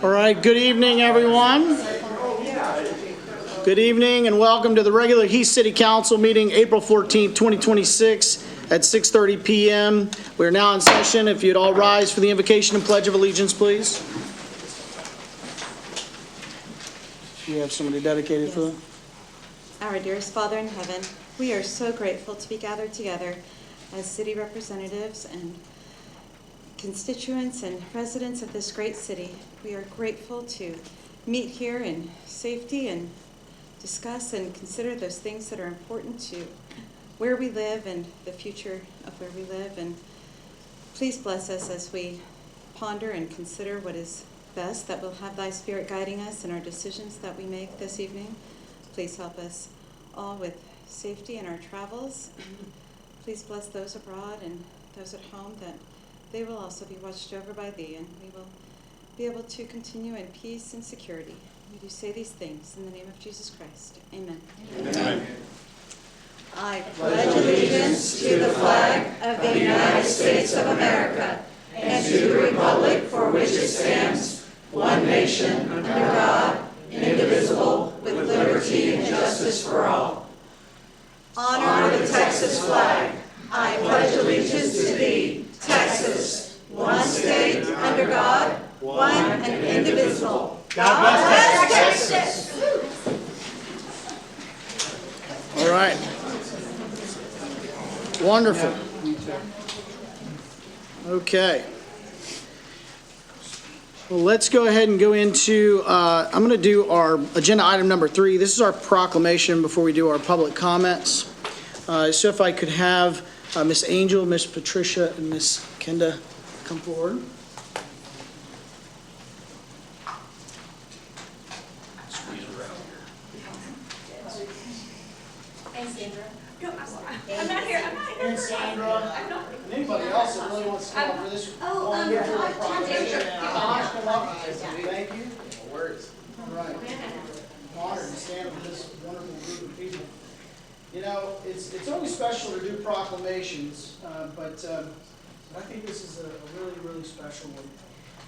All right, good evening, everyone. Good evening and welcome to the regular Heath City Council meeting, April 14th, 2026 at 6:30 p.m. We're now in session. If you'd all rise for the invocation and pledge of allegiance, please. We have somebody dedicated for that. Our dearest Father in heaven, we are so grateful to be gathered together as city representatives and constituents and residents of this great city. We are grateful to meet here in safety and discuss and consider those things that are important to where we live and the future of where we live. And please bless us as we ponder and consider what is best, that we'll have thy Spirit guiding us in our decisions that we make this evening. Please help us all with safety in our travels. Please bless those abroad and those at home, that they will also be watched over by thee, and we will be able to continue in peace and security. We do say these things in the name of Jesus Christ. Amen. Amen. I pledge allegiance to the flag of the United States of America and to the republic for which it stands, one nation, under God, indivisible, with liberty and justice for all. Honor the Texas flag. I pledge allegiance to thee, Texas, one state under God, one and indivisible. God bless Texas. All right. Wonderful. Okay. Well, let's go ahead and go into, I'm going to do our agenda item number 3. This is our proclamation before we do our public comments. So if I could have Miss Angel, Miss Patricia, and Miss Kenda come forward. And Sandra. No, I'm not here. And Sandra. And anybody else that really wants to come up for this wonderful proclamation. Come up. Thank you. No worries. All right. I'm honored to stand with this wonderful group of people. You know, it's always special to do proclamations, but I think this is a really, really special one.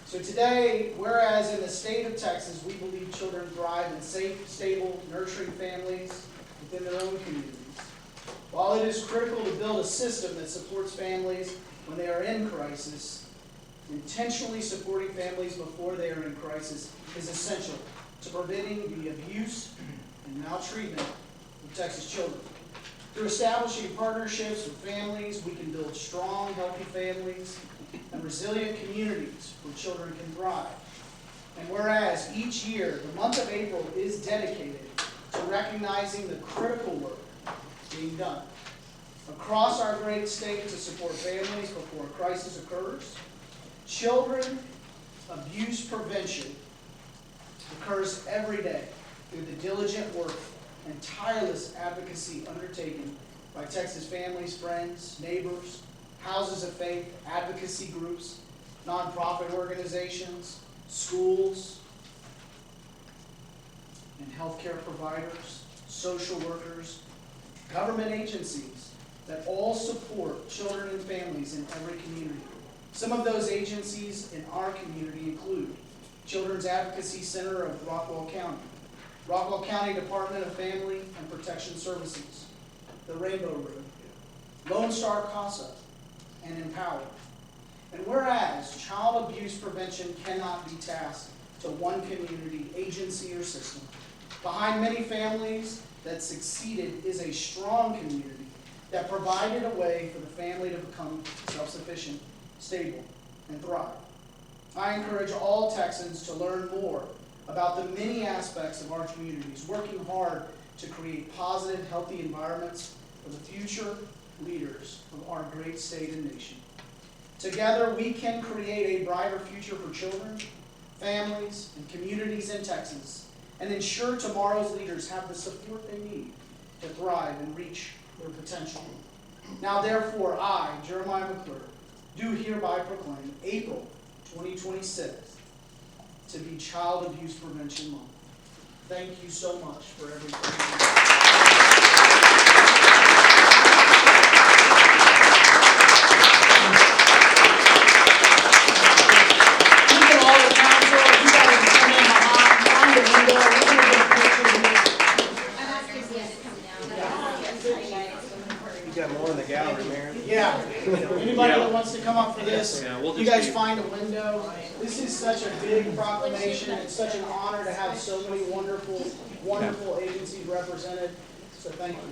So today, whereas in the state of Texas, we believe children thrive in safe, stable, nurturing families within their own communities. While it is critical to build a system that supports families when they are in crisis, intentionally supporting families before they are in crisis is essential to preventing the abuse and maltreatment of Texas children. Through establishing partnerships with families, we can build strong, healthy families and resilient communities where children can thrive. And whereas each year, the month of April is dedicated to recognizing the critical work being done across our great state to support families before a crisis occurs, children abuse prevention occurs every day through the diligent work and tireless advocacy undertaken by Texas families, friends, neighbors, houses of faith, advocacy groups, nonprofit organizations, schools, and healthcare providers, social workers, government agencies that all support children and families in every community. Some of those agencies in our community include Children's Advocacy Center of Rockwall County, Rockwall County Department of Family and Protection Services, the Rainbow Room, Lone Star CASA, and Empower. And whereas child abuse prevention cannot be tasked to one community, agency, or system, behind many families that succeeded is a strong community that provided a way for the family to become self-sufficient, stable, and thrive. I encourage all Texans to learn more about the many aspects of our communities, working hard to create positive, healthy environments for the future leaders of our great state and nation. Together, we can create a brighter future for children, families, and communities in Texas, and ensure tomorrow's leaders have the support they need to thrive and reach their potential. Now, therefore, I, Jeremiah McClure, do hereby proclaim April 2026 to be Child Abuse Prevention Month. Thank you so much for everything. All the council, if you guys you guys find a window, this is such a big proclamation. It's such an honor to have so many wonderful, wonderful agencies represented. So thank you.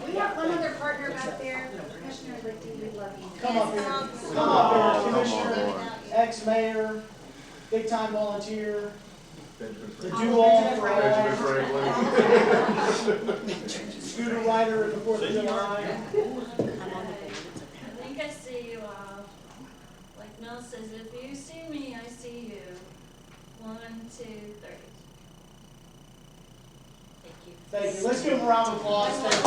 We have one other partner back there, Commissioner Lichty, we love you. Come up here. Come up here, Commissioner, ex-mayor, big-time volunteer, the do-all for all, scooter rider in the 4th of July. I think I see you all. Like Mel says, if you see me, I see you. 1, 2, 3. Thank you. Thank you. Let's give him a round of applause. Thank you.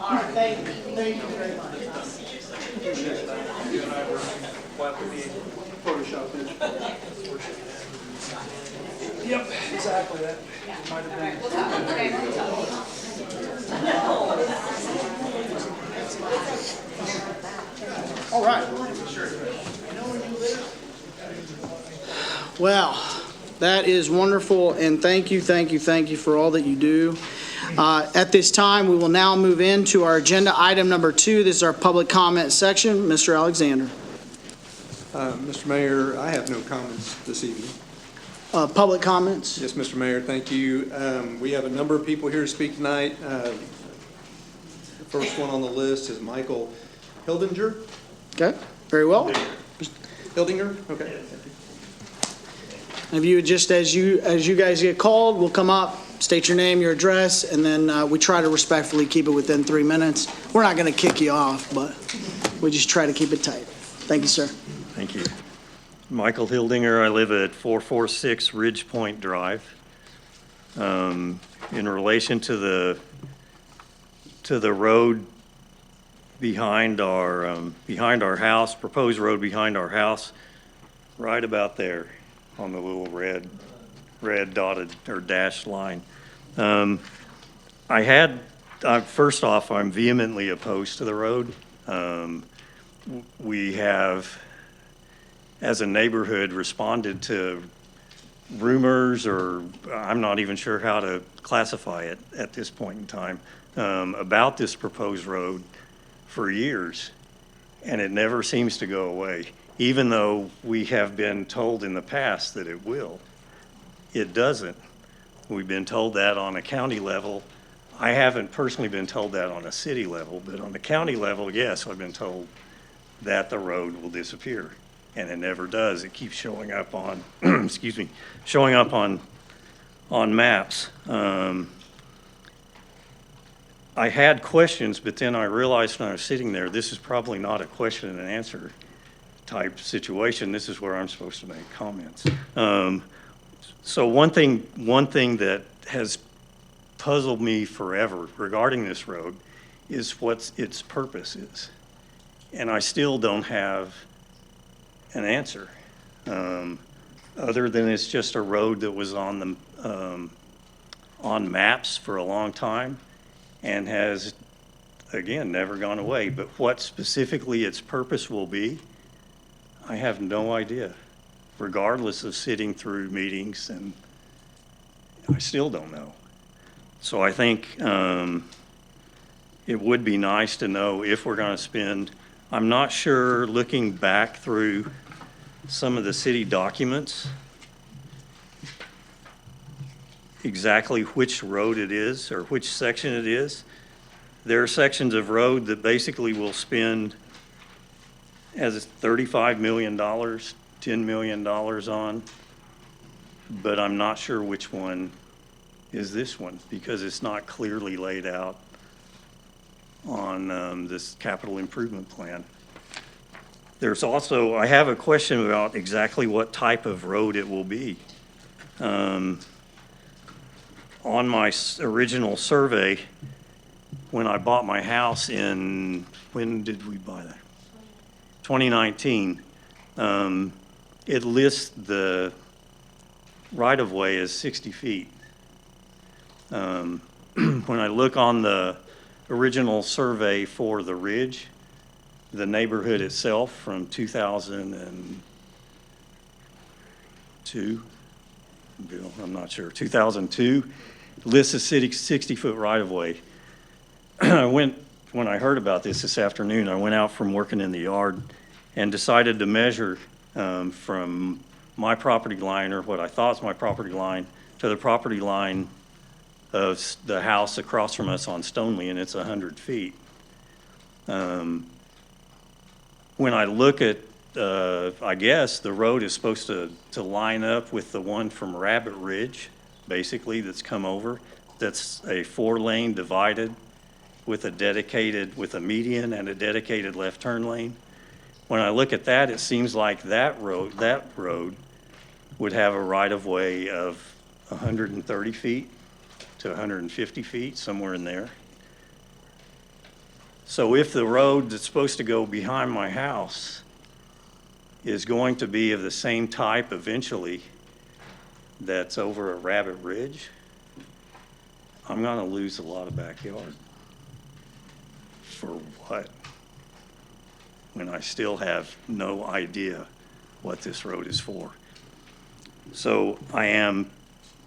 All right, thank you. Thank you very much. Photoshop picture. Yep, exactly that. Might have been. All right. Well, that is wonderful, and thank you for all that you do. At this time, we will now move into our agenda item number 2. This is our public comment section. Mr. Alexander. Mr. Mayor, I have no comments this evening. Public comments? Yes, Mr. Mayor, thank you. We have a number of people here to speak tonight. The first one on the list is Michael Hildinger. Okay, very well. Hildinger, okay. If you would just, as you guys get called, we'll come up, state your name, your address, and then we try to respectfully keep it within 3 minutes. We're not going to kick you off, but we just try to keep it tight. Thank you, sir. Thank you. Michael Hildinger. I live at 446 Ridge Point Drive. In relation to the road behind our house, proposed road behind our house, right about there on the little red dotted or dashed line. First off, I'm vehemently opposed to the road. We have, as a neighborhood, responded to rumors, or I'm not even sure how to classify it at this point in time, about this proposed road for years, and it never seems to go away. Even though we have been told in the past that it will, it doesn't. We've been told that on a county level. I haven't personally been told that on a city level, but on the county level, yes, I've been told that the road will disappear, and it never does. It keeps showing up on, excuse me, showing up on maps. I had questions, but then I realized when I was sitting there, this is probably not a question and answer type situation. This is where I'm supposed to make comments. So one thing that has puzzled me forever regarding this road is what its purpose is. And I still don't have an answer, other than it's just a road that was on maps for a long time and has, again, never gone away. But what specifically its purpose will be, I have no idea, regardless of sitting through meetings, and I still don't know. So I think it would be nice to know if we're going to spend. I'm not sure, looking back through some of the city documents, exactly which road it is or which section it is. There are sections of road that basically will spend as $35 million, $10 million on, but I'm not sure which one is this one because it's not clearly laid out on this capital improvement plan. There's also, I have a question about exactly what type of road it will be. On my original survey, when I bought my house when did we buy that? 2019. It lists the right-of-way as 60 feet. When I look on the original survey for the ridge, the neighborhood itself from 2002, Bill, I'm not sure, 2002, lists a city 60-foot right-of-way. When I heard about this afternoon, I went out from working in the yard and decided to measure from my property line, or what I thought was my property line, to the property line of the house across from us on Stoneleigh, and it's 100 feet. When I look at, I guess the road is supposed to line up with the one from Rabbit Ridge, basically, that's come over. That's a 4-lane divided with a median and a dedicated left turn lane. When I look at that, it seems like that road would have a right-of-way of 130 feet to 150 feet, somewhere in there. So if the road that's supposed to go behind my house is going to be of the same type eventually that's over at Rabbit Ridge, I'm gonna lose a lot of backyard. For what? When I still have no idea what this road is for. So I am,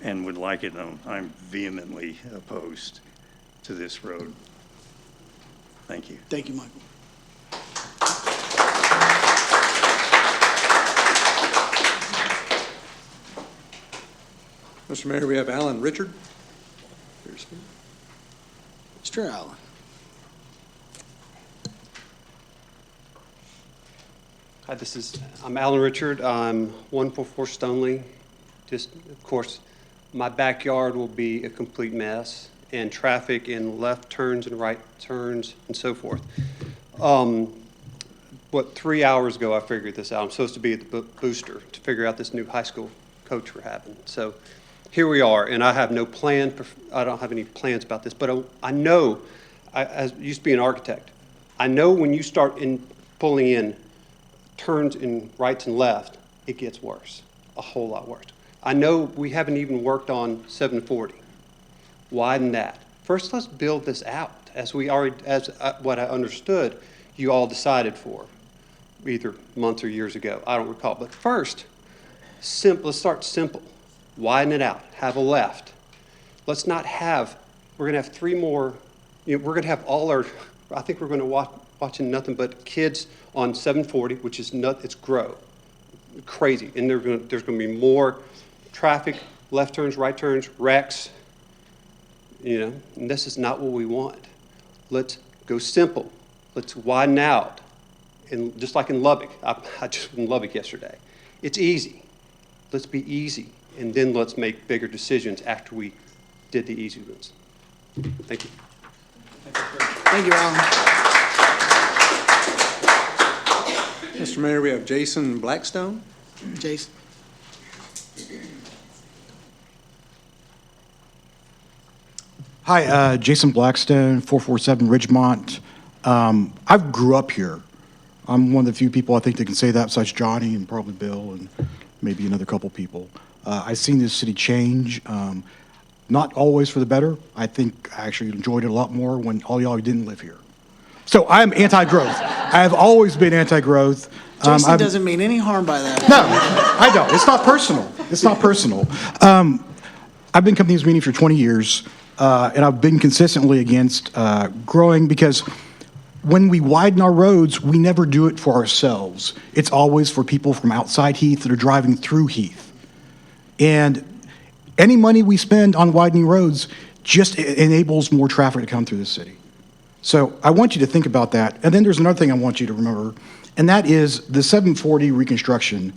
and would like it known, I'm vehemently opposed to this road. Thank you. Thank you, Michael. Mr. Mayor, we have Alan Richard. Mr. Allen. Hi, I'm Alan Richard. I'm 144 Stoneleigh. Just, of course, my backyard will be a complete mess, and traffic in left turns and right turns and so forth. 3 hours ago I figured this out. I'm supposed to be at the booster to figure out this new high school coach we're having. So here we are, and I have no plan. I don't have any plans about this, but I know, I used to be an architect. I know when you start pulling in turns in rights and left, it gets worse, a whole lot worse. I know we haven't even worked on 740. Widen that. First, let's build this out as what I understood you all decided for, either months or years ago. I don't recall. But first, let's start simple. Widen it out. Have a left. Let's not have, we're going to have 3 more, we're going to have all our, I think we're going to watching nothing but kids on 740, which is it's crazy. And there's going to be more traffic, left turns, right turns, wrecks, and this is not what we want. Let's go simple. Let's widen out. And just like in Lubbock, I just was in Lubbock yesterday. It's easy. Let's be easy, and then let's make bigger decisions after we did the easy ones. Thank you. Thank you, Alan. Mr. Mayor, we have Jason Blackstone. Jason. Hi, Jason Blackstone, 447 Ridgemont. I grew up here. I'm one of the few people I think that can say that, besides Johnny and probably Bill and maybe another couple people. I've seen this city change, not always for the better. I think I actually enjoyed it a lot more when all y'all didn't live here. So I'm anti-growth. I have always been anti-growth. Jason doesn't mean any harm by that. No, I don't. It's not personal. It's not personal. I've been coming to these meetings for 20 years, and I've been consistently against growing, because when we widen our roads, we never do it for ourselves. It's always for people from outside Heath that are driving through Heath. And any money we spend on widening roads just enables more traffic to come through the city. So I want you to think about that. And then there's another thing I want you to remember, and that is the 740 reconstruction,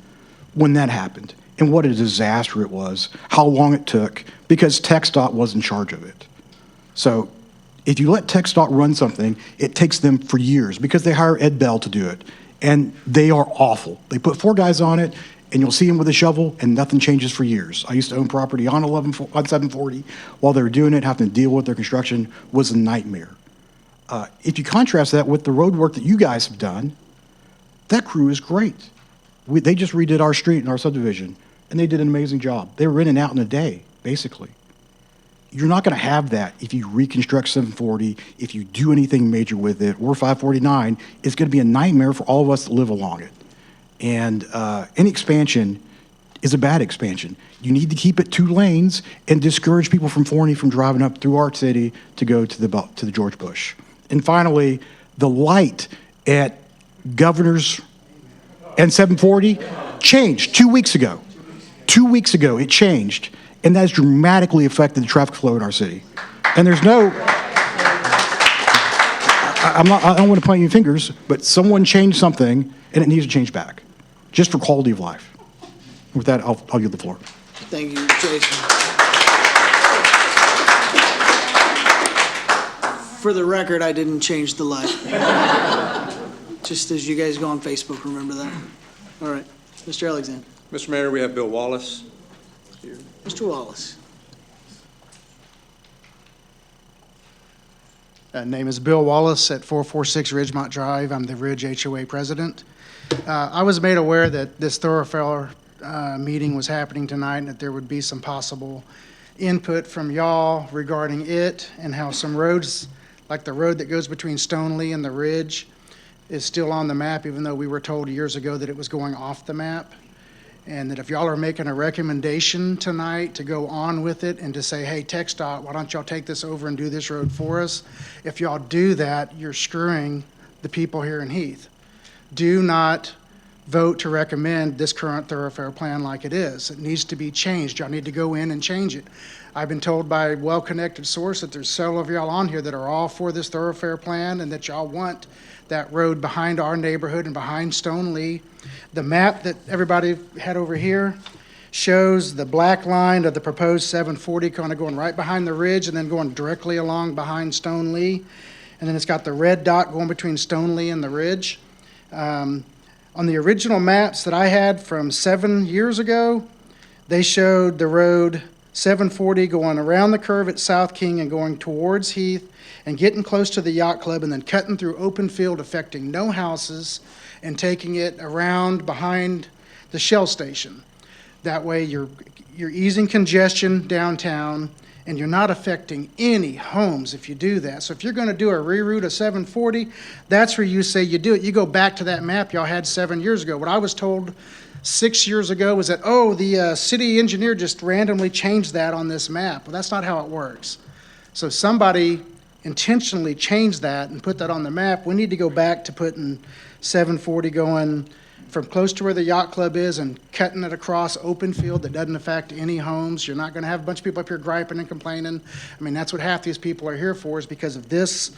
when that happened, and what a disaster it was, how long it took, because TxDOT was in charge of it. So if you let TxDOT run something, it takes them for years, because they hire Ed Bell to do it, and they are awful. They put 4 guys on it, and you'll see them with a shovel, and nothing changes for years. I used to own property on 740. While they were doing it, having to deal with their construction was a nightmare. If you contrast that with the road work that you guys have done, that crew is great. They just redid our street and our subdivision, and they did an amazing job. They were in and out in a day, basically. You're not going to have that if you reconstruct 740, if you do anything major with it, or 549. It's going to be a nightmare for all of us that live along it. And any expansion is a bad expansion. You need to keep it 2 lanes and discourage people from Forney from driving up through our city to go to the George Bush. And finally, the light at Governor's and 740 changed 2 weeks ago. 2 weeks ago, it changed, and that has dramatically affected the traffic flow in our city. And there's no, I don't want to point any fingers, but someone changed something, and it needs to change back, just for quality of life. With that, I'll yield the floor. Thank you, Jason. For the record, I didn't change the light. Just as you guys go on Facebook, remember that. All right, Mr. Alexander. Mr. Mayor, we have Bill Wallace here. Mr. Wallace. Name is Bill Wallace at 446 Ridgemont Drive. I'm the Ridge HOA president. I was made aware that this thoroughfare meeting was happening tonight and that there would be some possible input from y'all regarding it and how some roads, like the road that goes between Stoneleigh and the Ridge, is still on the map, even though we were told years ago that it was going off the map. And that if y'all are making a recommendation tonight to go on with it and to say, hey, TxDOT, why don't y'all take this over and do this road for us? If y'all do that, you're screwing the people here in Heath. Do not vote to recommend this current thoroughfare plan like it is. It needs to be changed. Y'all need to go in and change it. I've been told by a well-connected source that there's several of y'all on here that are all for this thoroughfare plan and that y'all want that road behind our neighborhood and behind Stoneleigh. The map that everybody had over here shows the black line of the proposed 740 kind of going right behind the Ridge and then going directly along behind Stoneleigh. And then it's got the red dot going between Stoneleigh and the Ridge. On the original maps that I had from 7 years ago, they showed the road 740 going around the curve at South King and going towards Heath and getting close to the yacht club and then cutting through open field, affecting no houses, and taking it around behind the Shell station. That way you're easing congestion downtown and you're not affecting any homes if you do that. So if you're going to do a reroute of 740, that's where you say you do it. You go back to that map y'all had 7 years ago. What I was told 6 years ago was that, oh, the city engineer just randomly changed that on this map. Well, that's not how it works. So somebody intentionally changed that and put that on the map. We need to go back to putting 740 going from close to where the yacht club is and cutting it across open field that doesn't affect any homes. You're not going to have a bunch of people up here griping and complaining. I mean, that's what half these people are here for, is because of this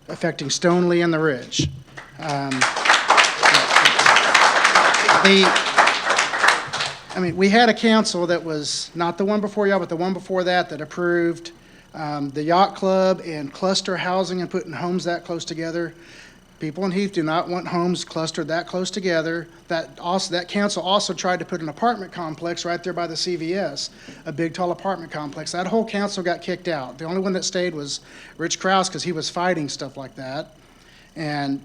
affecting Stoneleigh and the Ridge. We had a council that was not the one before y'all, but the one before that that approved the yacht club and cluster housing and putting homes that close together. People in Heath do not want homes clustered that close together. That council also tried to put an apartment complex right there by the CVS, a big, tall apartment complex. That whole council got kicked out. The only one that stayed was Rich Krause because he was fighting stuff like that. And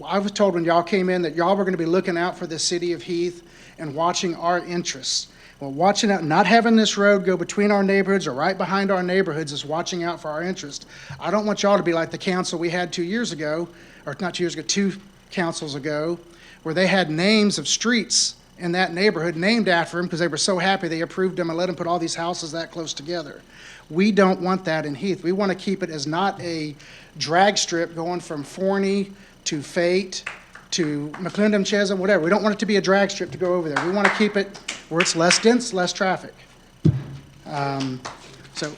I was told when y'all came in that y'all were going to be looking out for the city of Heath and watching our interests. Well, watching out, not having this road go between our neighborhoods or right behind our neighborhoods is watching out for our interest. I don't want y'all to be like the council we had 2 years ago, or not 2 years ago, 2 councils ago, where they had names of streets in that neighborhood named after them because they were so happy they approved them and let them put all these houses that close together. We don't want that in Heath. We want to keep it as not a drag strip going from Forney to Fate to McClendon, Chesum, whatever. We don't want it to be a drag strip to go over there. We want to keep it where it's less dense, less traffic. So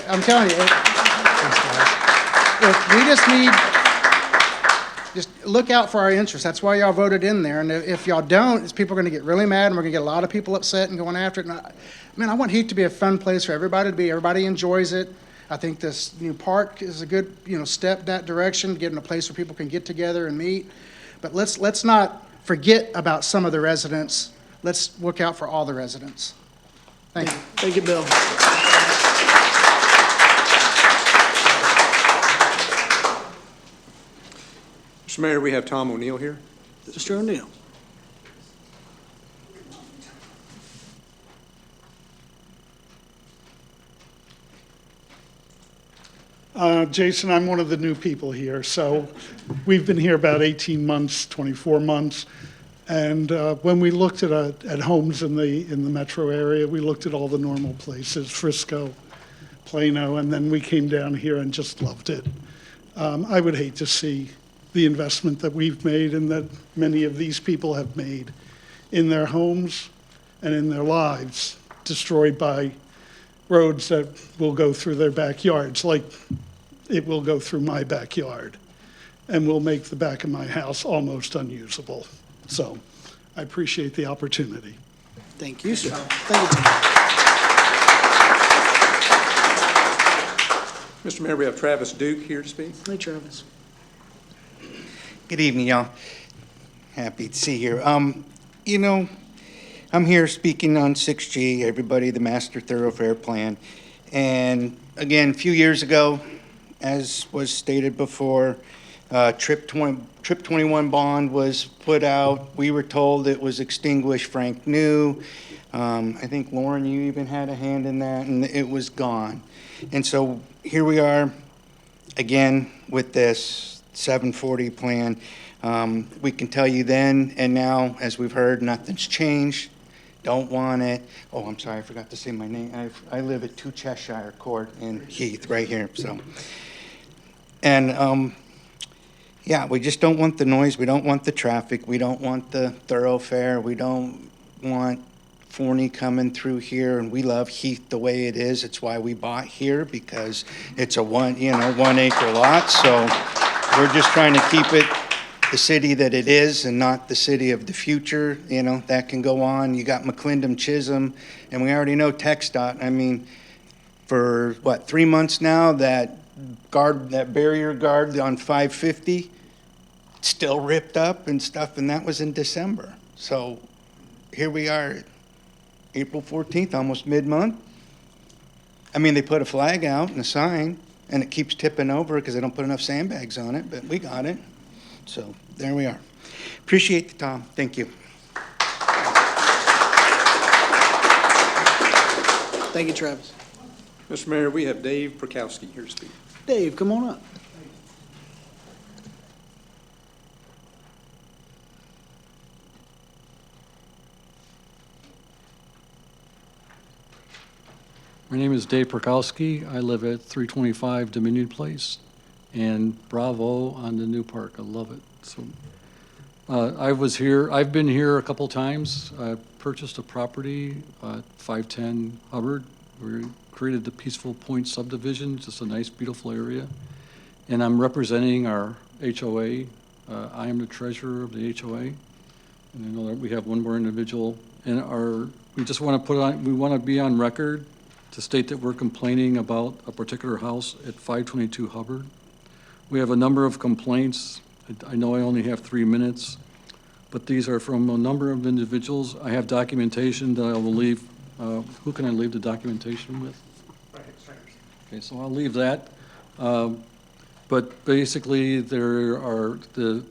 I'm telling you, we just look out for our interests. That's why y'all voted in there. And if y'all don't, people are going to get really mad and we're going to get a lot of people upset and going after it. And I want Heath to be a fun place for everybody to be. Everybody enjoys it. I think this new park is a good, step that direction, getting a place where people can get together and meet. But let's not forget about some of the residents. Let's look out for all the residents. Thank you. Thank you, Bill. Mr. Mayor, we have Tom O'Neill here. Mr. O'Neill. Jason, I'm one of the new people here. So we've been here about 18 months, 24 months. And when we looked at homes in the metro area, we looked at all the normal places, Frisco, Plano, and then we came down here and just loved it. I would hate to see the investment that we've made and that many of these people have made in their homes and in their lives destroyed by roads that will go through their backyards, like it will go through my backyard and will make the back of my house almost unusable. So I appreciate the opportunity. Thank you, sir. Thank you, Tom. Mr. Mayor, we have Travis Duke here to speak. Hey, Travis. Good evening, y'all. Happy to see you here. You know, I'm here speaking on 6G, everybody, the Master Thoroughfare Plan. And again, a few years ago, as was stated before, Trip 21 bond was put out. We were told it was extinguished. Frank knew. I think, Lauren, you even had a hand in that, and it was gone. And so here we are again with this 740 plan. We can tell you then and now, as we've heard, nothing's changed. Don't want it. Oh, I'm sorry, I forgot to say my name. I live at 2 Cheshire Court in Heath, right here. So, and yeah, we just don't want the noise. We don't want the traffic. We don't want the thoroughfare. We don't want Forney coming through here. And we love Heath the way it is. It's why we bought here, because it's a 1 acre lot. So we're just trying to keep it the city that it is and not the city of the future. You know, that can go on. You got McClendon, Chisholm, and we already know TxDOT. I mean, for what, 3 months now, that barrier guard on 550, still ripped up and stuff, and that was in December. So here we are, April 14th, almost mid-month. I mean, they put a flag out and a sign, and it keeps tipping over because they don't put enough sandbags on it, but we got it. So there we are. Appreciate the time. Thank you. Thank you, Travis. Mr. Mayor, we have Dave Prokowski here to speak. Dave, come on up. My name is Dave Prokowski. I live at 325 Dominion Place, and bravo on the new park. I love it. So I've been here a couple times. I purchased a property at 510 Hubbard. We created the Peaceful Point subdivision, just a nice, beautiful area. And I'm representing our HOA. I am the treasurer of the HOA. And I know that we have one more individual. And we just want to be on record to state that we're complaining about a particular house at 522 Hubbard. We have a number of complaints. I know I only have 3 minutes, but these are from a number of individuals. I have documentation that I will leave. Who can I leave the documentation with? Okay, so I'll leave that. But basically, there are the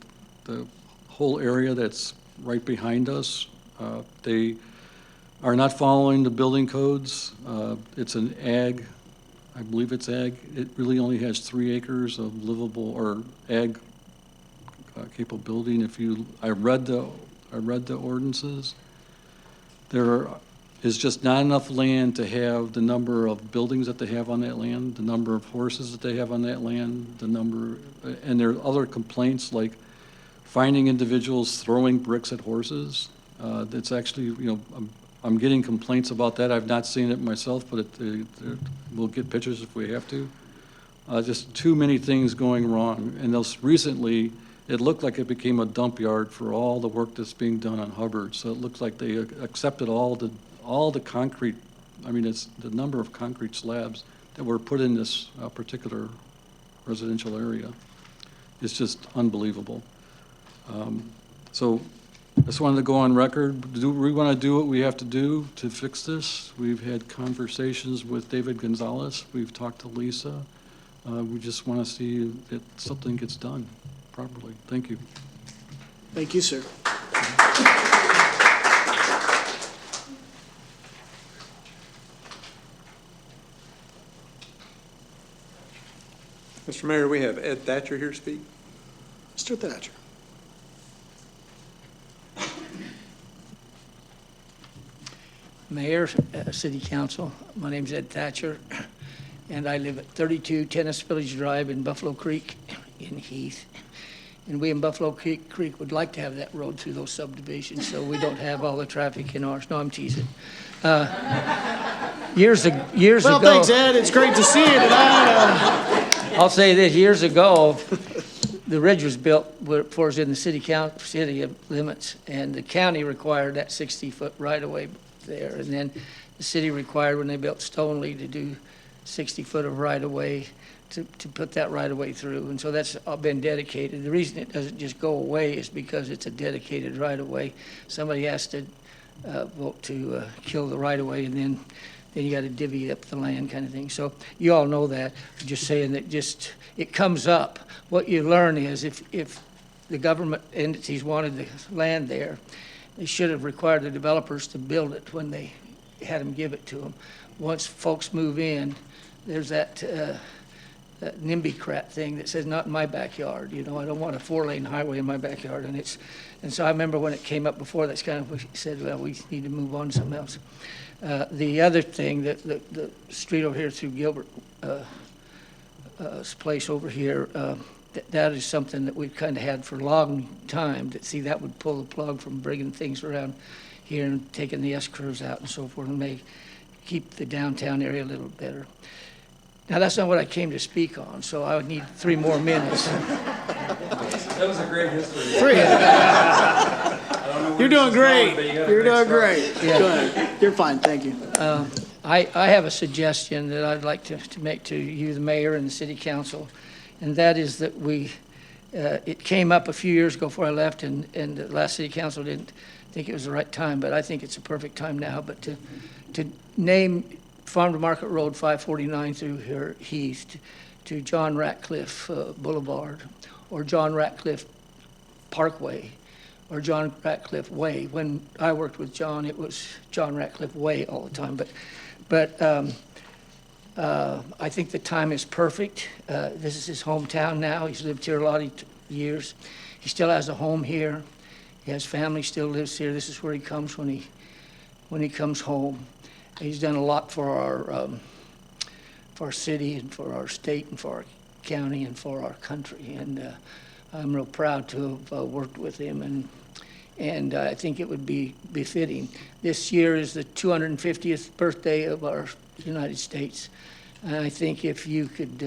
whole area that's right behind us. They are not following the building codes. It's an ag, I believe it's ag. It really only has 3 acres of livable or ag capability. And I read the ordinances. There is just not enough land to have the number of buildings that they have on that land, the number of horses that they have on that land, and there are other complaints like finding individuals throwing bricks at horses. It's actually, I'm getting complaints about that. I've not seen it myself, but we'll get pictures if we have to. Just too many things going wrong. And recently, it looked like it became a dump yard for all the work that's being done on Hubbard. So it looks like they accepted all the concrete. I mean, it's the number of concrete slabs that were put in this particular residential area. It's just unbelievable. So I just wanted to go on record. We want to do what we have to do to fix this. We've had conversations with David Gonzalez. We've talked to Lisa. We just want to see that something gets done properly. Thank you. Thank you, sir. Mr. Mayor, we have Ed Thatcher here to speak. Mr. Thatcher. Mayor, City Council. My name's Ed Thatcher, and I live at 32 Tennis Village Drive in Buffalo Creek in Heath. And we in Buffalo Creek would like to have that road through those subdivisions so we don't have all the traffic in ours. No, I'm teasing. Years Well, ago. thanks, Ed. It's great to see you tonight. I'll say this, years ago, the ridge was built before it was in the city limits, and the county required that 60-foot right-of-way there. And then the city required, when they built Stoneleigh, to do 60 foot of right-of-way to put that right-of-way through. And so that's been dedicated. The reason it doesn't just go away is because it's a dedicated right-of-way. Somebody has to vote to kill the right-of-way, and then you got to divvy up the land kind of thing. So you all know that. I'm just saying that it comes up. What you learn is if the government entities wanted the land there, they should have required the developers to build it when they had them give it to them. Once folks move in, there's that NIMBY thing that says, not in my backyard. You know, I don't want a 4-lane highway in my backyard. And so I remember when it came up before, that's kind of what we said, well, we need to move on to something else. The other thing, the street over here through Gilbert's place over here, that is something that we've kind of had for a long time. That would pull the plug from bringing things around here and taking the S-curves out and so forth, and may keep the downtown area a little better. Now, that's not what I came to speak on, so I would need 3 more minutes. That was a great history. 3. You're doing great. You're doing great. Yeah. Go ahead. You're fine. Thank you. I have a suggestion that I'd like to make to you, the mayor, and the city council, and that is that it came up a few years ago before I left, and the last city council didn't think it was the right time, but I think it's a perfect time now, but to name Farm to Market Road 549 through here, Heath, to John Ratcliffe Boulevard, or John Ratcliffe Parkway, or John Ratcliffe Way. When I worked with John, it was John Ratcliffe Way all the time, but I think the time is perfect. This is his hometown now. He's lived here a lot of years. He still has a home here. He has family, still lives here. This is where he comes when he comes home. He's done a lot for our city and for our state and for our county and for our country. And I'm real proud to have worked with him, and I think it would be befitting. This year is the 250th birthday of our United States. And I think if you could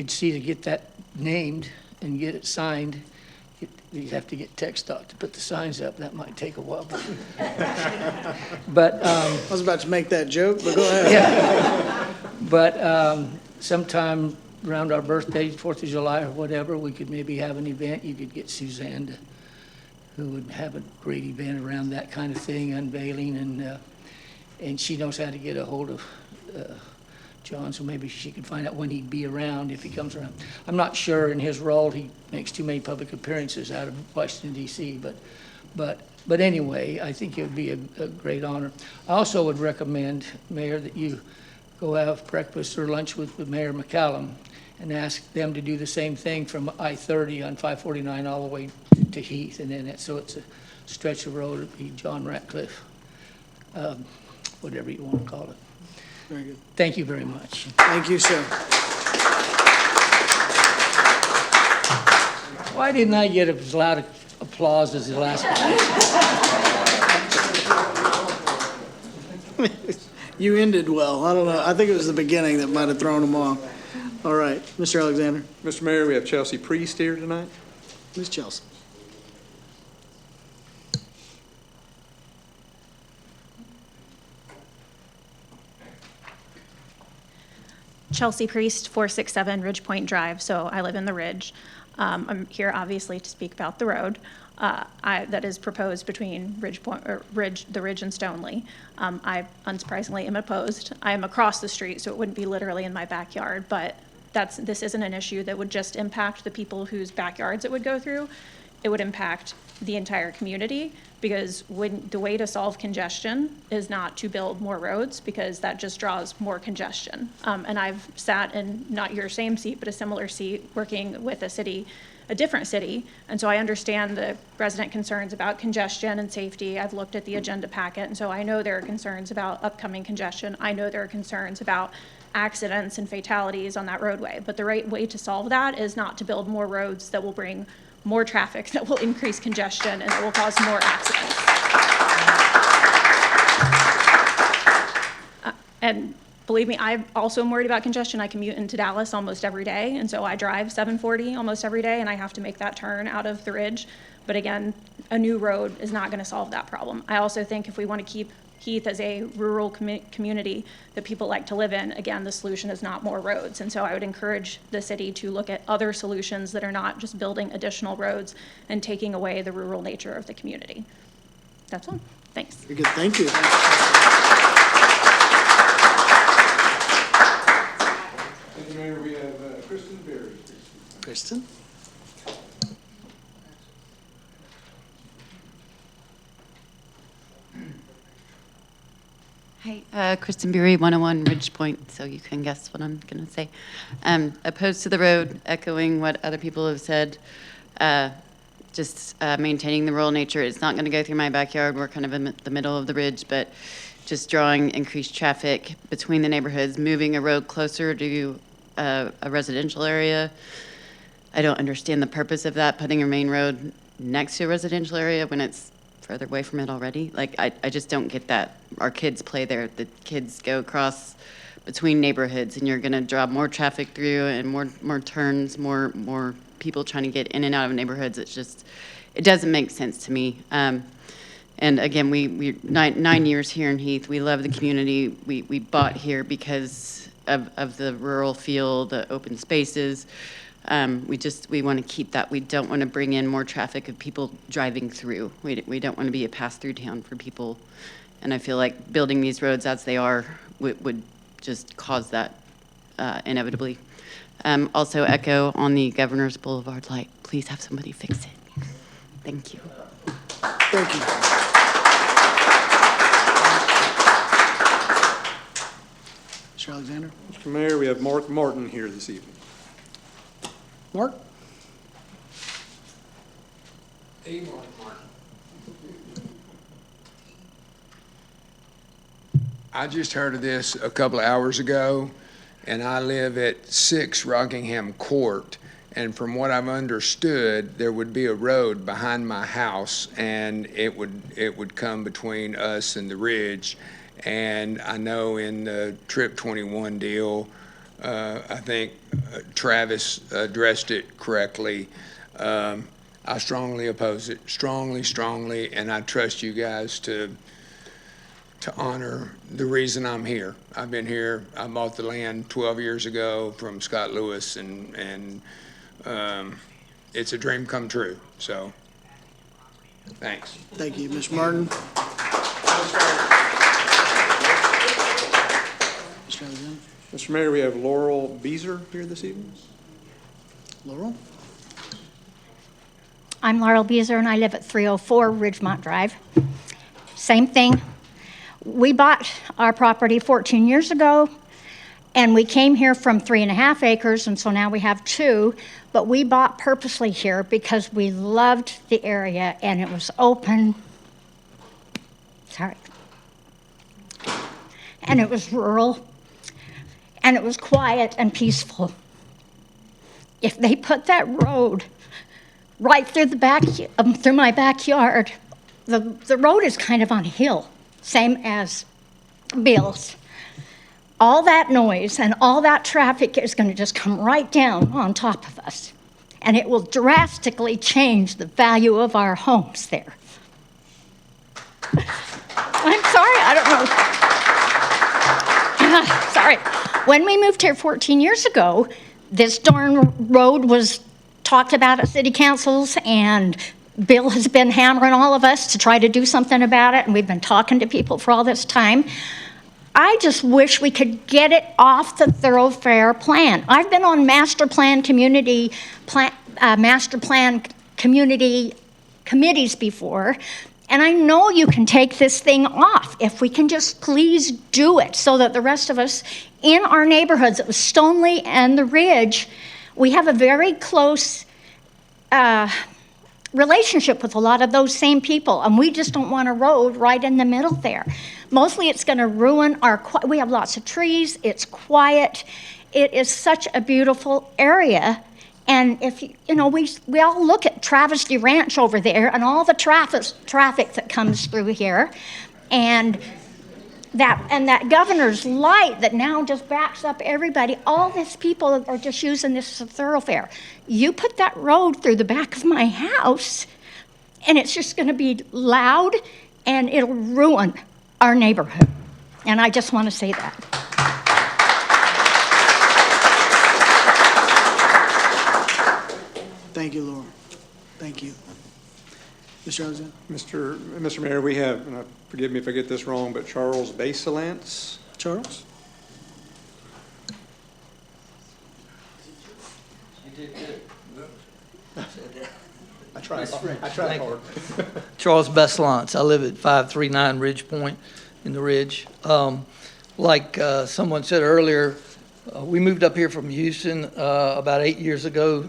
see to get that named and get it signed, you'd have to get TxDOT to put the signs up. That might take a while. But I was about to make that joke, but go ahead. Yeah. But sometime around our birthday, 4th of July or whatever, we could maybe have an event. You could get Suzanne who would have a great event around that kind of thing, unveiling, and she knows how to get a hold of John, so maybe she could find out when he'd be around, if he comes around. I'm not sure in his role, he makes too many public appearances out of Washington, D.C., but anyway, I think it would be a great honor. I also would recommend, Mayor, that you go have breakfast or lunch with Mayor McCallum and ask them to do the same thing from I-30 on 549 all the way to Heath, and then so it's a stretch of road. It'd be John Ratcliffe, whatever you want to call it. Very good. Thank you very much. Thank you, sir. Why didn't I get as loud applause as the last one? You ended well. I don't know. I think it was the beginning that might have thrown them off. All right, Mr. Alexander. Mr. Mayor, we have Chelsea Priest here tonight. Ms. Chelsea. Chelsea Priest, 467 Ridge Point Drive, so I live in the Ridge. I'm here obviously to speak about the road that is proposed between the Ridge and Stoneleigh. I unsurprisingly am opposed. I am across the street, so it wouldn't be literally in my backyard, but this isn't an issue that would just impact the people whose backyards it would go through. it would impact the entire community, because the way to solve congestion is not to build more roads, because that just draws more congestion. And I've sat in not your same seat, but a similar seat working with a different city. And so I understand the resident concerns about congestion and safety. I've looked at the agenda packet, and so I know there are concerns about upcoming congestion. I know there are concerns about accidents and fatalities on that roadway. But the right way to solve that is not to build more roads that will bring more traffic, that will increase congestion, and that will cause more accidents. And believe me, I also am worried about congestion. I commute into Dallas almost every day, and so I drive 740 almost every day, and I have to make that turn out of the Ridge. But again, a new road is not going to solve that problem. I also think if we want to keep Heath as a rural community that people like to live in, again, the solution is not more roads. And so I would encourage the city to look at other solutions that are not just building additional roads and taking away the rural nature of the community. That's all. Thanks. Very good. Thank you. Thank you, Mayor. We have Kristen Berry. Kristen? Hi, Kristen Beery, 101 Ridge Point, so you can guess what I'm going to say. Opposed to the road, echoing what other people have said, just maintaining the rural nature. It's not going to go through my backyard. We're kind of in the middle of the ridge, but just drawing increased traffic between the neighborhoods, moving a road closer to a residential area. I don't understand the purpose of that, putting a main road next to a residential area when it's further away from it already. Like, I just don't get that. Our kids play there. The kids go across between neighborhoods, and you're going to draw more traffic through and more turns, more people trying to get in and out of neighborhoods. It's just, it doesn't make sense to me. And again, we 9 years here in Heath. We love the community. We bought here because of the rural feel, the open spaces. We want to keep that. We don't want to bring in more traffic of people driving through. We don't want to be a pass-through town for people. And I feel like building these roads as they are would just cause that inevitably. Also echo on the Governor's Boulevard light. Please have somebody fix it. Thank you. Thank you. Mr. Alexander? Mr. Mayor, we have Mark Martin here this evening. Mark? I just heard of this a couple of hours ago, and I live at 6 Rockingham Court. And from what I've understood, there would be a road behind my house, and it would come between us and the Ridge. And I know in the Trip 21 deal, I think Travis addressed it correctly. I strongly oppose it, strongly, and I trust you guys to honor the reason I'm here. I've been here. I bought the land 12 years ago from Scott Lewis, and it's a dream come true. So, thanks. Thank you, Ms. Martin. Mr. Alexander? Mr. Mayor, we have Laurel Beezer here this evening. Laurel? I'm Laurel Beezer, and I live at 304 Ridgemont Drive. Same thing. We bought our property 14 years ago, and we came here from 3.5 acres, and so now we have 2. But we bought purposely here because we loved the area, and it was open. Sorry. And it was rural, and it was quiet and peaceful. If they put that road right through through my backyard, the road is kind of on a hill, same as Bill's. All that noise and all that traffic is going to just come right down on top of us, and it will drastically change the value of our homes there. I'm sorry, I don't know. Sorry. When we moved here 14 years ago, this darn road was talked about at city councils, and Bill has been hammering all of us to try to do something about it, and we've been talking to people for all this time. I just wish we could get it off the thoroughfare plan. I've been on master plan, community plan, master plan community committees before, and I know you can take this thing off. If we can just please do it so that the rest of us in our neighborhoods of Stoneleigh and the Ridge, we have a very close relationship with a lot of those same people, and we just don't want a road right in the middle there. Mostly it's going to ruin we have lots of trees, it's quiet, it is such a beautiful area. And if we all look at Travesty Ranch over there and all the traffic that comes through here, and that governor's light that now just backs up everybody. All these people are just using this as a thoroughfare. You put that road through the back of my house, and it's just going to be loud, and it'll ruin our neighborhood. And I just want to say that. Thank you, Laura. Thank you. Mr. Alexander? Mr. Mayor, we have, and forgive me if I get this wrong, but Charles Basilance. Charles? You did good. I tried hard. Charles Basilance. I live at 539 Ridge Point in the Ridge. Like someone said earlier, we moved up here from Houston about 8 years ago.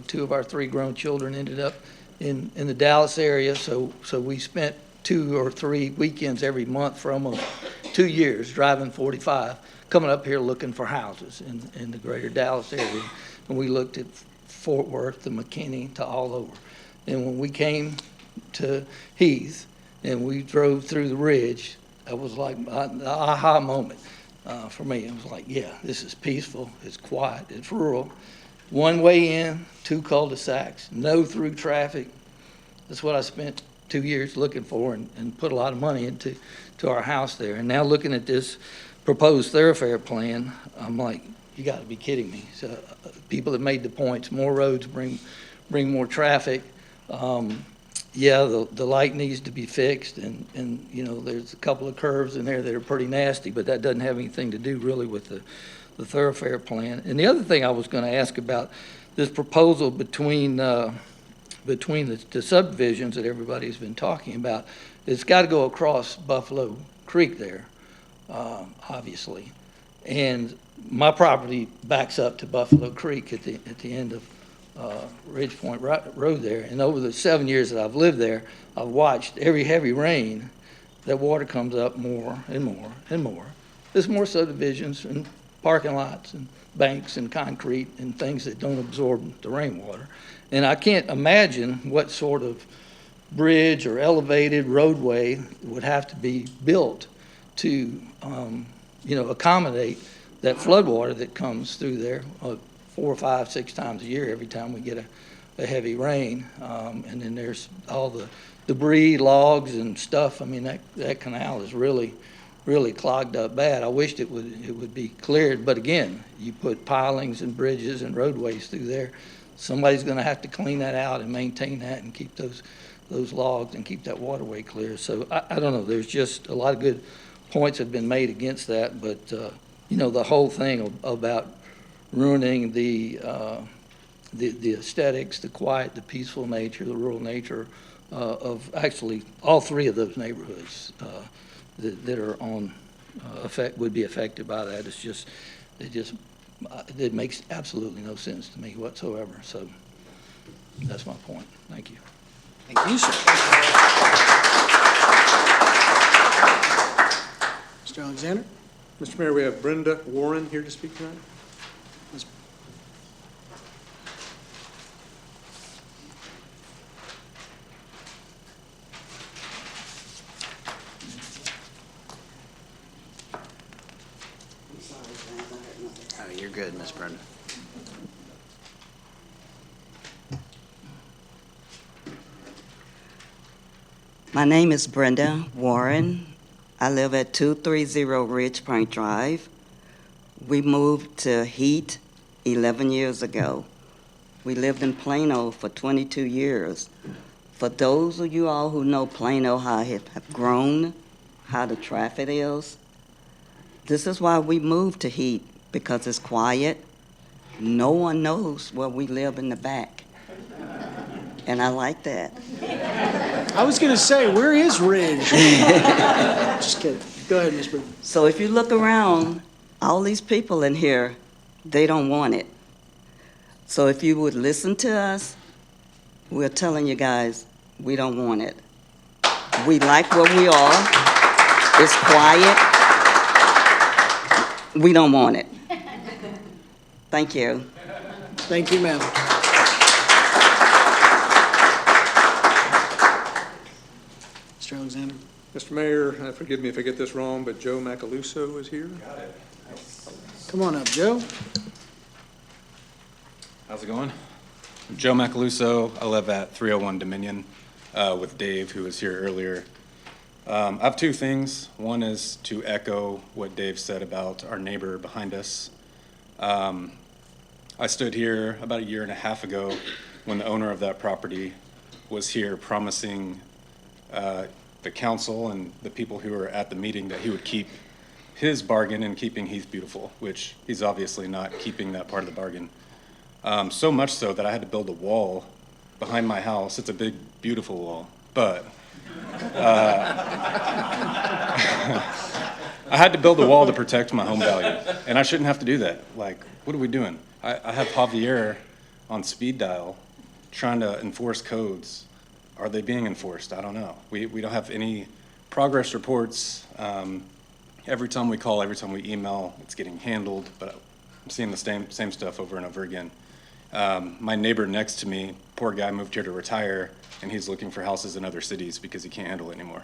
2 of our 3 grown children ended up in the Dallas area, so we spent 2 or 3 weekends every month for almost 2 years driving 45, coming up here looking for houses in the greater Dallas area. And we looked at Fort Worth to McKinney to all over. And when we came to Heath and we drove through the Ridge, that was like the aha moment for me. It was like, yeah, this is peaceful, it's quiet, it's rural. One way in, 2 cul-de-sacs, no through traffic. That's what I spent 2 years looking for and put a lot of money into our house there. And now looking at this proposed thoroughfare plan, I'm like, you got to be kidding me. So people have made the points, more roads bring more traffic. Yeah, the light needs to be fixed, and there's a couple of curves in there that are pretty nasty, but that doesn't have anything to do really with the thoroughfare plan. And the other thing I was going to ask about this proposal between the subdivisions that everybody's been talking about, it's got to go across Buffalo Creek there, obviously. And my property backs up to Buffalo Creek at the end of Ridge Point Road there. And over the 7 years that I've lived there, I've watched every heavy rain, that water comes up more and more and more. There's more subdivisions and parking lots and banks and concrete and things that don't absorb the rainwater. And I can't imagine what sort of bridge or elevated roadway would have to be built to accommodate that floodwater that comes through there 4, 5, 6 times a year every time we get a heavy rain. And then there's all the debris, logs and stuff. I mean, that canal is really clogged up bad. I wished it would be cleared, but again, you put pilings and bridges and roadways through there. Somebody's going to have to clean that out and maintain that and keep those logs and keep that waterway clear. So I don't know. There's just a lot of good points have been made against that, but the whole thing about ruining the aesthetics, the quiet, the peaceful nature, the rural nature of actually all 3 of those neighborhoods that are on would be affected by that. It makes absolutely no sense to me whatsoever. So that's my point. Thank you. Thank you, sir. Mr. Alexander? Mr. Mayor, we have Brenda Warren here to speak tonight. Oh, you're good, Miss Brenda. My name is Brenda Warren. I live at 230 Ridge Point Drive. We moved to Heath 11 years ago. We lived in Plano for 22 years. For those of you all who know Plano, how it have grown, how the traffic is, this is why we moved to Heath, because it's quiet. No one knows where we live in the back. and I like that. I was gonna say, where is Ridge? Just kidding. Go ahead, Ms. Britton. So if you look around, all these people in here, they don't want it. So if you would listen to us, we're telling you guys, we don't want it. We like where we are. It's quiet. We don't want it. Thank you. Thank you, ma'am. Mr. Alexander. Mr. Mayor, forgive me if I get this wrong, but Joe Macaluso is here. Come on up, Joe. How's it going? I'm Joe Macaluso. I live at 301 Dominion with Dave, who was here earlier. I have two things. One is to echo what Dave said about our neighbor behind us. I stood here about a year and a half ago when the owner of that property was here promising the council and the people who were at the meeting that he would keep his bargain in keeping Heath beautiful, which he's obviously not keeping that part of the bargain. So much so that I had to build a wall behind my house. It's a big, beautiful wall, but I had to build a wall to protect my home value, and I shouldn't have to do that. Like, what are we doing? I have Javier on speed dial trying to enforce codes. Are they being enforced? I don't know. We don't have any progress reports. Every time we call, every time we email, it's getting handled, but I'm seeing the same stuff over and over again. My neighbor next to me, poor guy, moved here to retire, and he's looking for houses in other cities because he can't handle it anymore.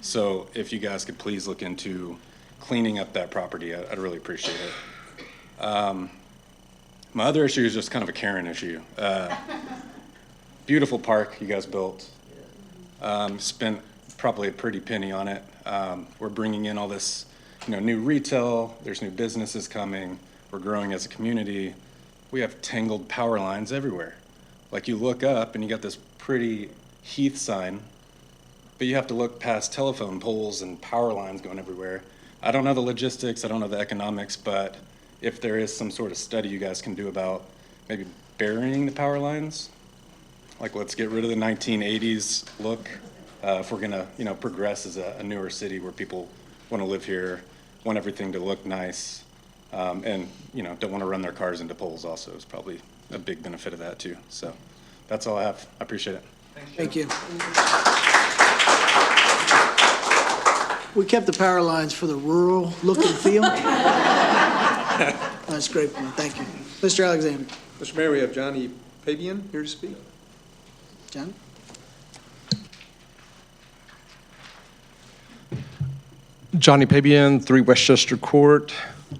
So if you guys could please look into cleaning up that property, I'd really appreciate it. My other issue is just kind of a Karen issue. Beautiful park you guys built. Spent probably a pretty penny on it. We're bringing in all this, new retail. There's new businesses coming. We're growing as a community. We have tangled power lines everywhere. Like, you look up and you got this pretty Heath sign, but you have to look past telephone poles and power lines going everywhere. I don't know the logistics, I don't know the economics, but if there is some sort of study you guys can do about maybe burying the power lines, like, let's get rid of the 1980s look if we're gonna, progress as a newer city where people want to live here, want everything to look nice, and don't want to run their cars into poles. Also, is probably a big benefit of that too. So that's all I have. I appreciate it. Thank you. We kept the power lines for the rural look and feel. That's great. Thank you. Mr. Alexander. Mr. Mayor, we have Johnny Pabian here to speak. John? Johnny Pabian, 3 Westchester Court.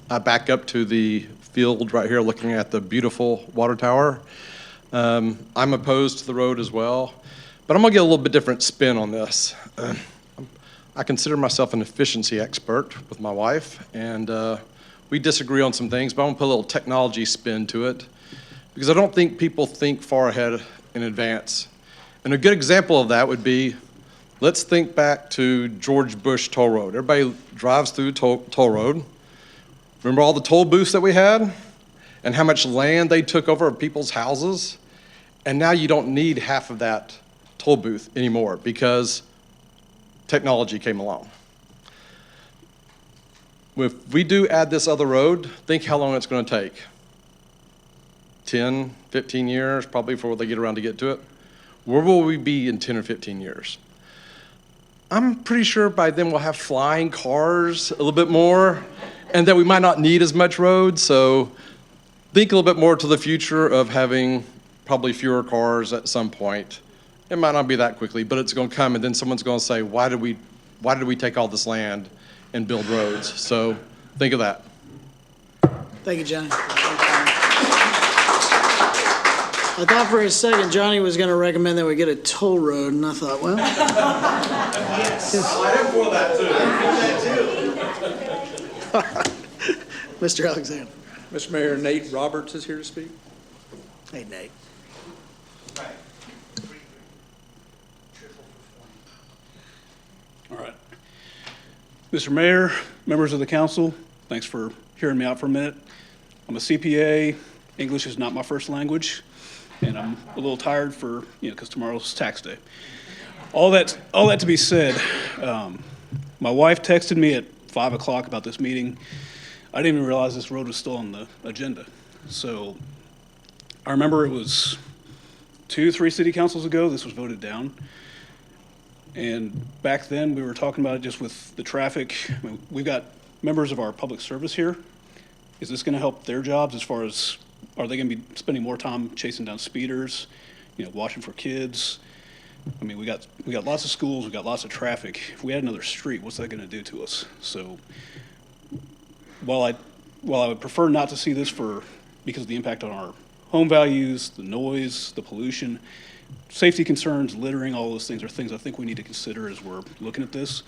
I back up to the field right here looking at the beautiful water tower. I'm opposed to the road as well, but I'm gonna get a little bit different spin on this. I consider myself an efficiency expert with my wife, and we disagree on some things, but I'm gonna put a little technology spin to it because I don't think people think far ahead in advance. And a good example of that would be, let's think back to George Bush Toll Road. Everybody drives through toll road. Remember all the toll booths that we had and how much land they took over of people's houses? And now you don't need half of that toll booth anymore because technology came along. If we do add this other road, think how long it's going to take. 10, 15 years, probably before they get around to get to it. Where will we be in 10 or 15 years? I'm pretty sure by then we'll have flying cars a little bit more, and that we might not need as much road. So think a little bit more to the future of having probably fewer cars at some point. It might not be that quickly, but it's going to come, and then someone's going to say, why did we take all this land and build roads? So think of that. Thank you, Johnny. I thought for a second Johnny was going to recommend that we get a toll road, and I thought, well. Yes. I am for that too. Mr. Alexander. Mr. Mayor, Nate Roberts is here to speak. Hey, Nate. All right. Mr. Mayor, members of the council, thanks for hearing me out for a minute. I'm a CPA, English is not my first language, and I'm a little tired for, because tomorrow's tax day. All that to be said, my wife texted me at 5 o'clock about this meeting. I didn't even realize this road was still on the agenda. So I remember it was 2-3 city councils ago, this was voted down. And back then, we were talking about it just with the traffic. I mean, we've got members of our public service here. Is this going to help their jobs as far as, are they going to be spending more time chasing down speeders, watching for kids? I mean, we got lots of schools, we got lots of traffic. If we had another street, what's that going to do to us? So while I would prefer not to see this because of the impact on our home values, the noise, the pollution, safety concerns, littering, all those things are things I think we need to consider as we're looking at this.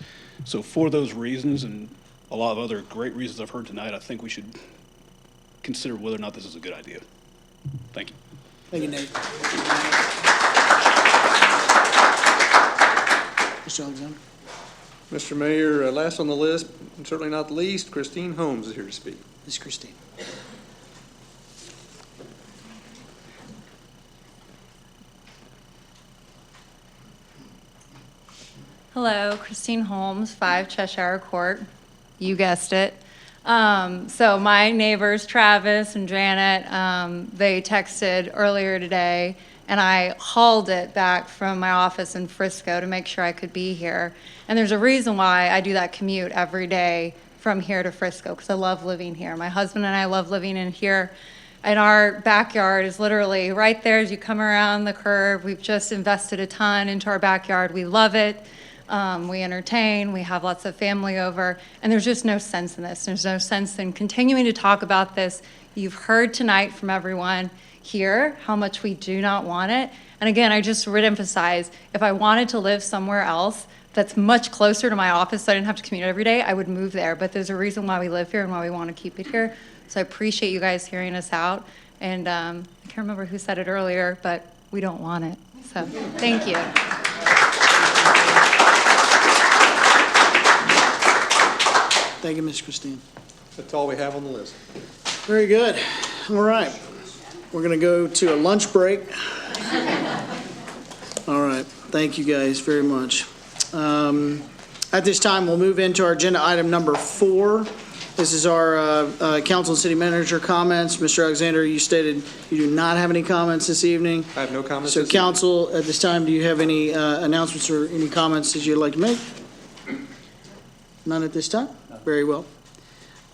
So for those reasons and a lot of other great reasons I've heard tonight, I think we should consider whether or not this is a good idea. Thank you. Thank you, Nate. Mr. Alexander. Mr. Mayor, last on the list, and certainly not the least, Christine Holmes is here to speak. Ms. Christine. Hello, Christine Holmes, 5 Cheshire Court. You guessed it. So my neighbors, Travis and Janet, they texted earlier today, and I hauled it back from my office in Frisco to make sure I could be here. And there's a reason why I do that commute every day from here to Frisco, because I love living here. My husband and I love living in here. And our backyard is literally right there as you come around the curve. We've just invested a ton into our backyard. We love it. We entertain, we have lots of family over, and there's just no sense in this. There's no sense in continuing to talk about this. You've heard tonight from everyone here how much we do not want it. And again, I just would emphasize, if I wanted to live somewhere else that's much closer to my office so I didn't have to commute every day, I would move there. But there's a reason why we live here and why we want to keep it here. So I appreciate you guys hearing us out. And I can't remember who said it earlier, but we don't want it. So thank you. Thank you, Ms. Christine. That's all we have on the list. Very good. All right. We're going to go to a lunch break. All right. Thank you guys very much. At this time, we'll move into our agenda item number 4. This is our council and city manager comments. Mr. Alexander, you stated you do not have any comments this evening. I have no comments. So council, at this time, do you have any announcements or any comments that you'd like to make? None at this time? Very well.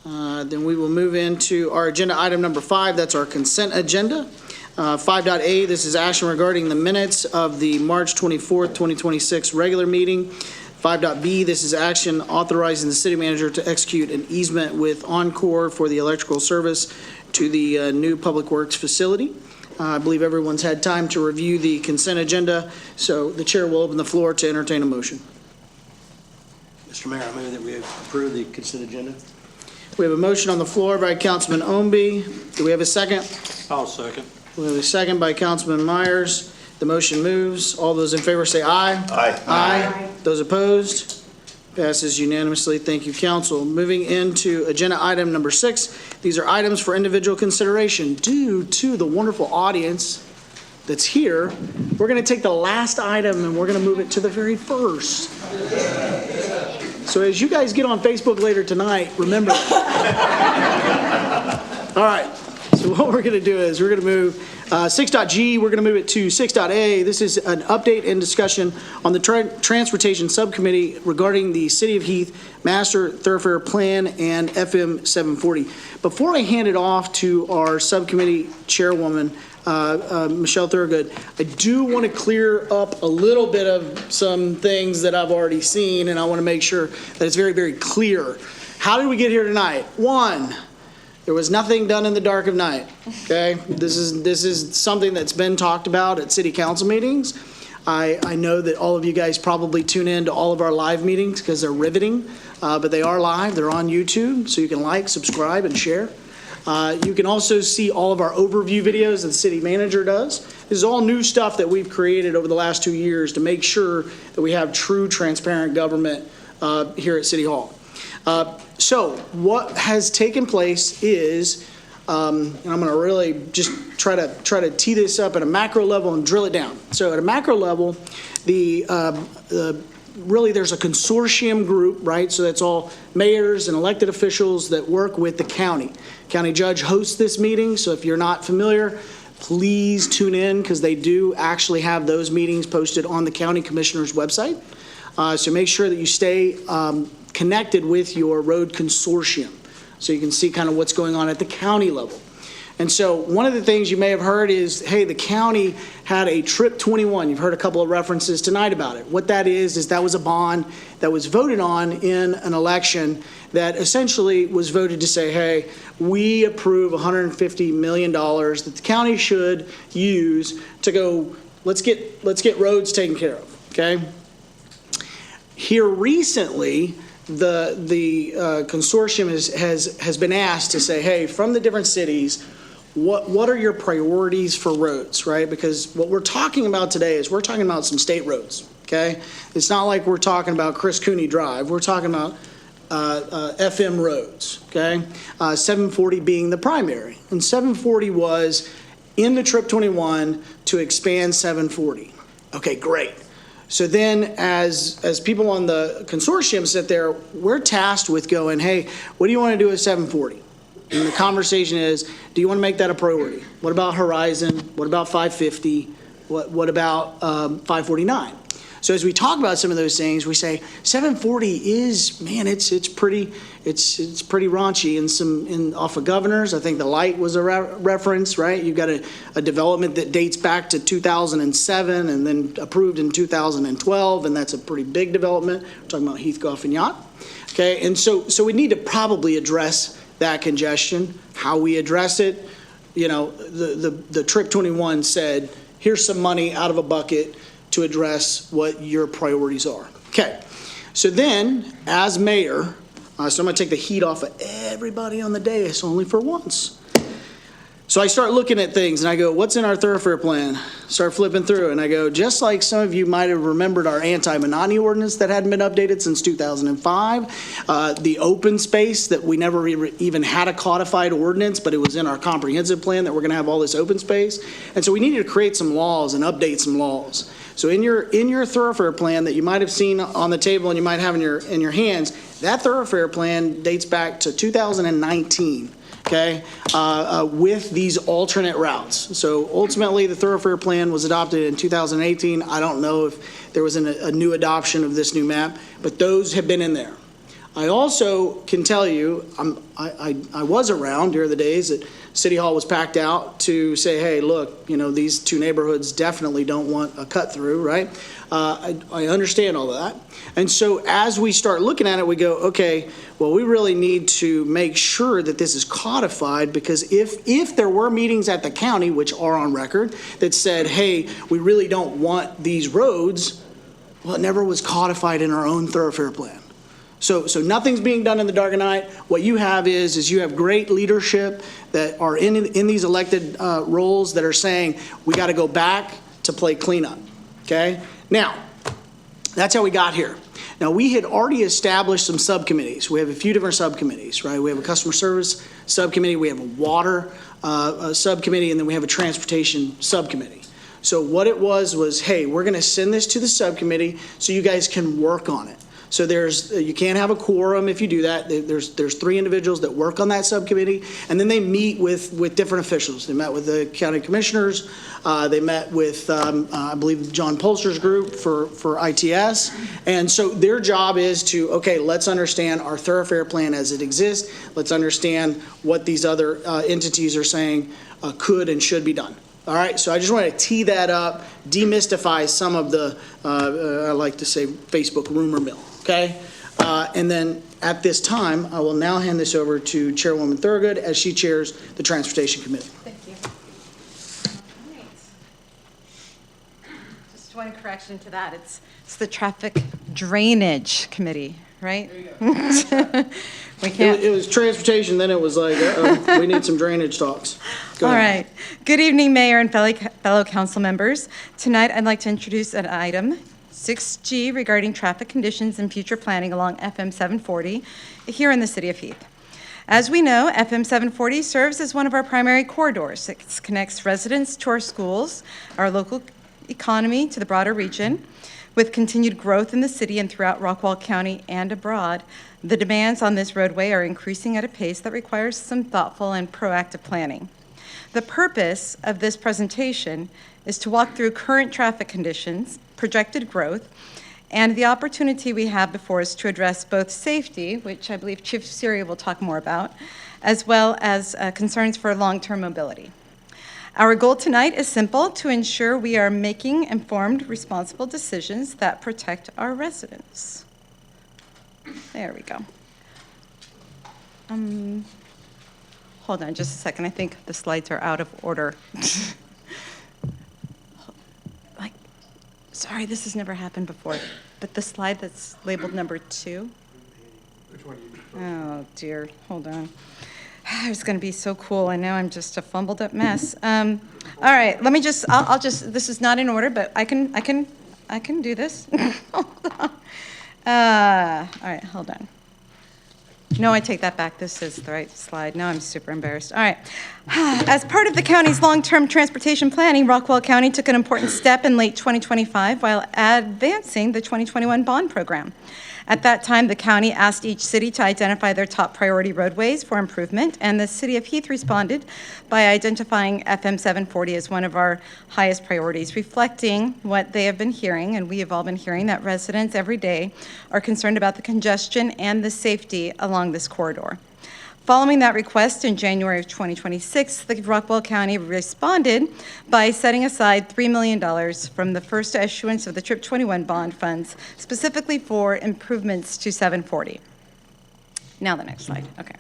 Then we will move into our agenda item number 5. That's our consent agenda. 5.A, this is action regarding the minutes of the March 24th, 2026 regular meeting. 5.B, this is action authorizing the city manager to execute an easement with Encore for the electrical service to the new Public Works facility. I believe everyone's had time to review the consent agenda, so the chair will open the floor to entertain a motion. Mr. Mayor, I move that we approve the consent agenda. We have a motion on the floor by Councilman Omby. Do we have a second? I'll second. We have a second by Councilman Myers. The motion moves. All those in favor say aye. Aye. Aye. Those opposed? Passes unanimously. Thank you, council. Moving into agenda item number 6. These are items for individual consideration. Due to the wonderful audience that's here, we're going to take the last item and we're going to move it to the very first. So as you guys get on Facebook later tonight, remember. All right. So what we're going to do is we're going to move 6.G, we're going to move it to 6.A. This is an update and discussion on the Transportation Subcommittee regarding the City of Heath Master Thoroughfare Plan and FM 740. Before I hand it off to our subcommittee chairwoman, Michelle Thurgood, I do want to clear up a little bit of some things that I've already seen, and I want to make sure that it's very, very clear. How did we get here tonight? 1, there was nothing done in the dark of night, okay? This is something that's been talked about at city council meetings. I know that all of you guys probably tune in to all of our live meetings because they're riveting, but they are live. They're on YouTube, so you can like, subscribe, and share. You can also see all of our overview videos that the city manager does. This is all new stuff that we've created over the last 2 years to make sure that we have true, transparent government here at City Hall. So what has taken place is and I'm going to really just try to tee this up at a macro level and drill it down. So at a macro level, really there's a consortium group, right? So that's all mayors and elected officials that work with the county. County judge hosts this meeting, so if you're not familiar, please tune in because they do actually have those meetings posted on the county commissioner's website. So make sure that you stay connected with your road consortium so you can see kind of what's going on at the county level. And so one of the things you may have heard is, hey, the county had a Trip 21. You've heard a couple of references tonight about it. What that is that was a bond that was voted on in an election that essentially was voted to say, hey, we approve $150 million that the county should use to go, let's get roads taken care of, okay? Here recently, the consortium has been asked to say, hey, from the different cities, what are your priorities for roads, right? Because what we're talking about today is we're talking about some state roads, okay? It's not like we're talking about Chris Cooney Drive. We're talking about FM roads, okay? 740 being the primary. And 740 was in the Trip 21 to expand 740. Okay, great. So then as people on the consortium sit there, we're tasked with going, hey, what do you want to do with 740? And the conversation is, do you want to make that a priority? What about Horizon? What about 550? What about 549? So as we talk about some of those things, we say 740 is, man, it's pretty raunchy. And off of Governors, I think the light was a reference, right? You've got a development that dates back to 2007 and then approved in 2012, and that's a pretty big development. We're talking about Heath Golf and Yacht. Okay, and so we need to probably address that congestion. How we address it, you know, the Trip 21 said, here's some money out of a bucket to address what your priorities are. Okay, so then as mayor, so I'm going to take the heat off of everybody on the dais only for once. So I start looking at things and I go, what's in our thoroughfare plan? Start flipping through and I go, just like some of you might have remembered our anti-monotony ordinance that hadn't been updated since 2005, the open space that we never even had a codified ordinance, but it was in our comprehensive plan that we're going to have all this open space. And so we needed to create some laws and update some laws. So in your thoroughfare plan that you might have seen on the table and you might have in your hands, that thoroughfare plan dates back to 2019. Okay, with these alternate routes. So ultimately, the thoroughfare plan was adopted in 2018. I don't know if there was a new adoption of this new map, but those have been in there. I also can tell you, I was around during the days that City Hall was packed out to say, hey, look, you know, these two neighborhoods definitely don't want a cut through, right? I understand all of that. And so as we start looking at it, we go, okay, well, we really need to make sure that this is codified, because if there were meetings at the county, which are on record, that said, hey, we really don't want these roads, well, it never was codified in our own thoroughfare plan. So nothing's being done in the dark of night. What you have is you have great leadership that are in these elected roles that are saying, we got to go back to play cleanup, okay? Now, that's how we got here. Now, we had already established some subcommittees. We have a few different subcommittees, right? We have a customer service subcommittee, we have a water subcommittee, and then we have a transportation subcommittee. So what it was, hey, we're going to send this to the subcommittee so you guys can work on it. So you can't have a quorum if you do that. There's 3 individuals that work on that subcommittee, and then they meet with different officials. They met with the county commissioners. They met with, I believe, John Polster's group for ITS. And so their job is to, okay, let's understand our thoroughfare plan as it exists. Let's understand what these other entities are saying could and should be done. All right, so I just want to tee that up, demystify some of the, I like to say, Facebook rumor mill, okay? And then at this time, I will now hand this over to Chairwoman Thorogood as she chairs the Transportation Committee. Thank you. All right. Just one correction to that. It's the Traffic Drainage Committee, right? We can't. It was transportation, then it was like, we need some drainage talks. Go All ahead. right. Good evening, Mayor and fellow council members. Tonight, I'd like to introduce an item 6G regarding traffic conditions and future planning along FM 740 here in the city of Heath. As we know, FM 740 serves as one of our primary corridors. It connects residents to our schools, our local economy to the broader region. With continued growth in the city and throughout Rockwall County and abroad, the demands on this roadway are increasing at a pace that requires some thoughtful and proactive planning. The purpose of this presentation is to walk through current traffic conditions, projected growth, and the opportunity we have before us to address both safety, which I believe Chief Siri will talk more about, as well as concerns for long-term mobility. Our goal tonight is simple: to ensure we are making informed, responsible decisions that protect our residents. There we go. Hold on just a second. I think the slides are out of order. Sorry, this has never happened before, but the slide that's labeled number 2. Which one do you? Oh dear, hold on. It's going to be so cool. I know I'm just a fumbled up mess. All right, let me just. I'll just. This is not in order, but I can do this. Hold on. All right, hold on. No, I take that back. This is the right slide. Now I'm super embarrassed. All right. As part of the county's long-term transportation planning, Rockwall County took an important step in late 2025 while advancing the 2021 bond program. At that time, the county asked each city to identify their top priority roadways for improvement, and the city of Heath responded by identifying FM 740 as one of our highest priorities, reflecting what they have been hearing, and we have all been hearing, that residents every day are concerned about the congestion and the safety along this corridor. Following that request in January of 2026, the Rockwall County responded by setting aside $3 million from the first issuance of the TRIP 21 bond funds, specifically for improvements to 740. Now the next slide. Okay.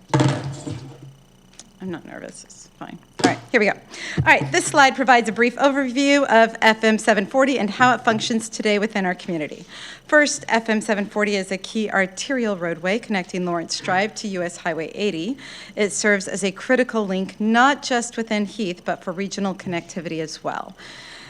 I'm not nervous. It's fine. All right, here we go. All right, this slide provides a brief overview of FM 740 and how it functions today within our community. First, FM 740 is a key arterial roadway connecting Lawrence Drive to US Highway 80. It serves as a critical link not just within Heath, but for regional connectivity as well.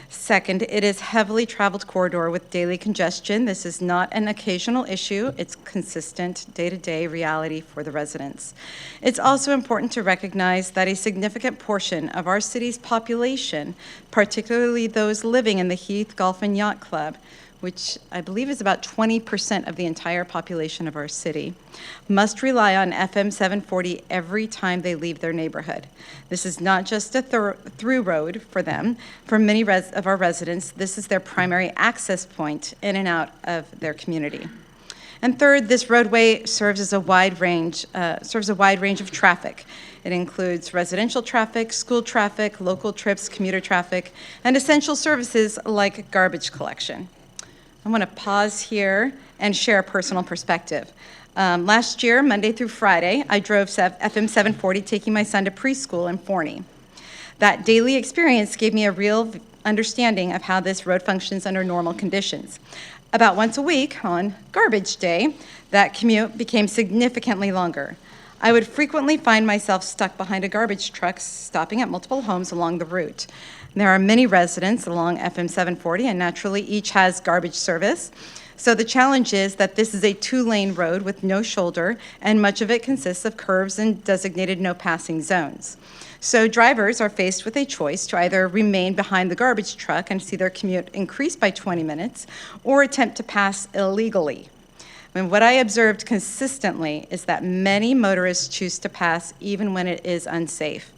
Second, it is heavily traveled corridor with daily congestion. This is not an occasional issue. It's consistent day-to-day reality for the residents. It's also important to recognize that a significant portion of our city's population, particularly those living in the Heath Golf and Yacht Club, which I believe is about 20% of the entire population of our city, must rely on FM 740 every time they leave their neighborhood. This is not just a through road for them. For many of our residents, this is their primary access point in and out of their community. And third, this roadway serves a wide range of traffic. It includes residential traffic, school traffic, local trips, commuter traffic, and essential services like garbage collection. I want to pause here and share a personal perspective. Last year, Monday through Friday, I drove FM 740 taking my son to preschool in Forney. That daily experience gave me a real understanding of how this road functions under normal conditions. About once a week, on garbage day, that commute became significantly longer. I would frequently find myself stuck behind a garbage truck, stopping at multiple homes along the route. There are many residents along FM 740, and naturally each has garbage service. So the challenge is that this is a 2-lane road with no shoulder, and much of it consists of curves and designated no passing zones. So drivers are faced with a choice to either remain behind the garbage truck and see their commute increase by 20 minutes, or attempt to pass illegally. And what I observed consistently is that many motorists choose to pass even when it is unsafe.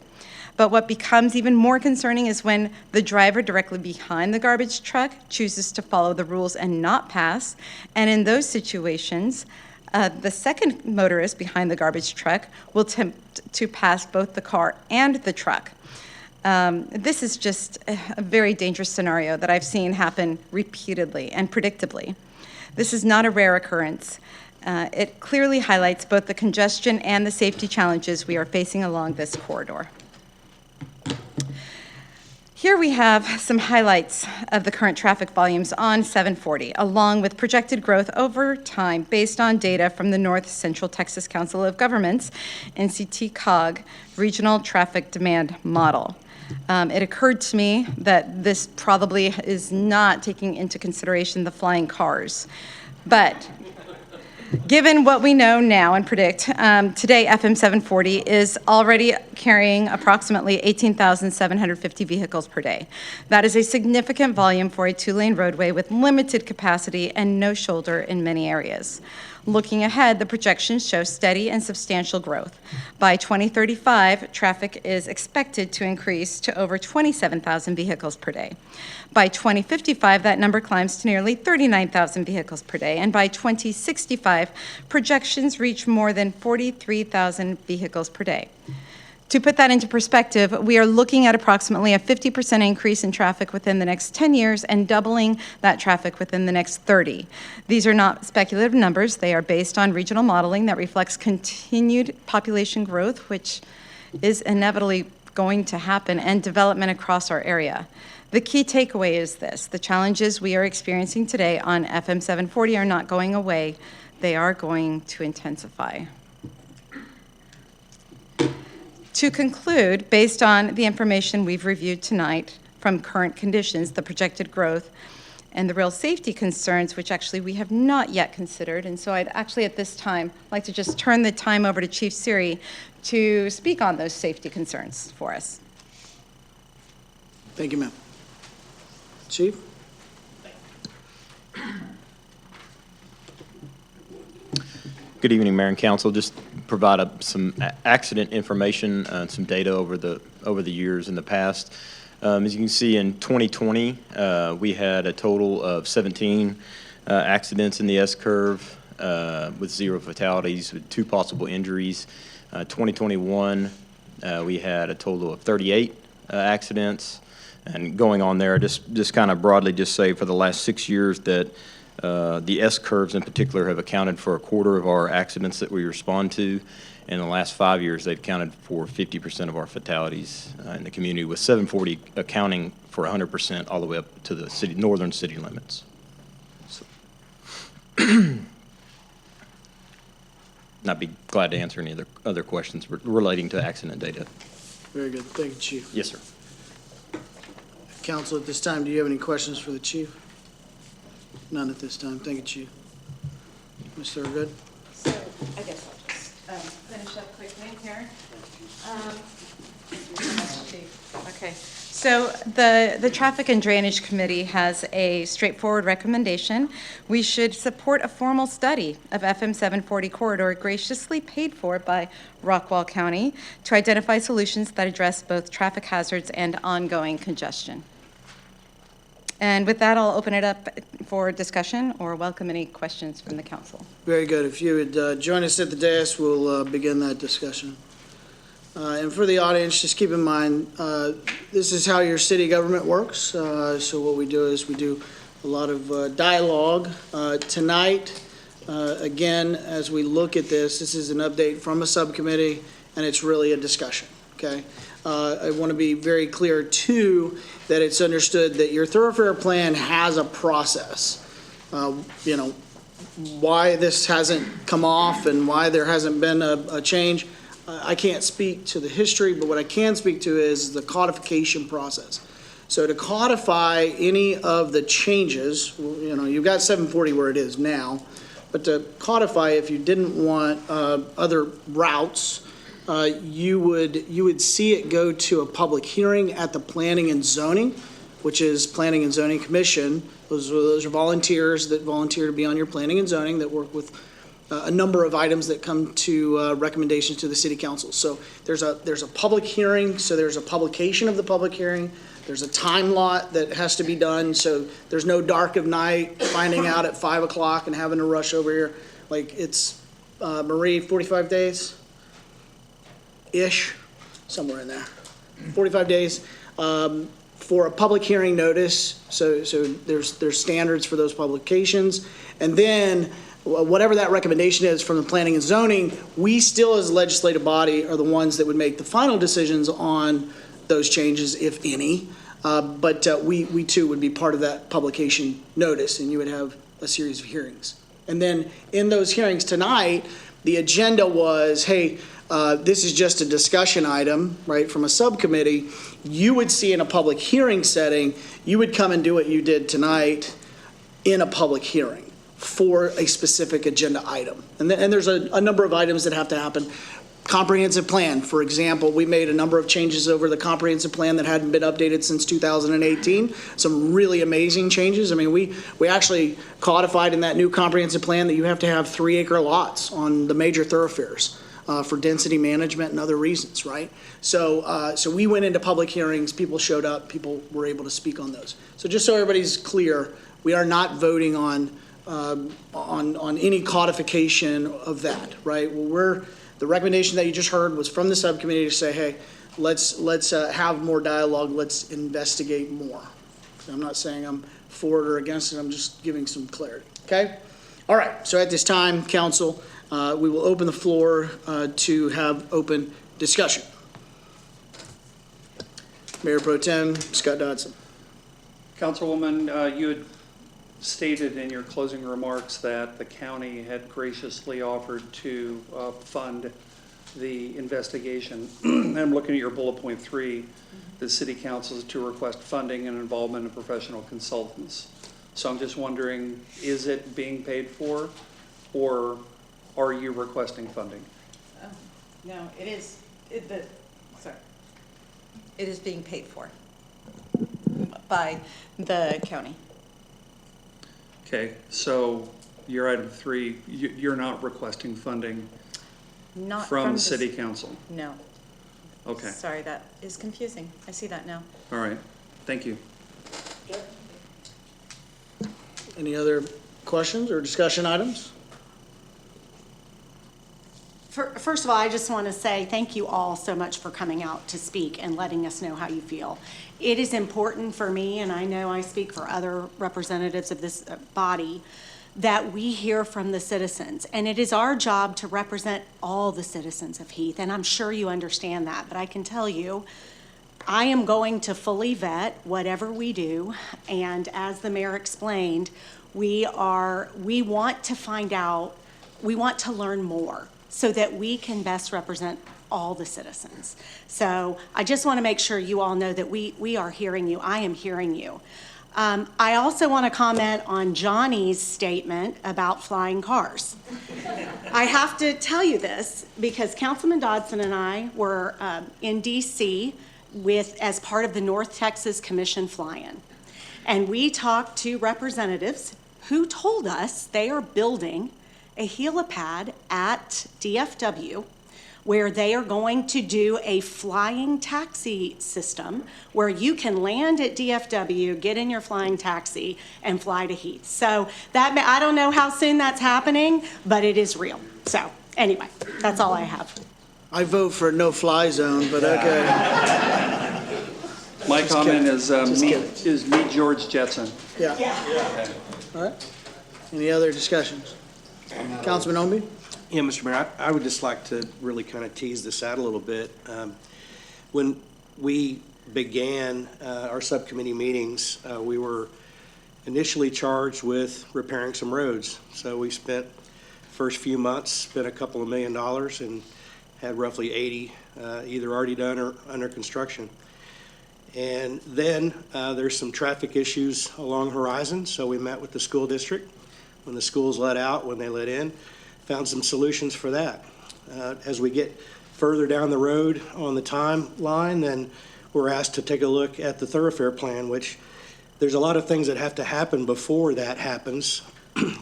But what becomes even more concerning is when the driver directly behind the garbage truck chooses to follow the rules and not pass. And in those situations, the second motorist behind the garbage truck will attempt to pass both the car and the truck. This is just a very dangerous scenario that I've seen happen repeatedly and predictably. This is not a rare occurrence. It clearly highlights both the congestion and the safety challenges we are facing along this corridor. Here we have some highlights of the current traffic volumes on 740, along with projected growth over time based on data from the North Central Texas Council of Governments, NCT-COG, Regional Traffic Demand Model. It occurred to me that this probably is not taking into consideration the flying cars, but Given what we know now and predict, today FM 740 is already carrying approximately 18,750 vehicles per day. That is a significant volume for a two-lane roadway with limited capacity and no shoulder in many areas. Looking ahead, the projections show steady and substantial growth. By 2035, traffic is expected to increase to over 27,000 vehicles per day. By 2055, that number climbs to nearly 39,000 vehicles per day. And by 2065, projections reach more than 43,000 vehicles per day. To put that into perspective, we are looking at approximately a 50% increase in traffic within the next 10 years and doubling that traffic within the next 30. These are not speculative numbers. They are based on regional modeling that reflects continued population growth, which is inevitably going to happen, and development across our area. The key takeaway is this: the challenges we are experiencing today on FM 740 are not going away. They are going to intensify. To conclude, based on the information we've reviewed tonight from current conditions, the projected growth, and the real safety concerns, which actually we have not yet considered, and so I'd actually at this time like to just turn the time over to Chief Siri to speak on those safety concerns for us. Thank you, ma'am. Chief? Good evening, Mayor and Council. Just provide some accident information, some data over the years in the past. As you can see, in 2020, we had a total of 17 accidents in the S-curve with 0 fatalities, with 2 possible injuries. 2021, we had a total of 38 accidents. And going on there, just kind of broadly just say for the last 6 years that the S-curves in particular have accounted for a quarter of our accidents that we respond to. In the last 5 years, they've accounted for 50% of our fatalities in the community, with 740 accounting for 100% all the way up to the northern city limits. So and I'd be glad to answer any other questions relating to accident data. Very good. Thank you, Chief. Yes, sir. Council, at this time, do you have any questions for the chief? None at this time. Thank you, Chief. Mr. Good? So I guess I'll just finish up quickly here. Okay. So the Traffic and Drainage Committee has a straightforward recommendation. We should support a formal study of FM 740 corridor graciously paid for by Rockwall County to identify solutions that address both traffic hazards and ongoing congestion. And with that, I'll open it up for discussion or welcome any questions from the council. Very good. If you would join us at the dais, we'll begin that discussion. And for the audience, just keep in mind, this is how your city government works. So what we do is we do a lot of dialogue. Tonight, again, as we look at this is an update from a subcommittee, and it's really a discussion, okay? I want to be very clear, too, that it's understood that your thoroughfare plan has a process. You know, why this hasn't come off and why there hasn't been a change, I can't speak to the history, but what I can speak to is the codification process. So to codify any of the changes, you know, you've got 740 where it is now, but to codify, if you didn't want other routes, you would see it go to a public hearing at the Planning and Zoning, which is Planning and Zoning Commission. Those are volunteers that volunteer to be on your Planning and Zoning that work with a number of items that come to recommendations to the City Council. So there's a public hearing, so there's a publication of the public hearing. There's a time lot that has to be done, so there's no dark of night finding out at 5 o'clock and having to rush over here. Like it's, Marie, 45 days? Ish, somewhere in there, 45 days for a public hearing notice. So there's standards for those publications, and then whatever that recommendation is from the Planning and Zoning, we still as a legislative body are the ones that would make the final decisions on those changes, if any. But we too would be part of that publication notice, and you would have a series of hearings. And then in those hearings tonight, the agenda was, hey, this is just a discussion item, right, from a subcommittee. You would see in a public hearing setting, you would come and do what you did tonight in a public hearing. for a specific agenda item. And there's a number of items that have to happen. Comprehensive plan, for example, we made a number of changes over the comprehensive plan that hadn't been updated since 2018. Some really amazing changes. I mean, we actually codified in that new comprehensive plan that you have to have 3-acre lots on the major thoroughfares for density management and other reasons, right? So we went into public hearings, people showed up, people were able to speak on those. So just so everybody's clear, we are not voting on any codification of that, right? Well, the recommendation that you just heard was from the subcommittee to say, hey, let's have more dialogue, let's investigate more. I'm not saying I'm for it or against it, I'm just giving some clarity, okay? All right, so at this time, council, we will open the floor to have open discussion. Mayor Pro Tem Scott Dodson. Councilwoman, you had stated in your closing remarks that the county had graciously offered to fund the investigation. I'm looking at your bullet point 3. The city council is to request funding and involvement of professional consultants. So I'm just wondering, is it being paid for, or are you requesting funding? No, it is. Sorry. It is being paid for by the county. Okay, so your item 3, you're not requesting funding Not from the city council? No. Okay. Sorry, that is confusing. I see that now. All right, thank you. Any other questions or discussion items? First of all, I just want to say thank you all so much for coming out to speak and letting us know how you feel. It is important for me, and I know I speak for other representatives of this body, that we hear from the citizens. And it is our job to represent all the citizens of Heath, and I'm sure you understand that. But I can tell you, I am going to fully vet whatever we do, and as the mayor explained, we want to find out, we want to learn more, so that we can best represent all the citizens. So I just want to make sure you all know that we are hearing you. I am hearing you. I also want to comment on Johnny's statement about flying cars. I have to tell you this because Councilman Dodson and I were in DC as part of the North Texas Commission fly-in. And we talked to representatives who told us they are building a helipad at DFW where they are going to do a flying taxi system where you can land at DFW, get in your flying taxi, and fly to Heath. So I don't know how soon that's happening, but it is real. So anyway, that's all I have. I vote for a no-fly zone, but okay. My comment is meet George Jetson. Yeah. All right. Any other discussions? Councilman Omby? Yeah, Mr. Mayor, I would just like to really kind of tease this out a little bit. When we began our subcommittee meetings, we were initially charged with repairing some roads. So we spent first few months, spent a couple of $1 million and had roughly 80 either already done or under construction. And then there's some traffic issues along horizon, so we met with the school district when the schools let out, when they let in, found some solutions for that. As we get further down the road on the timeline, then we're asked to take a look at the thoroughfare plan, which there's a lot of things that have to happen before that happens,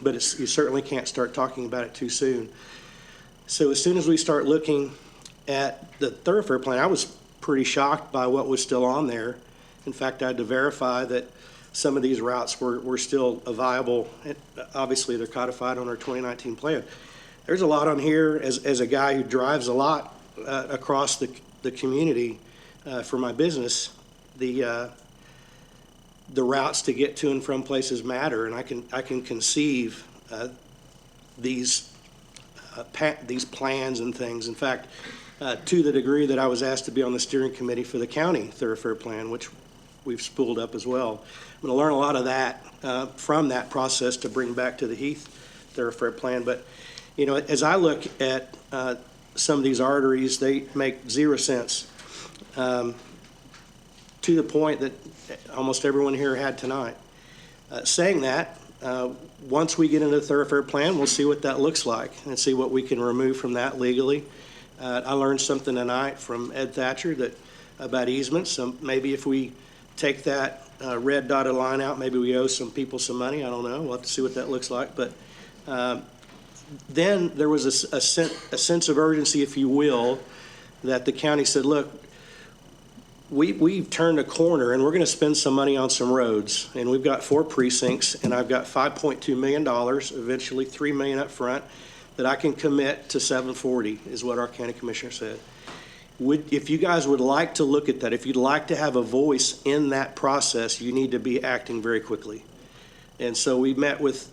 but you certainly can't start talking about it too soon. So as soon as we start looking at the thoroughfare plan, I was pretty shocked by what was still on there. In fact, I had to verify that some of these routes were still viable. Obviously, they're codified on our 2019 plan. There's a lot on here. As a guy who drives a lot across the community for my business, the routes to get to and from places matter, and I can conceive these plans and things. In fact, to the degree that I was asked to be on the steering committee for the county thoroughfare plan, which we've spooled up as well. I'm going to learn a lot of that from that process to bring back to the Heath thoroughfare plan. But, you know, as I look at some of these arteries, they make zero sense to the point that almost everyone here had tonight. Saying that, Once we get into the thoroughfare plan, we'll see what that looks like and see what we can remove from that legally. I learned something tonight from Ed Thatcher about easements. So maybe if we take that red dotted line out, maybe we owe some people some money. I don't know. We'll have to see what that looks like. But then there was a sense of urgency, if you will, that the county said, look, we've turned a corner and we're going to spend some money on some roads. And we've got 4 precincts and I've got $5.2 million, eventually $3 million up front, that I can commit to 740 is what our county commissioner said. If you guys would like to look at that, if you'd like to have a voice in that process, you need to be acting very quickly. And so we met with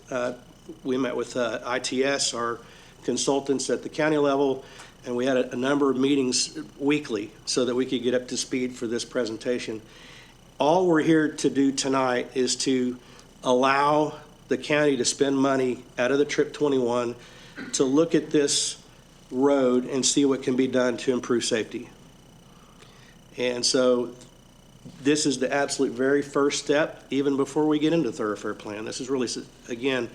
ITS, our consultants at the county level, and we had a number of meetings weekly so that we could get up to speed for this presentation. All we're here to do tonight is to allow the county to spend money out of the Trip 21 to look at this road and see what can be done to improve safety. And so this is the absolute very first step, even before we get into thoroughfare plan. This is really, again,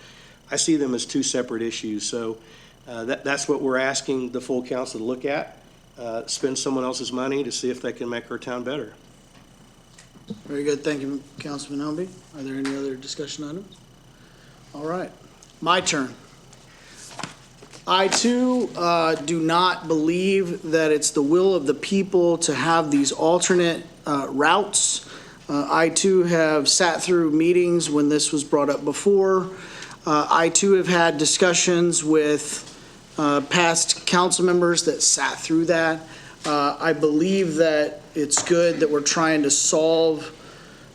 I see them as 2 separate issues. So that's what we're asking the full council to look at, spend someone else's money to see if they can make our town better. Very good. Thank you, Councilman Helmby. Are there any other discussion items? All right. My turn. I, too, do not believe that it's the will of the people to have these alternate routes. I, too, have sat through meetings when this was brought up before. I, too, have had discussions with past council members that sat through that. I believe that it's good that we're trying to solve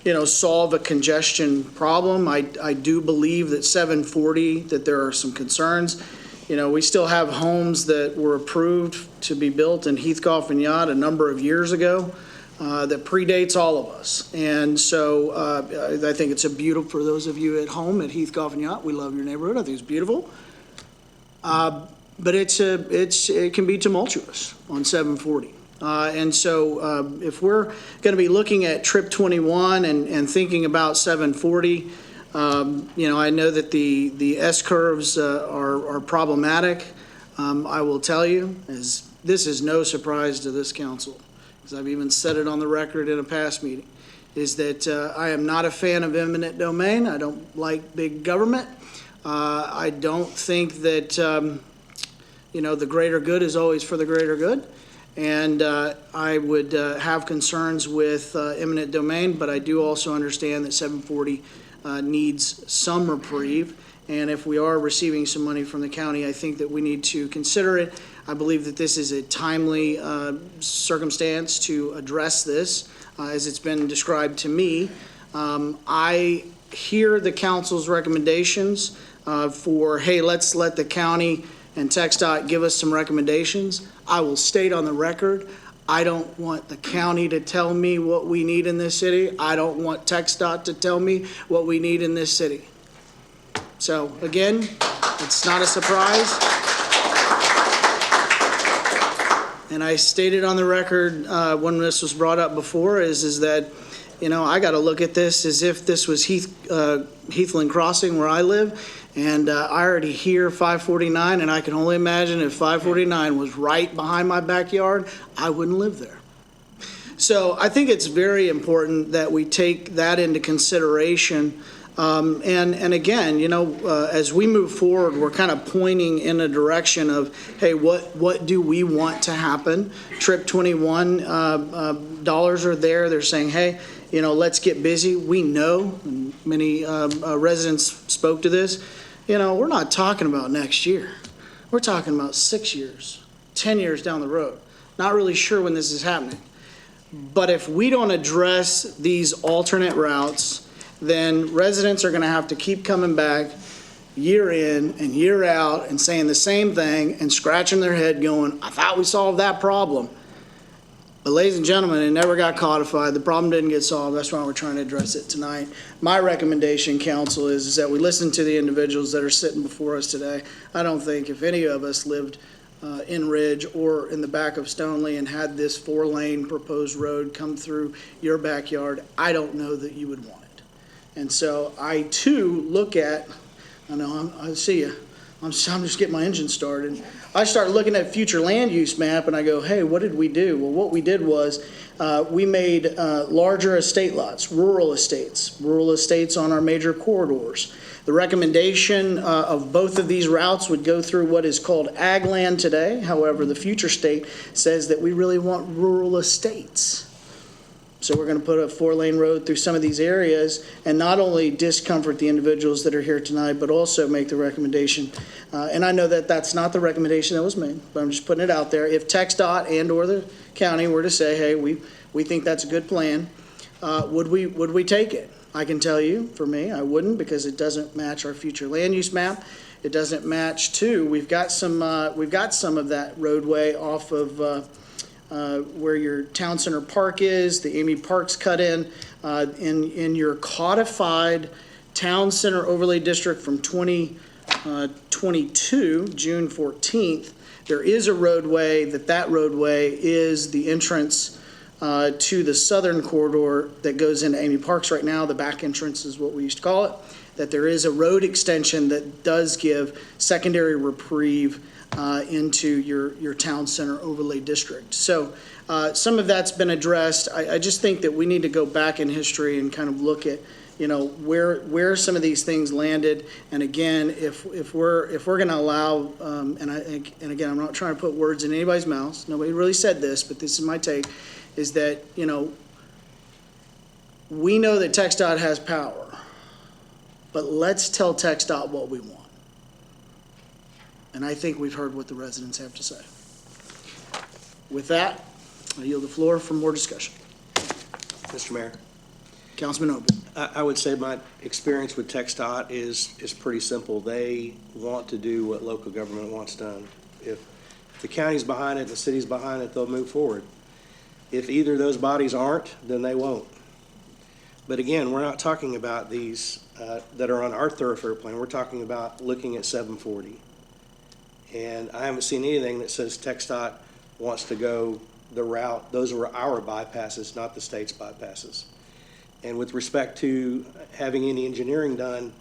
a congestion problem. I do believe that 740, that there are some concerns. We still have homes that were approved to be built in Heath Golf and Yacht a number of years ago that predates all of us. And so I think it's a beautiful, for those of you at home at Heath Golf and Yacht, we love your neighborhood. I think it's beautiful. But it can be tumultuous on 740. And so if we're going to be looking at Trip 21 and thinking about 740, I know that the S-curves are problematic. I will tell you, this is no surprise to this council, because I've even said it on the record in a past meeting, is that I am not a fan of eminent domain. I don't like big government. I don't think that, the greater good is always for the greater good. And I would have concerns with eminent domain, but I do also understand that 740 needs some reprieve. And if we are receiving some money from the county, I think that we need to consider it. I believe that this is a timely circumstance to address this, as it's been described to me. I hear the council's recommendations for, hey, let's let the county and TxDOT give us some recommendations. I will state on the record, I don't want the county to tell me what we need in this city. I don't want TxDOT to tell me what we need in this city. So again, it's not a surprise. And I stated on the record when this was brought up before is that, I got to look at this as if this was Heathland Crossing where I live. And I already hear 549, and I can only imagine if 549 was right behind my backyard, I wouldn't live there. So I think it's very important that we take that into consideration. And again, as we move forward, we're kind of pointing in a direction of, hey, what do we want to happen? Trip 21 dollars are there. They're saying, hey, let's get busy. We know, and many residents spoke to this, we're not talking about next year. We're talking about 6 years, 10 years down the road. Not really sure when this is happening. But if we don't address these alternate routes, then residents are going to have to keep coming back year in and year out and saying the same thing and scratching their head going, I thought we solved that problem. But ladies and gentlemen, it never got codified. The problem didn't get solved. That's why we're trying to address it tonight. My recommendation, council, is that we listen to the individuals that are sitting before us today. I don't think if any of us lived in Ridge or in the back of Stoneley and had this 4-lane proposed road come through your backyard, I don't know that you would want it. And so I too look at, I know, I see you. I'm just getting my engine started. I start looking at future land use map and I go, hey, what did we do? Well, what we did was we made larger estate lots, rural estates on our major corridors. The recommendation of both of these routes would go through what is called ag land today. However, the future state says that we really want rural estates. So we're going to put a 4-lane road through some of these areas and not only discomfort the individuals that are here tonight, but also make the recommendation. And I know that that's not the recommendation that was made, but I'm just putting it out there. If TxDOT and or the county were to say, hey, we think that's a good plan, would we take it? I can tell you, for me, I wouldn't, because it doesn't match our future land use map. It doesn't match, too. We've got some of that roadway off of where your town center park is, the Amy Parks cut in your codified town center overlay district from 2022, June 14th. There is a roadway, that roadway is the entrance to the southern corridor that goes into Amy Parks right now. The back entrance is what we used to call it. That there is a road extension that does give secondary reprieve into your town center overlay district. So some of that's been addressed. I just think that we need to go back in history and kind of look at, where some of these things landed. And again, if we're going to allow, and again, I'm not trying to put words in anybody's mouths. Nobody really said this, but this is my take, is that, we know that TxDOT has power, but let's tell TxDOT what we want. And I think we've heard what the residents have to say. With that, I yield the floor for more discussion. Mr. Mayor. Councilman Oben. I would say my experience with TxDOT is pretty simple. They want to do what local government wants done. If the county's behind it, the city's behind it, they'll move forward. If either of those bodies aren't, then they won't. But again, we're not talking about these that are on our thoroughfare plan. We're talking about looking at 740. And I haven't seen anything that says TxDOT wants to go the route. Those are our bypasses, not the state's bypasses. And with respect to having any engineering done,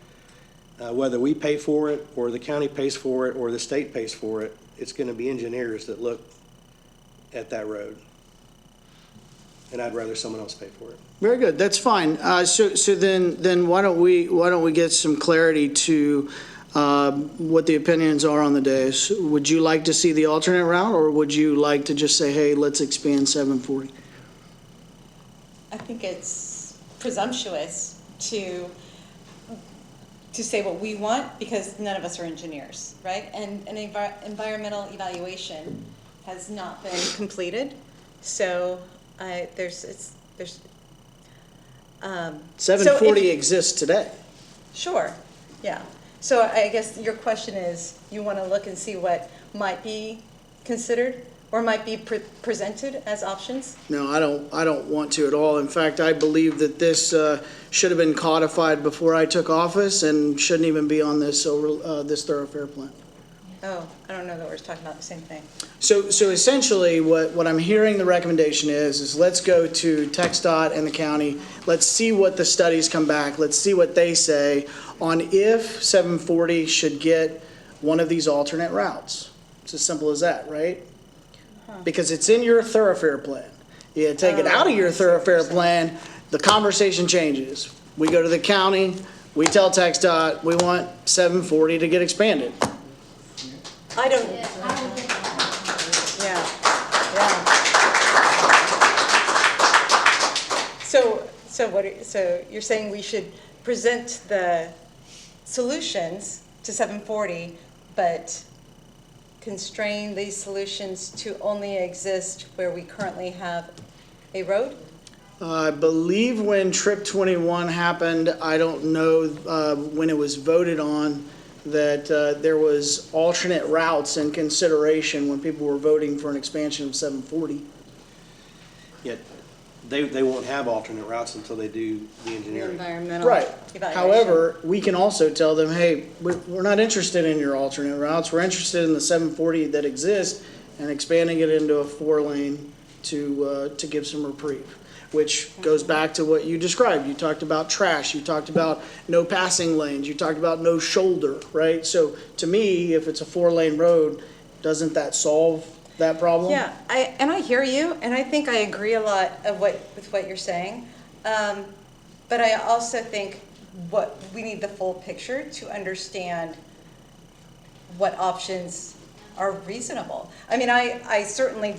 whether we pay for it or the county pays for it or the state pays for it, it's going to be engineers that look at that road. And I'd rather someone else pay for it. Very good. That's fine. So then why don't we get some clarity to what the opinions are on the days? Would you like to see the alternate route, or would you like to just say, hey, let's expand 740? I think it's presumptuous to say what we want, because none of us are engineers, right? And an environmental evaluation has not been completed, so there's 740 exists today. Sure, yeah. So I guess your question is, you want to look and see what might be considered or might be presented as options? No, I don't want to at all. In fact, I believe that this should have been codified before I took office and shouldn't even be on this thoroughfare plan. Oh, I don't know that we're talking about the same thing. So essentially, what I'm hearing the recommendation is let's go to TxDOT and the county. Let's see what the studies come back. Let's see what they say on if 740 should get one of these alternate routes. It's as simple as that, right? Because it's in your thoroughfare plan. You take it out of your thoroughfare plan, the conversation changes. We go to the county, we tell TxDOT we want 740 to get expanded. I don't. Yeah. So you're saying we should present the solutions to 740, but constrain these solutions to only exist where we currently have a road? I believe when Trip 21 happened, I don't know when it was voted on, that there was alternate routes in consideration when people were voting for an expansion of 740. Yet they won't have alternate routes until they do the engineering. Environmental right. evaluation. However, we can also tell them, hey, we're not interested in your alternate routes. We're interested in the 740 that exists and expanding it into a 4-lane to give some reprieve. which goes back to what you described. You talked about trash, you talked about no passing lanes, you talked about no shoulder, right? So to me, if it's a 4-lane road, doesn't that solve that problem? Yeah, I hear you, and I think I agree a lot with what you're saying. But I also think we need the full picture to understand what options are reasonable. I mean, I'm certainly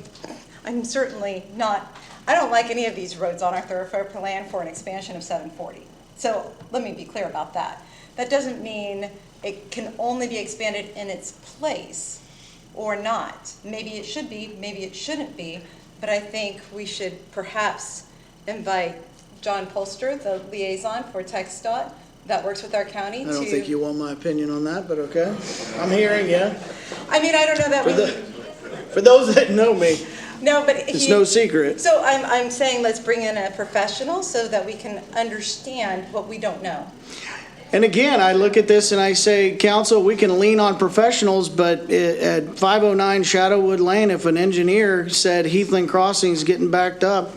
not, I don't like any of these roads on our thoroughfare plan for an expansion of 740. So let me be clear about that. That doesn't mean it can only be expanded in its place or not. Maybe it should be, maybe it shouldn't be, but I think we should perhaps invite John Polster, the liaison for TxDOT that works with our county, I don't think you want my opinion on that, but okay. I'm hearing you. I mean, I don't know that For those that know me, no, but it's no secret. So I'm saying let's bring in a professional so that we can understand what we don't know. And again, I look at this and I say, council, we can lean on professionals, but at 509 Shadowwood Lane, if an engineer said Heathland Crossing's getting backed up,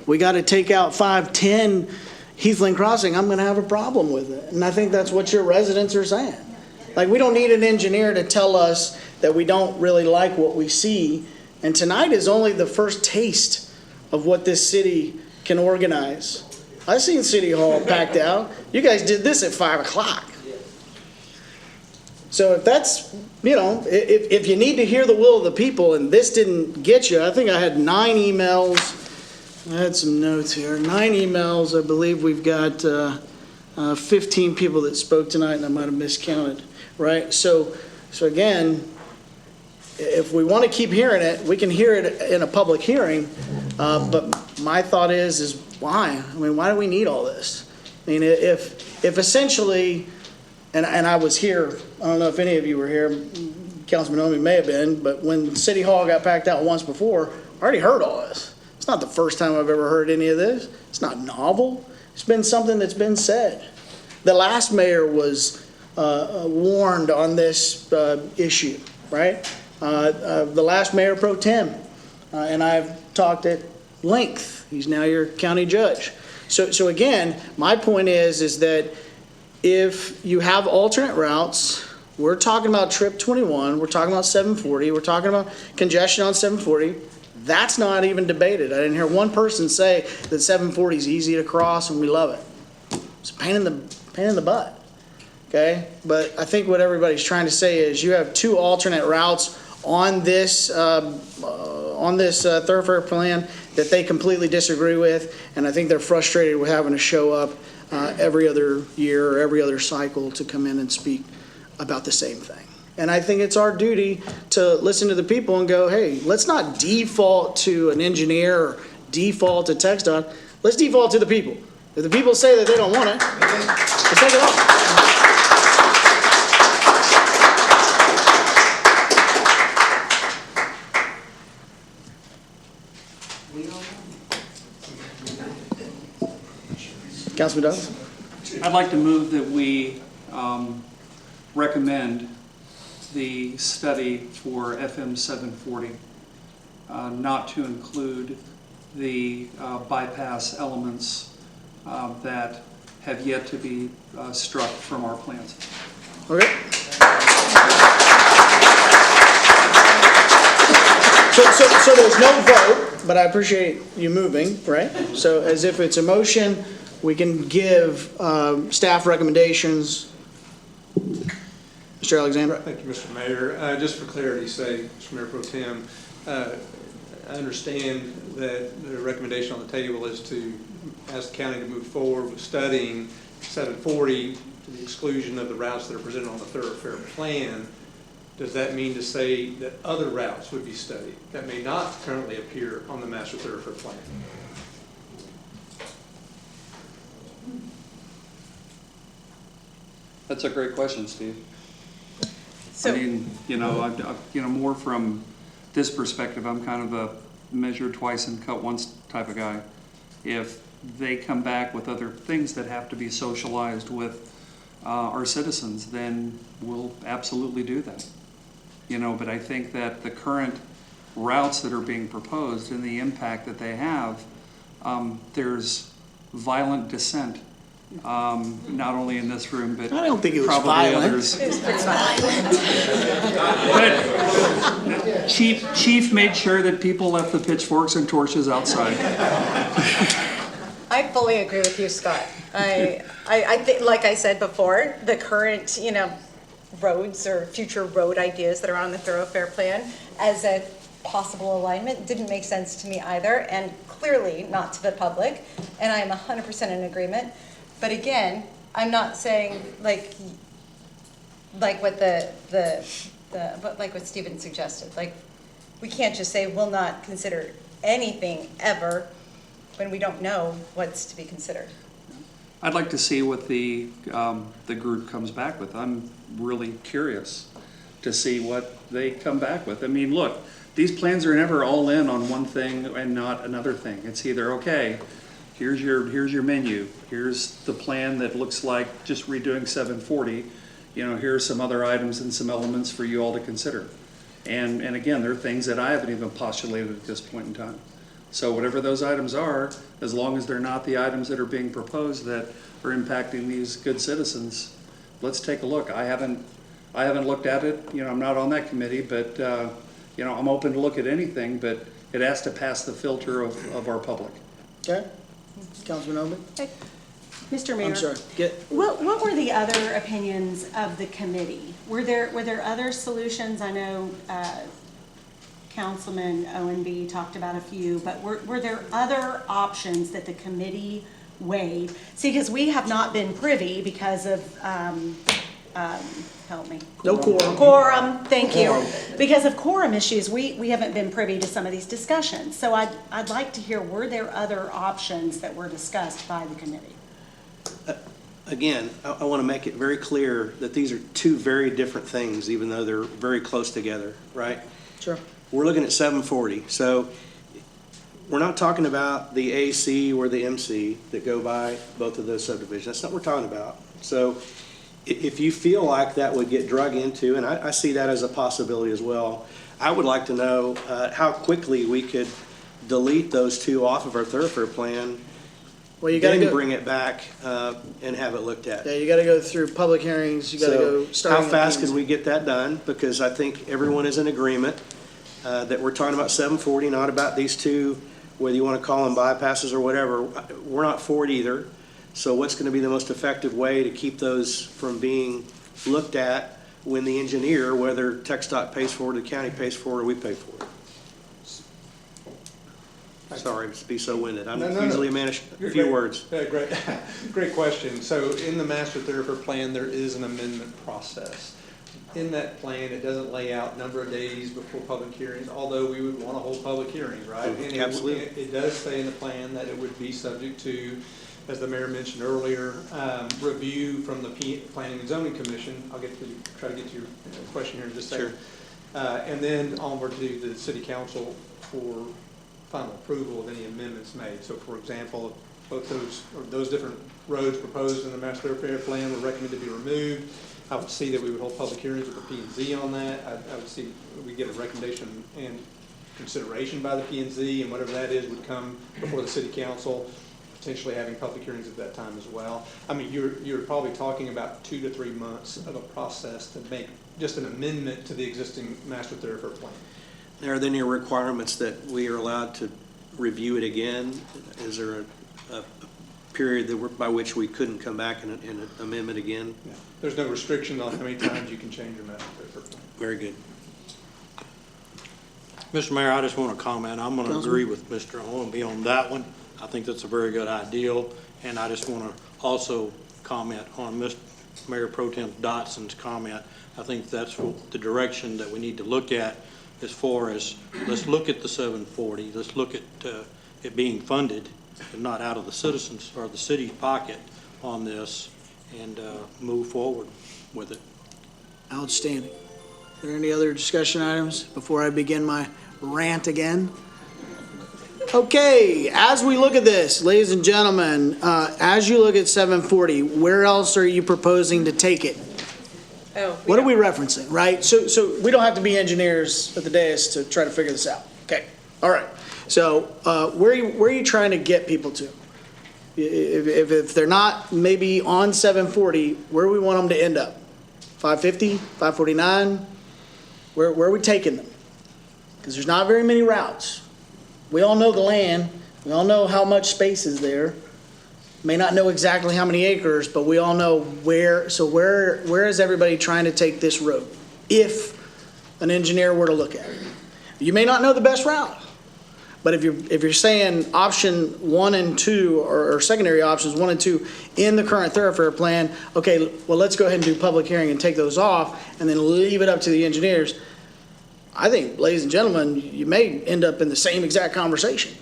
we got to take out 510 Heathland Crossing, I'm going to have a problem with it. And I think that's what your residents are saying. Like, we don't need an engineer to tell us that we don't really like what we see. And tonight is only the first taste of what this city can organize. I've seen City Hall packed out. You guys did this at 5 o'clock. So if that's, if you need to hear the will of the people and this didn't get you, I think I had 9 emails. I had some notes here. 9 emails. I believe we've got 15 people that spoke tonight, and I might have miscounted, right? So again, if we want to keep hearing it, we can hear it in a public hearing. But my thought is why? I mean, why do we need all this? I mean, if essentially, and I was here, I don't know if any of you were here, Councilman Omi may have been, but when City Hall got packed out once before, I already heard all this. It's not the first time I've ever heard any of this. It's not novel. It's been something that's been said. The last mayor was warned on this issue, right? The last mayor pro tem, and I've talked at length. He's now your county judge. So again, my point is that if you have alternate routes, we're talking about Trip 21, we're talking about 740, we're talking about congestion on 740. That's not even debated. I didn't hear one person say that 740 is easy to cross and we love it. It's a pain in the butt. Okay, but I think what everybody's trying to say is you have 2 alternate routes on this thoroughfare plan that they completely disagree with, and I think they're frustrated with having to show up every other year or every other cycle to come in and speak about the same thing. And I think it's our duty to listen to the people and go, hey, let's not default to an engineer or default to TxDOT. Let's default to the people. If the people say that they don't want it, let's take it off. Councilman Douglas? I'd like to move that we recommend the study for FM 740 not to include the bypass elements that have yet to be struck from our plans. Okay. So there's no vote, but I appreciate you moving, right? So as if it's a motion, we can give staff recommendations. Mr. Alexander. Thank you, Mr. Mayor. Just for clarity's sake, Mr. Mayor Pro Tem, I understand that the recommendation on the table is to ask the county to move forward with studying 740 to the exclusion of the routes that are presented on the thoroughfare plan. Does that mean to say that other routes would be studied that may not currently appear on the master thoroughfare plan? That's a great question, Steve. So, I mean, more from this perspective, I'm kind of a measure twice and cut once type of guy. If they come back with other things that have to be socialized with our citizens, then we'll absolutely do that. But I think that the current routes that are being proposed and the impact that they have There's violent dissent, not only in this room, but I don't think it was probably violent. others. But Chief made sure that people left the pitchforks and torches outside. I fully agree with you, Scott. I think, like I said before, the current, roads or future road ideas that are on the thoroughfare plan as a possible alignment didn't make sense to me either, and clearly not to the public, and I'm 100% in agreement. But again, I'm not saying like what like what Stephen suggested. Like, we can't just say we'll not consider anything ever when we don't know what's to be considered. I'd like to see what the group comes back with. I'm really curious to see what they come back with. I mean, look, these plans are never all in on one thing and not another thing. It's either, okay, here's your menu. Here's the plan that looks like just redoing 740. Here are some other items and some elements for you all to consider. And again, there are things that I haven't even postulated at this point in time. So whatever those items are, as long as they're not the items that are being proposed that are impacting these good citizens, let's take a look. I haven't looked at it. I'm not on that committee, but I'm open to look at anything, but it has to pass the filter of our public. Okay. Councilman Oben? Mr. Mayor. I'm sorry. What were the other opinions of the committee? Were there other solutions? I know Councilman Owenby talked about a few, but were there other options that the committee weighed? See, because we have not been privy because of, help me. No quorum. Quorum, thank you. Because of quorum issues, we haven't been privy to some of these discussions. So I'd like to hear, were there other options that were discussed by the committee? Again, I want to make it very clear that these are two very different things, even though they're very close together, right? Sure. We're looking at 740. So we're not talking about the AC or the MC that go by both of those subdivisions. That's not what we're talking about. So if you feel like that would get drug into, and I see that as a possibility as well, I would like to know how quickly we could delete those two off of our thoroughfare plan. Well, you got to then go, bring it back and have it looked at. yeah, you got to go through public hearings. You got to go start. How fast could we get that done? Because I think everyone is in agreement that we're talking about 740, not about these two, whether you want to call them bypasses or whatever. We're not for it either. So what's going to be the most effective way to keep those from being looked at when the engineer, whether TxDOT pays for it, the county pays for it, or we pay for it? Sorry to be so winded. I'm usually a man of a few words. Great question. So in the master thoroughfare plan, there is an amendment process. In that plan, it doesn't lay out number of days before public hearings, although we would want to hold public hearings, right? And Absolutely. It does say in the plan that it would be subject to, as the mayor mentioned earlier, review from the Planning and Zoning Commission. I'll try to get to your question here in just a second. And then onward to the city council for final approval of any amendments made. So for example, both those different roads proposed in the master thoroughfare plan were recommended to be removed. I would see that we would hold public hearings with the P&Z on that. I would see we get a recommendation and consideration by the P&Z, and whatever that is would come before the city council, potentially having public hearings at that time as well. I mean, you're probably talking about 2 to 3 months of a process to make just an amendment to the existing master thoroughfare plan. Are there any requirements that we are allowed to review it again? Is there a period by which we couldn't come back in an amendment again? Yeah. There's no restriction on how many times you can change your master thoroughfare plan. Very good. Mr. Mayor, I just want to comment. I'm going to agree with Mr. Owenby on that one. I think that's a very good idea. And I just want to also comment on Mr. Mayor Pro Tem Dotson's comment. I think that's the direction that we need to look at as far as, let's look at the 740. Let's look at it being funded and not out of the citizens or the city's pocket on this, and move forward with it. Outstanding. Are there any other discussion items before I begin my rant again? Okay, as we look at this, ladies and gentlemen, as you look at 740, where else are you proposing to take it? What are we referencing, right? So we don't have to be engineers at the dais to try to figure this out. Okay, all right. So where are you trying to get people to? If they're not maybe on 740, where do we want them to end up? 550, 549? Where are we taking them? Because there's not very many routes. We all know the land. We all know how much space is there. May not know exactly how many acres, but we all know where. So where is everybody trying to take this road? If an engineer were to look at it, you may not know the best route. But if you're saying option 1 and 2 or secondary options 1 and 2 in the current thoroughfare plan, okay, well, let's go ahead and do public hearing and take those off and then leave it up to the engineers. I think, ladies and gentlemen, you may end up in the same exact conversation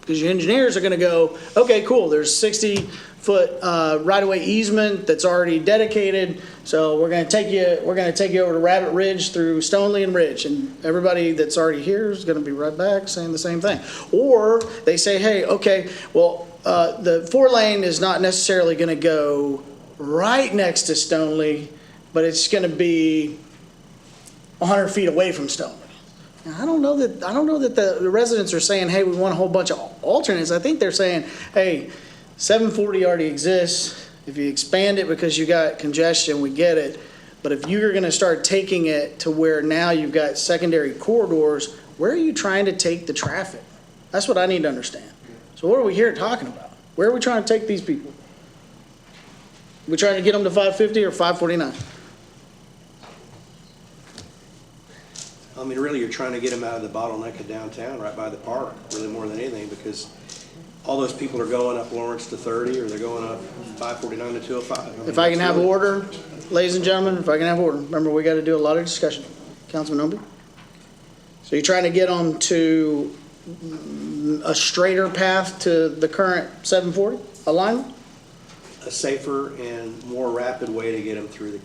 because your engineers are going to go, okay, cool, there's 60-foot right-of-way easement that's already dedicated, so we're going to take you over to Rabbit Ridge through Stoneley and Ridge, and everybody that's already here is going to be right back saying the same thing. Or they say, hey, okay, well, the 4-lane is not necessarily going to go right next to Stoneley, but it's going to be 100 feet away from Stoneley. Now, I don't know that the residents are saying, hey, we want a whole bunch of alternates. I think they're saying, hey, 740 already exists. If you expand it because you got congestion, we get it. But if you're going to start taking it to where now you've got secondary corridors, where are you trying to take the traffic? That's what I need to understand. So what are we here talking about? Where are we trying to take these people? Are we trying to get them to 550 or 549? I mean, really, you're trying to get them out of the bottleneck of downtown, right by the park, really more than anything, because all those people are going up Lawrence to 30, or they're going up 549 to 205. I mean, If I can that's have really- order, ladies and gentlemen, if I can have order. Remember, we got to do a lot of discussion. Councilman Obi? So you're trying to get them to a straighter path to the current 740 alignment? A safer and more rapid way to get them through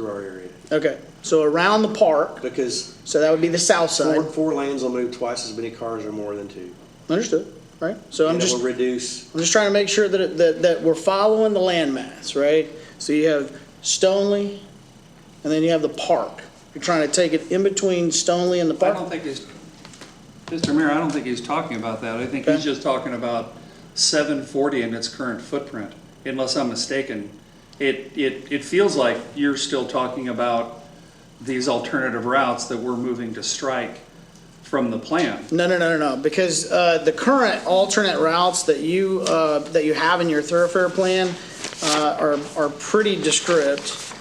our area. Okay, so around the park, Because so that would be the south side. four lanes will move twice as many cars or more than 2. Understood, right? So I'm And it just will reduce, trying to make sure that we're following the landmass, right? So you have Stoneley, and then you have the park. You're trying to take it in between Stoneley and the I park? don't think he's, Mr. Mayor, I don't think he's talking about that. I think he's just talking about 740 and its current footprint, unless I'm mistaken. It feels like you're still talking about these alternative routes that we're moving to strike from the plan. No, because the current alternate routes that you have in your thoroughfare plan are pretty descriptive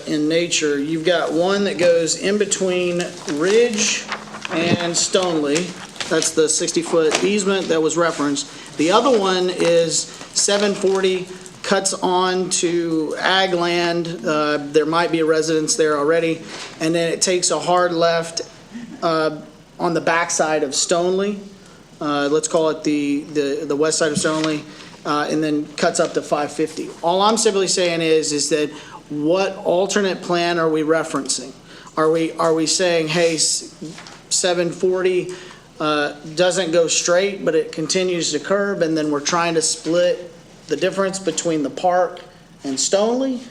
in nature. You've got one that goes in between Ridge and Stoneley. That's the 60-foot easement that was referenced. The other one is 740, cuts on to ag land. There might be a residence there already. And then it takes a hard left on the backside of Stoneley. Let's call it the west side of Stoneley, and then cuts up to 550. All I'm simply saying is that what alternate plan are we referencing? Are we saying, hey, 740 doesn't go straight, but it continues to curve, and then we're trying to split the difference between the park and Stoneley?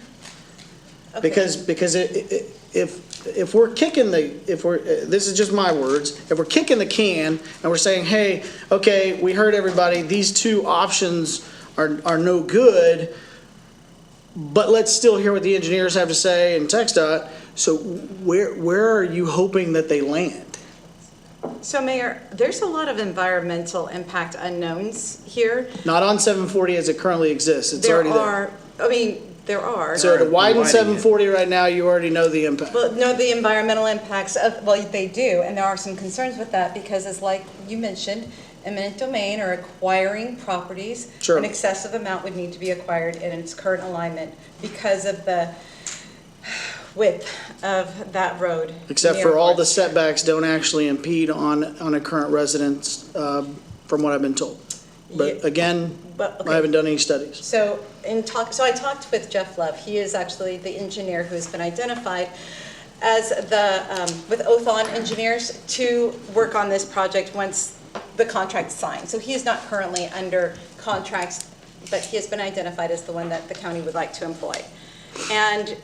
Okay. Because if we're kicking this is just my words, if we're kicking the can and we're saying, hey, okay, we heard everybody, these two options are no good, but let's still hear what the engineers have to say and TxDOT, so where are you hoping that they land? So Mayor, there's a lot of environmental impact unknowns here. Not on 740 as it currently exists, it's already there. There are. So to widen 740 right now, you already know the impact. Well, no, the environmental impacts of, well, they do, and there are some concerns with that because it's like you mentioned, eminent domain or acquiring properties. Sure. An excessive amount would need to be acquired in its current alignment because of the width of that road. Except for all the setbacks don't actually impede on a current residence, from what I've been told. But again, I haven't done any studies. So I talked with Jeff Love. He is actually the engineer who's been identified as with Othon Engineers to work on this project once the contract's signed. So he is not currently under contract, but he has been identified as the one that the county would like to employ. And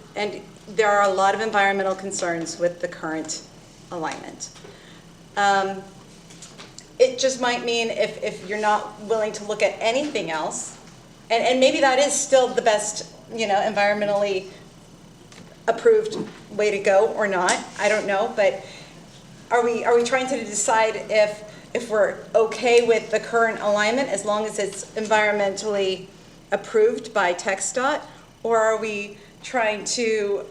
there are a lot of environmental concerns with the current alignment. it just might mean if you're not willing to look at anything else, and maybe that is still the best, environmentally approved way to go or not, I don't know, but are we trying to decide if we're okay with the current alignment as long as it's environmentally approved by TxDOT, or are we trying to,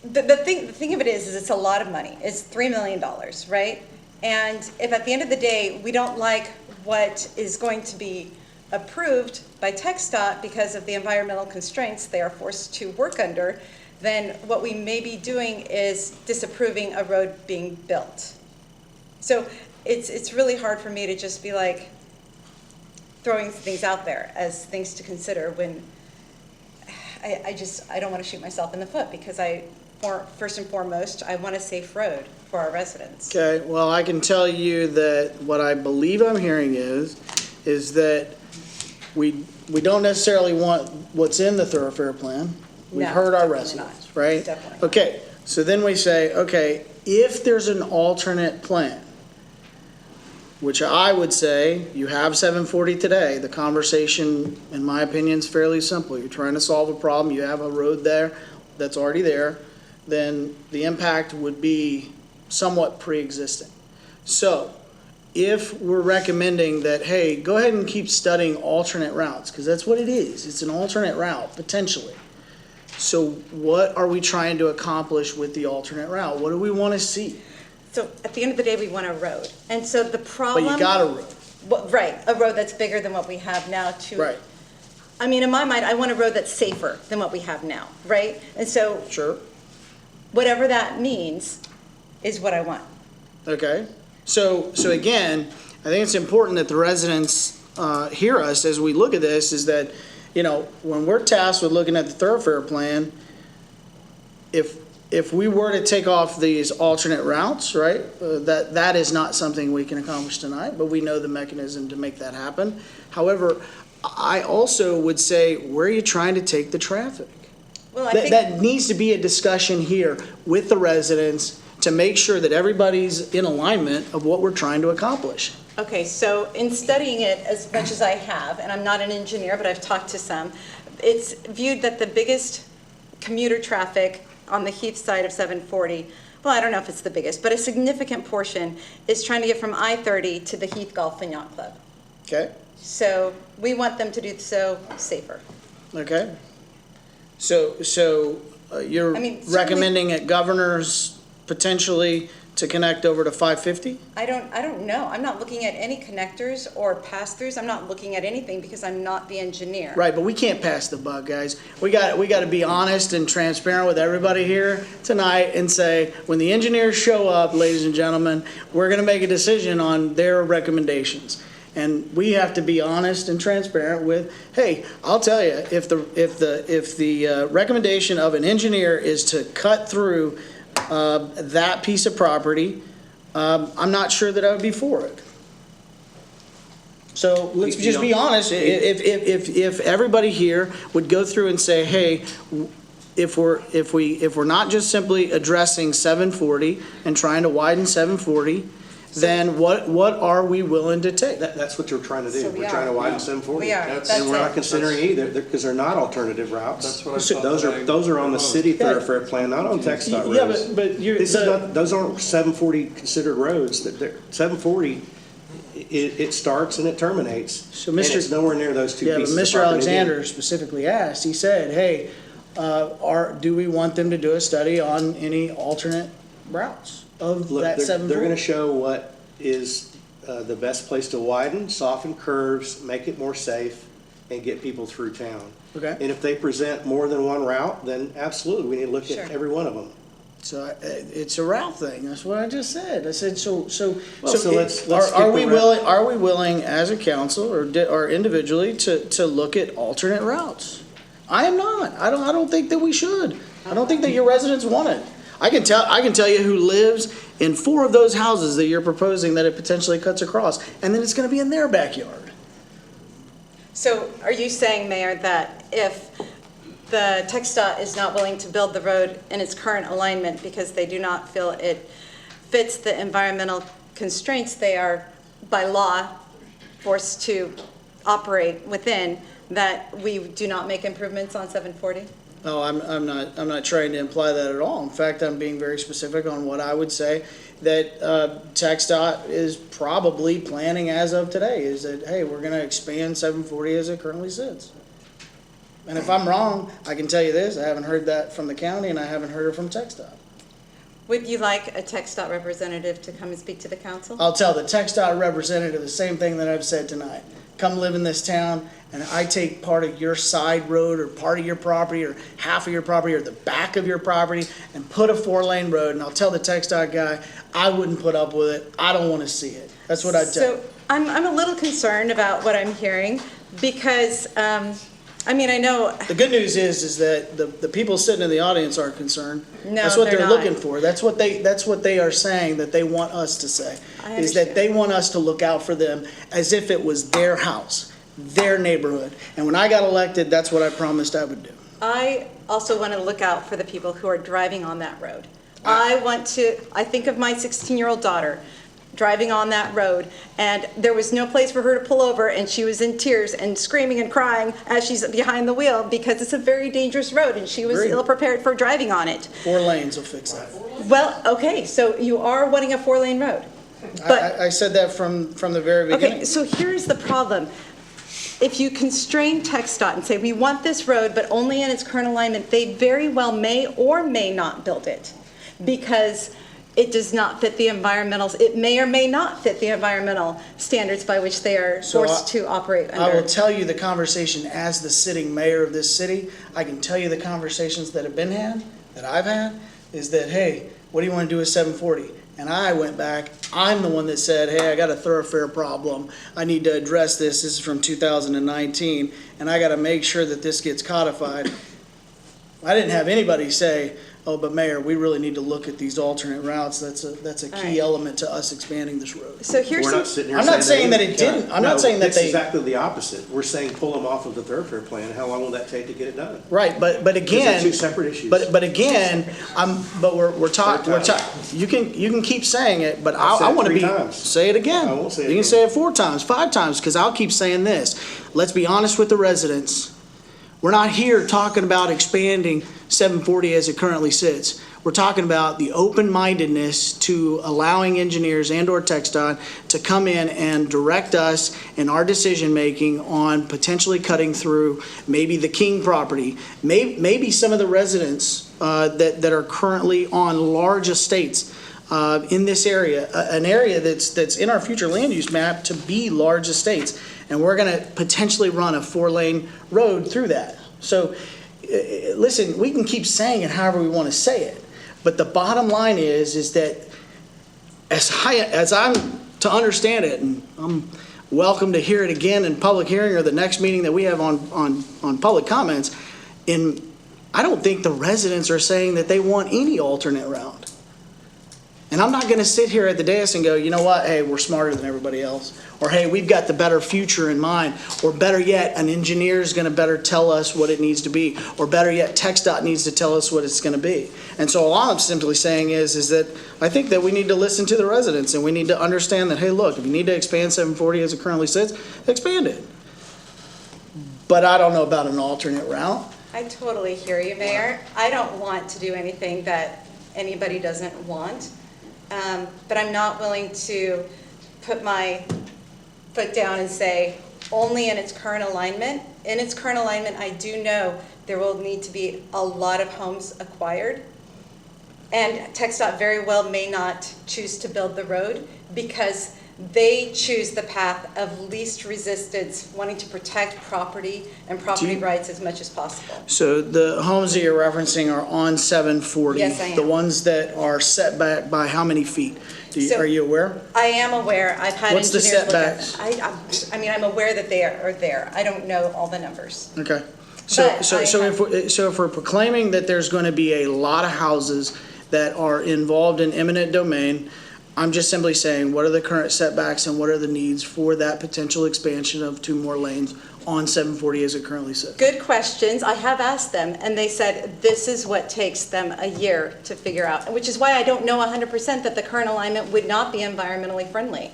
the thing of it is it's a lot of money. It's $3 million, right? And if at the end of the day, we don't like what is going to be approved by TxDOT because of the environmental constraints they are forced to work under, then what we may be doing is disapproving a road being built. So it's really hard for me to just be like throwing things out there as things to consider when I don't want to shoot myself in the foot, because first and foremost, I want a safe road for our residents. Okay, well, I can tell you that what I believe I'm hearing is that we don't necessarily want what's in the thoroughfare plan. We've No, heard our definitely residents, not. right? Definitely. Okay, so then we say, okay, if there's an alternate plan, which I would say, you have 740 today, the conversation, in my opinion, is fairly simple. You're trying to solve a problem, you have a road there that's already there, then the impact would be somewhat pre-existing. So, if we're recommending that, hey, go ahead and keep studying alternate routes, because that's what it is. It's an alternate route, potentially. So what are we trying to accomplish with the alternate route? What do we want to see? So at the end of the day, we want a road. And so the problem. But you got a road. Well, right, a road that's bigger than what we have now to. Right. I mean, in my mind, I want a road that's safer than what we have now, right? And so. Sure. Whatever that means is what I want. Okay. So again, I think it's important that the residents hear us as we look at this, is that, when we're tasked with looking at the thoroughfare plan, if we were to take off these alternate routes, right, that is not something we can accomplish tonight, but we know the mechanism to make that happen. However, I also would say, where are you trying to take the traffic? Well, I think That needs to be a discussion here with the residents to make sure that everybody's in alignment of what we're trying to accomplish. Okay, so in studying it as much as I have, and I'm not an engineer, but I've talked to some, it's viewed that the biggest commuter traffic on the Heath side of 740, well, I don't know if it's the biggest, but a significant portion is trying to get from I-30 to the Heath Golf and Yacht Club. Okay? So we want them to do so safer. Okay? So you're recommending at Governor's potentially to connect over to 550? I don't know. I'm not looking at any connectors or pass-throughs. I'm not looking at anything because I'm not the engineer. Right, but we can't pass the buck, guys. We got to be honest and transparent with everybody here tonight and say, when the engineers show up, ladies and gentlemen, we're going to make a decision on their recommendations. And we have to be honest and transparent with, hey, I'll tell you, if the recommendation of an engineer is to cut through that piece of property, I'm not sure that I would be for it. So let's just be honest. If everybody here would go through and say, hey, if we're not just simply addressing 740 and trying to widen 740, then what are we willing to take? That's what you're trying to do. So We're trying to widen 740. We are. And we're not considering either, because they're not alternative routes. That's what I thought. Those are on the city thoroughfare plan, not on TxDOT roads. Yeah, but Those aren't 740 considered roads. 740, it starts and it terminates. So and it's nowhere near those two pieces but of Mr. property. Alexander specifically asked, he said, hey, do we want them to do a study on any alternate routes of Look, that they're 740? going to show what is the best place to widen, soften curves, make it more safe, and get people through town. Okay. And if they present more than one route, then absolutely, we need to look at every one of them. So it's a route thing. That's what I just said. I said let's are we willing as a council or individually to look at alternate routes? I am not. I don't think that we should. I don't think that your residents want it. I can tell you who lives in 4 of those houses that you're proposing that it potentially cuts across, and then it's going to be in their backyard. So are you saying, Mayor, that if the TxDOT is not willing to build the road in its current alignment because they do not feel it fits the environmental constraints they are by law forced to operate within, that we do not make improvements on 740? No, I'm not trying to imply that at all. In fact, I'm being very specific on what I would say that TxDOT is probably planning as of today, is that, hey, we're going to expand 740 as it currently sits. And if I'm wrong, I can tell you this, I haven't heard that from the county and I haven't heard it from TxDOT. Would you like a TxDOT representative to come and speak to the council? I'll tell the TxDOT representative the same thing that I've said tonight. Come live in this town, and I take part of your side road or part of your property or half of your property or the back of your property and put a 4-lane road, and I'll tell the TxDOT guy, I wouldn't put up with it. I don't want to see it. That's what I'd tell him. So I'm a little concerned about what I'm hearing because, I mean, I know. The good news is that the people sitting in the audience aren't concerned. No, That's what they're not. looking for. That's what they are saying that they want us to say. Is that they want us to look out for them as if it was their house, their neighborhood. And when I got elected, that's what I promised I would do. I also want to look out for the people who are driving on that road. I think of my 16-year-old daughter driving on that road, and there was no place for her to pull over, and she was in tears and screaming and crying as she's behind the wheel because it's a very dangerous road, and she was ill-prepared for driving on it. 4 lanes will fix that. Well, okay, so you are wanting a 4-lane road. But I said that from the very beginning. okay, so here's the problem. If you constrain TxDOT and say, we want this road, but only in its current alignment, they very well may or may not build it because it does not fit the environmentals. It may or may not fit the environmental standards by which they are forced to operate under. I will tell you the conversation as the sitting mayor of this city. I can tell you the conversations that have been had, that I've had, is that, hey, what do you want to do with 740? And I went back, I'm the one that said, hey, I got a thoroughfare problem. I need to address this. This is from 2019, and I got to make sure that this gets codified. I didn't have anybody say, oh, but Mayor, we really need to look at these alternate routes. That's a key element to us expanding this road. So here's We're not sitting here I'm not saying that it Yeah. didn't. I'm not saying that it's they. exactly the opposite. We're saying pull them off of the thoroughfare plan. How long will that take to get it done? Right, but again. These are two separate issues. But again, we're talking, you can keep saying it, but I want to be, say it again. I won't say it You can again. say it 4 times, 5 times, because I'll keep saying this. Let's be honest with the residents. We're not here talking about expanding 740 as it currently sits. We're talking about the open-mindedness to allowing engineers and/or TxDOT to come in and direct us in our decision-making on potentially cutting through maybe the King property, maybe some of the residents that are currently on large estates in this area, an area that's in our future land use map to be large estates. And we're going to potentially run a 4-lane road through that. So, listen, we can keep saying it however we want to say it. But the bottom line is that as I'm to understand it, and I'm welcome to hear it again in public hearing or the next meeting that we have on public comments, I don't think the residents are saying that they want any alternate route. And I'm not going to sit here at the dais and go, you know what, hey, we're smarter than everybody else. Or, hey, we've got the better future in mind. Or better yet, an engineer is going to better tell us what it needs to be. Or better yet, TxDOT needs to tell us what it's going to be. And so all I'm simply saying is that I think that we need to listen to the residents and we need to understand that, hey, look, if you need to expand 740 as it currently sits, expand it. But I don't know about an alternate route. I totally hear you, Mayor. I don't want to do anything that anybody doesn't want. But I'm not willing to put my foot down and say only in its current alignment. In its current alignment, I do know there will need to be a lot of homes acquired. And TxDOT very well may not choose to build the road because they choose the path of least resistance, wanting to protect property and property rights as much as possible. So the homes that you're referencing are on 740? Yes, I am. The ones that are set back by how many feet? Are you aware? I am aware. I've had What's the engineers look at setbacks? I mean, I'm aware that they are there. I don't know all the numbers. Okay. So But if we're proclaiming that there's going to be a lot of houses that are involved in eminent domain, I'm just simply saying, what are the current setbacks and what are the needs for that potential expansion of 2 more lanes on 740 as it currently sits? Good questions. I have asked them, and they said this is what takes them a year to figure out, which is why I don't know 100% that the current alignment would not be environmentally friendly.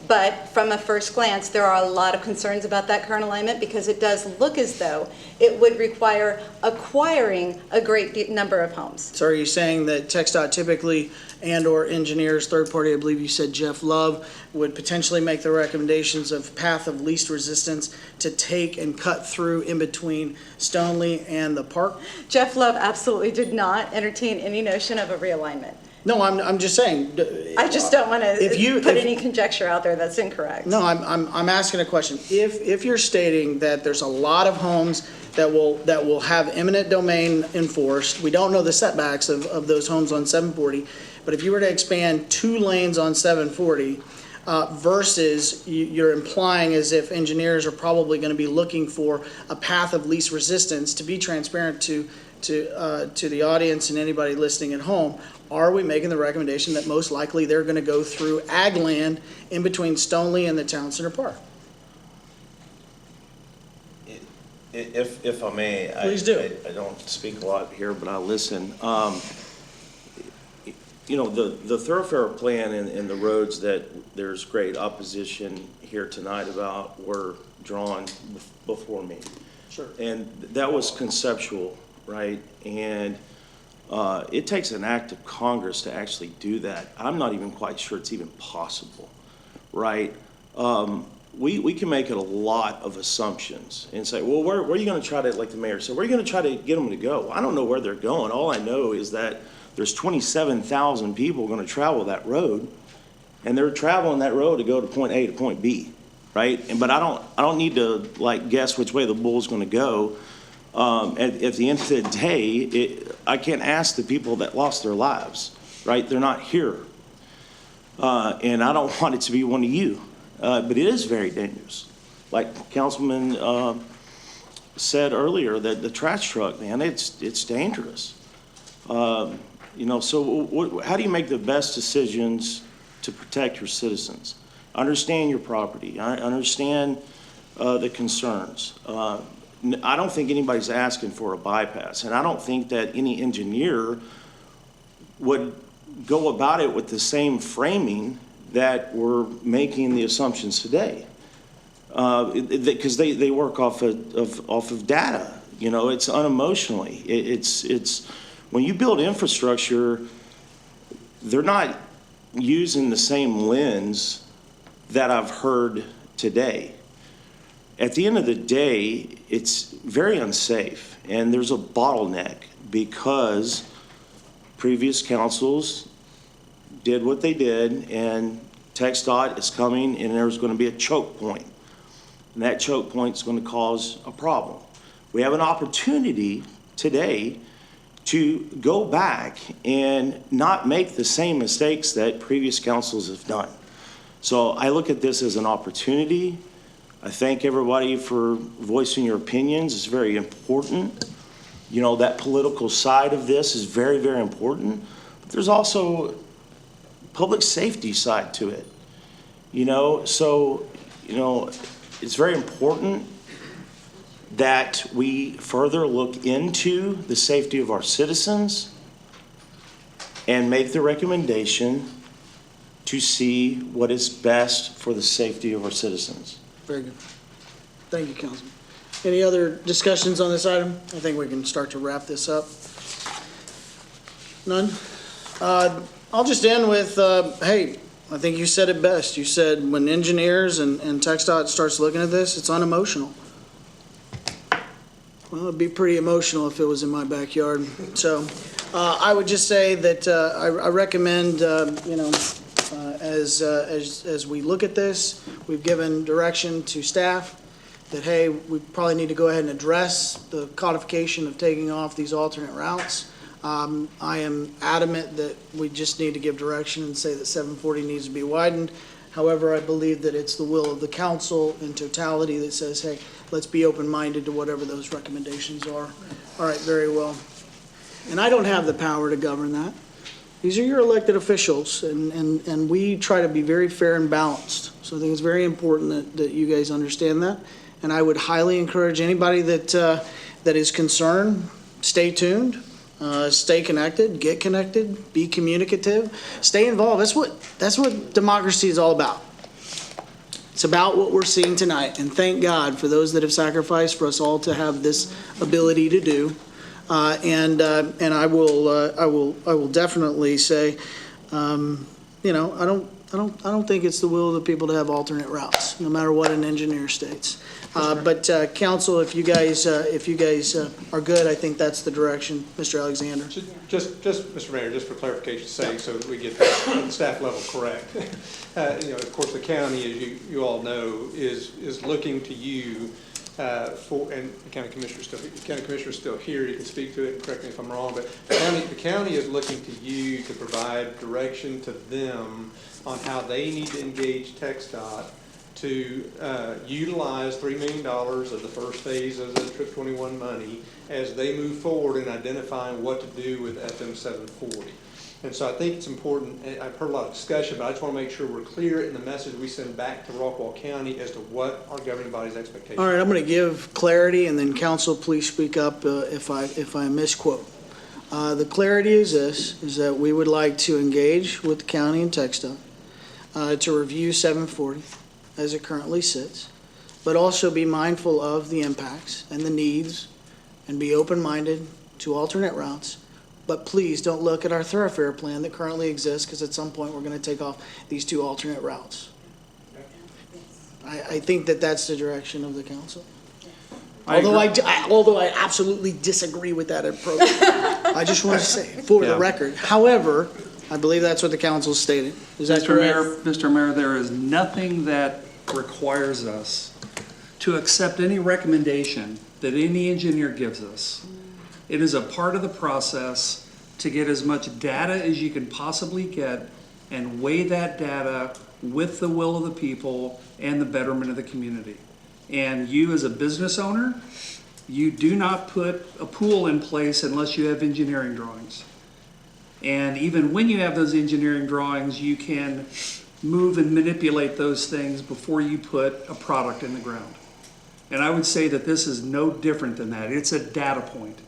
But from a first glance, there are a lot of concerns about that current alignment because it does look as though it would require acquiring a great number of homes. So are you saying that TxDOT typically and/or engineers, third party, I believe you said Jeff Love, would potentially make the recommendations of path of least resistance to take and cut through in between Stoneleigh and the park? Jeff Love absolutely did not entertain any notion of a realignment. No, I'm just saying. I just don't want to put if- any conjecture out there that's incorrect. No, I'm asking a question. If you're stating that there's a lot of homes that will have eminent domain enforced, we don't know the setbacks of those homes on 740, but if you were to expand 2 lanes on 740, versus you're implying as if engineers are probably going to be looking for a path of least resistance, to be transparent to the audience and anybody listening at home, are we making the recommendation that most likely they're going to go through ag land in between Stoneleigh and the Town Center Park? If I may, Please do. I don't speak a lot here, but I listen. You know, the thoroughfare plan and the roads that there's great opposition here tonight about were drawn before me. Sure. And that was conceptual, right? And it takes an act of Congress to actually do that. I'm not even quite sure it's even possible, right? We can make it a lot of assumptions and say, well, where are you going to try to, like the mayor said, where are you going to try to get them to go? I don't know where they're going. All I know is that there's 27,000 people going to travel that road, and they're traveling that road to go to point A to point B, right? But I don't need to like guess which way the bull's going to go. At the end of the day, I can't ask the people that lost their lives, right? They're not here. And I don't want it to be one of you. But it is very dangerous. Like Councilman said earlier, that the trash truck, man, it's dangerous. You know, so how do you make the best decisions to protect your citizens? Understand your property. I understand the concerns. I don't think anybody's asking for a bypass, and I don't think that any engineer would go about it with the same framing that we're making the assumptions today, because they work off of data. You know, it's unemotionally. It's when you build infrastructure, they're not using the same lens that I've heard today. At the end of the day, it's very unsafe, and there's a bottleneck because previous councils did what they did, and TxDOT is coming, and there's going to be a choke point, and that choke point is going to cause a problem. We have an opportunity today to go back and not make the same mistakes that previous councils have done. So I look at this as an opportunity. I thank everybody for voicing your opinions. It's very important. You know, that political side of this is very, very important. But there's also public safety side to it. You know, so, you know, it's very important that we further look into the safety of our citizens and make the recommendation to see what is best for the safety of our citizens. Very good. Thank you, Councilman. Any other discussions on this item? I think we can start to wrap this up. None? I'll just end with, hey, I think you said it best. You said when engineers and TxDOT starts looking at this, it's unemotional. Well, it'd be pretty emotional if it was in my backyard. So I would just say that I recommend, you know, as we look at this, we've given direction to staff that, hey, we probably need to go ahead and address the codification of taking off these alternate routes. I am adamant that we just need to give direction and say that 740 needs to be widened. However, I believe that it's the will of the council in totality that says, hey, let's be open-minded to whatever those recommendations are. All right, very well. And I don't have the power to govern that. These are your elected officials, and we try to be very fair and balanced. So I think it's very important that you guys understand that. And I would highly encourage anybody that is concerned, stay tuned, stay connected, get connected, be communicative, stay involved. That's what democracy is all about. It's about what we're seeing tonight, and thank God for those that have sacrificed for us all to have this ability to do. And I will definitely say, you know, I don't think it's the will of the people to have alternate routes, no matter what an engineer states. But council, if you guys are good, I think that's the direction, Mr. Alexander. Just, Mr. Mayor, just for clarification's sake, so that we get the staff level correct. You know, of course, the county, as you all know, is looking to you for, and the county commissioner's still here. You can speak to it and correct me if I'm wrong, but the county is looking to you to provide direction to them on how they need to engage TxDOT to utilize $3 million of the first phase of the Trip 21 money as they move forward in identifying what to do with FM 740. And so I think it's important, I've heard a lot of discussion, but I just want to make sure we're clear in the message we send back to Rockwall County as to what our governing body's expectations are. All right, I'm going to give clarity, and then council, please speak up if I misquote. The clarity is this, is that we would like to engage with the county and TxDOT to review 740 as it currently sits, but also be mindful of the impacts and the needs and be open-minded to alternate routes. But please don't look at our thoroughfare plan that currently exists, because at some point we're going to take off these two alternate routes. I think that's the direction of the council. Although I absolutely disagree with that approach. I just want to say for the record. However, I believe that's what the council stated. Is that correct? Mr. Mayor, there is nothing that requires us to accept any recommendation that any engineer gives us. It is a part of the process to get as much data as you can possibly get and weigh that data with the will of the people and the betterment of the community. And you as a business owner, you do not put a pool in place unless you have engineering drawings. And even when you have those engineering drawings, you can move and manipulate those things before you put a product in the ground. And I would say that this is no different than that. It's a data point.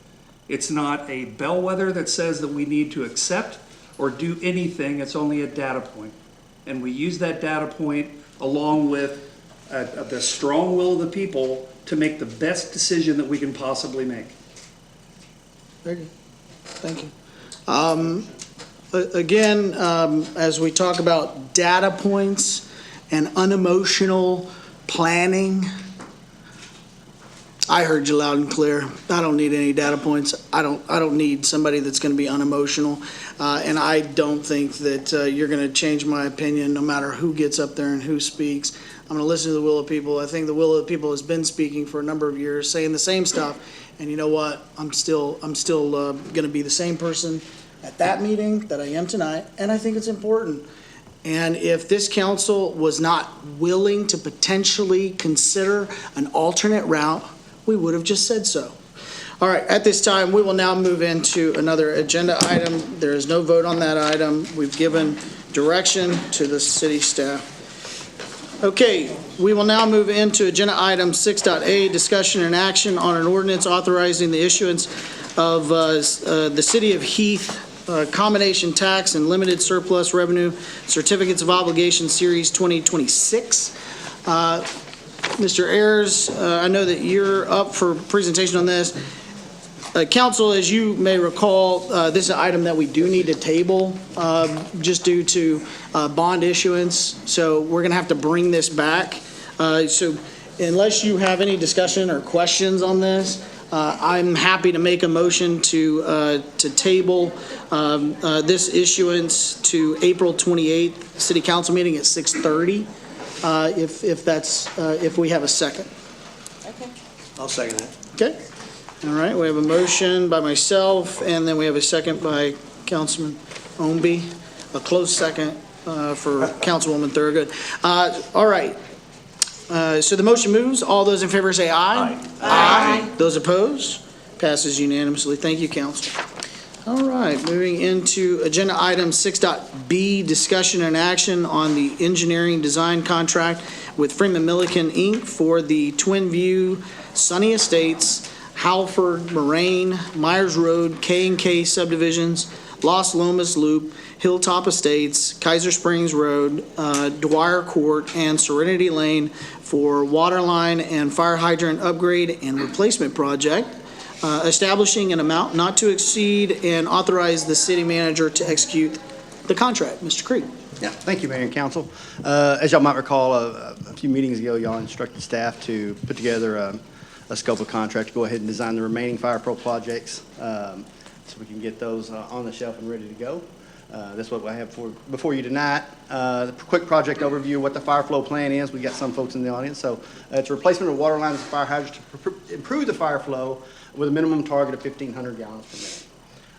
It's not a bellwether that says that we need to accept or do anything. It's only a data point. And we use that data point along with the strong will of the people to make the best decision that we can possibly make. Very good. Thank you. Again, as we talk about data points and unemotional planning, I heard you loud and clear. I don't need any data points. I don't need somebody that's going to be unemotional. And I don't think that you're going to change my opinion no matter who gets up there and who speaks. I'm going to listen to the will of people. I think the will of the people has been speaking for a number of years, saying the same stuff. And you know what? I'm still going to be the same person at that meeting that I am tonight. And I think it's important. And if this council was not willing to potentially consider an alternate route, we would have just said so. All right, at this time, we will now move into another agenda item. There is no vote on that item. We've given direction to the city staff. Okay, we will now move into agenda item 6.A, discussion and action on an ordinance authorizing the issuance of the City of Heath combination tax and limited surplus revenue certificates of obligation series 2026. Mr. Ayers, I know that you're up for presentation on this. Council, as you may recall, this is an item that we do need to table just due to bond issuance. So we're going to have to bring this back. So unless you have any discussion or questions on this, I'm happy to make a motion to table this issuance to April 28th City Council meeting at 6:30. If we have a second. Okay. I'll second it. Okay. All right, we have a motion by myself, and then we have a second by Councilman Omby, a close second for Councilwoman Thurgood. All right. So the motion moves. All those in favor say aye. Aye. Those opposed? Passes unanimously. Thank you, Council. All right, moving into agenda item 6.B, discussion and action on the engineering design contract with Freeman Milliken, Inc. for the Twin View, Sunny Estates, Halford, Moraine, Myers Road, K&K subdivisions, Los Lomas Loop, Hilltop Estates, Kaiser Springs Road, Dwyer Court, and Serenity Lane for water line and fire hydrant upgrade and replacement project, establishing an amount not to exceed and authorize the city manager to execute the contract. Mr. Creed. Yeah, thank you, Mayor and Council. As y'all might recall, a few meetings ago, y'all instructed staff to put together a scope of contract to go ahead and design the remaining fire pro projects so we can get those on the shelf and ready to go. That's what I have before you tonight. The quick project overview of what the fire flow plan is. We got some folks in the audience. So it's a replacement of water lines and fire hydrants to improve the fire flow with a minimum target of 1,500 gallons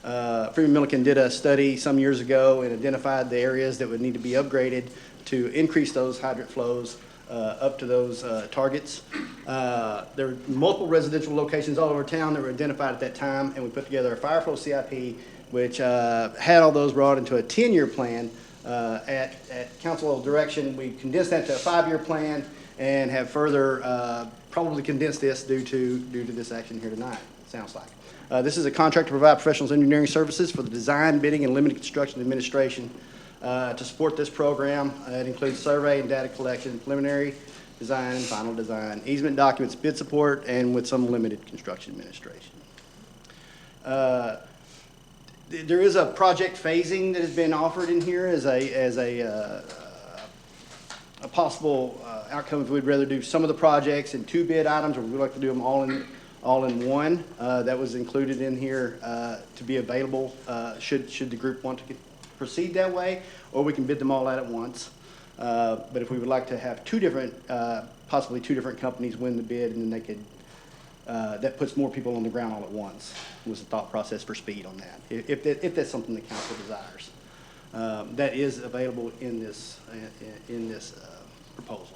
per minute. Freeman Milliken did a study some years ago and identified the areas that would need to be upgraded to increase those hydrant flows up to those targets. There were multiple residential locations all over town that were identified at that time, and we put together a fire flow CIP, which had all those brought into a 10-year plan. At council direction, we condensed that to a 5-year plan and have further probably condensed this due to this action here tonight, it sounds like. This is a contract to provide professional engineering services for the design, bidding, and limited construction administration to support this program. It includes survey and data collection, preliminary design and final design, easement documents, bid support, and with some limited construction administration. There is a project phasing that has been offered in here as a possible outcome if we'd rather do some of the projects in 2 bid items, or we'd like to do them all in one. That was included in here to be available should the group want to proceed that way, or we can bid them all out at once. But if we would like to have possibly two different companies win the bid, and then they could, that puts more people on the ground all at once, was the thought process for speed on that, if that's something the council desires. That is available in this proposal.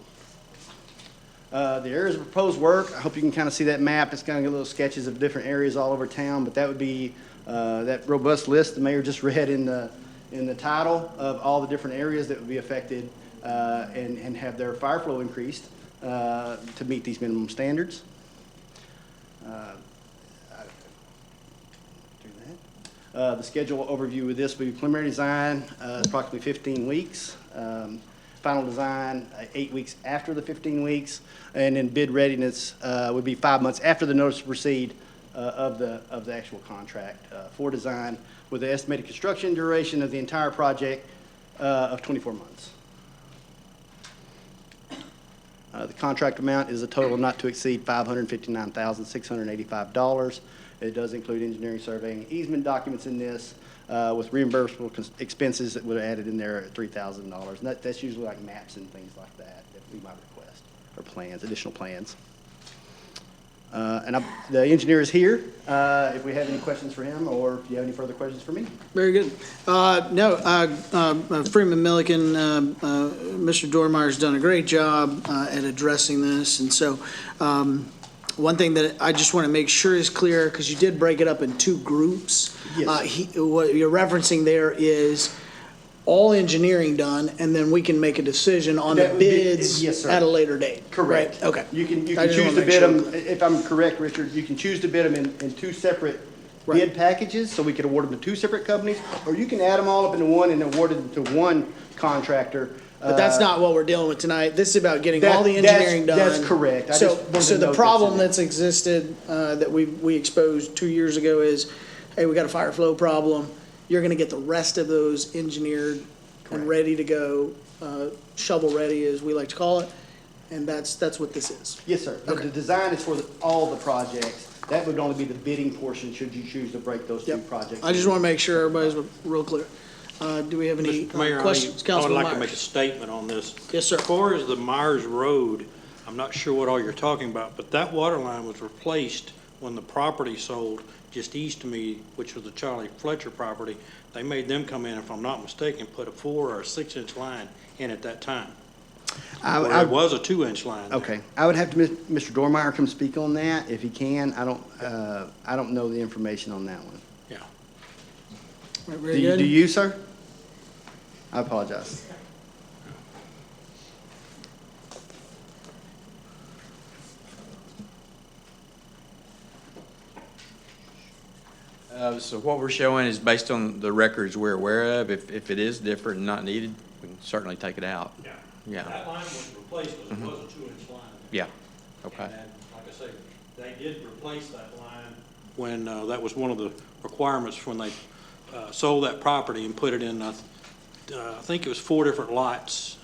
The areas of proposed work, I hope you can kind of see that map. It's kind of got little sketches of different areas all over town, but that would be that robust list the mayor just read in the title of all the different areas that would be affected and have their fire flow increased to meet these minimum standards. The schedule overview of this would be preliminary design, approximately 15 weeks. Final design, 8 weeks after the 15 weeks. And then bid readiness would be 5 months after the notice to proceed of the actual contract for design, with the estimated construction duration of the entire project of 24 months. The contract amount is a total not to exceed $559,685. It does include engineering, surveying, easement documents in this, with reimbursable expenses that would have added in there at $3,000. And that's usually like maps and things like that we might request, or plans, additional plans. The engineer is here. If we have any questions for him, or if you have any further questions for me. Very good. Freeman Milliken, Mr. Dormeyer's done a great job at addressing this. And so one thing that I just want to make sure is clear, because you did break it up in 2 groups. Yes. What you're referencing there is all engineering done, and then we can make a decision on the bids at a later date. Correct. Right? Okay. You can choose to bid them, if I'm correct, Richard, you can choose to bid them in 2 separate bid packages, so we could award them to 2 separate companies, or you can add them all up into one and award them to one contractor. But that's not what we're dealing with tonight. This is about getting all the engineering done. That's correct. So the problem that's existed, that we exposed 2 years ago is, hey, we got a fire flow problem. You're gonna get the rest of those engineered and ready to go, shovel ready, as we like to call it. And that's what this is. Yes, sir. Okay. The design is for all the projects. That would only be the bidding portion, should you choose to break those 2 projects. I just want to make sure everybody's real clear. Do we have any questions? I would like to Myers. make a statement on this. Yes, sir. As far as the Myers Road, I'm not sure what all you're talking about, but that water line was replaced when the property sold just east of me, which was the Charlie Fletcher property. They made them come in, if I'm not mistaken, put a 4 or a 6-inch line in at that time. It was a 2-inch line. Okay, I would have to Mr. Dormeyer come speak on that if he can. I don't know the information on that one. Yeah. Very good. Do you, sir? I apologize. So what we're showing is based on the records we're aware of. If it is different and not needed, we can certainly take it out. Yeah. Yeah. That line was replaced because it was a 2-inch line. Yeah, okay. And then, like I say, they did replace that line when, that was one of the requirements when they sold that property and put it in, I think it was 4 different lots.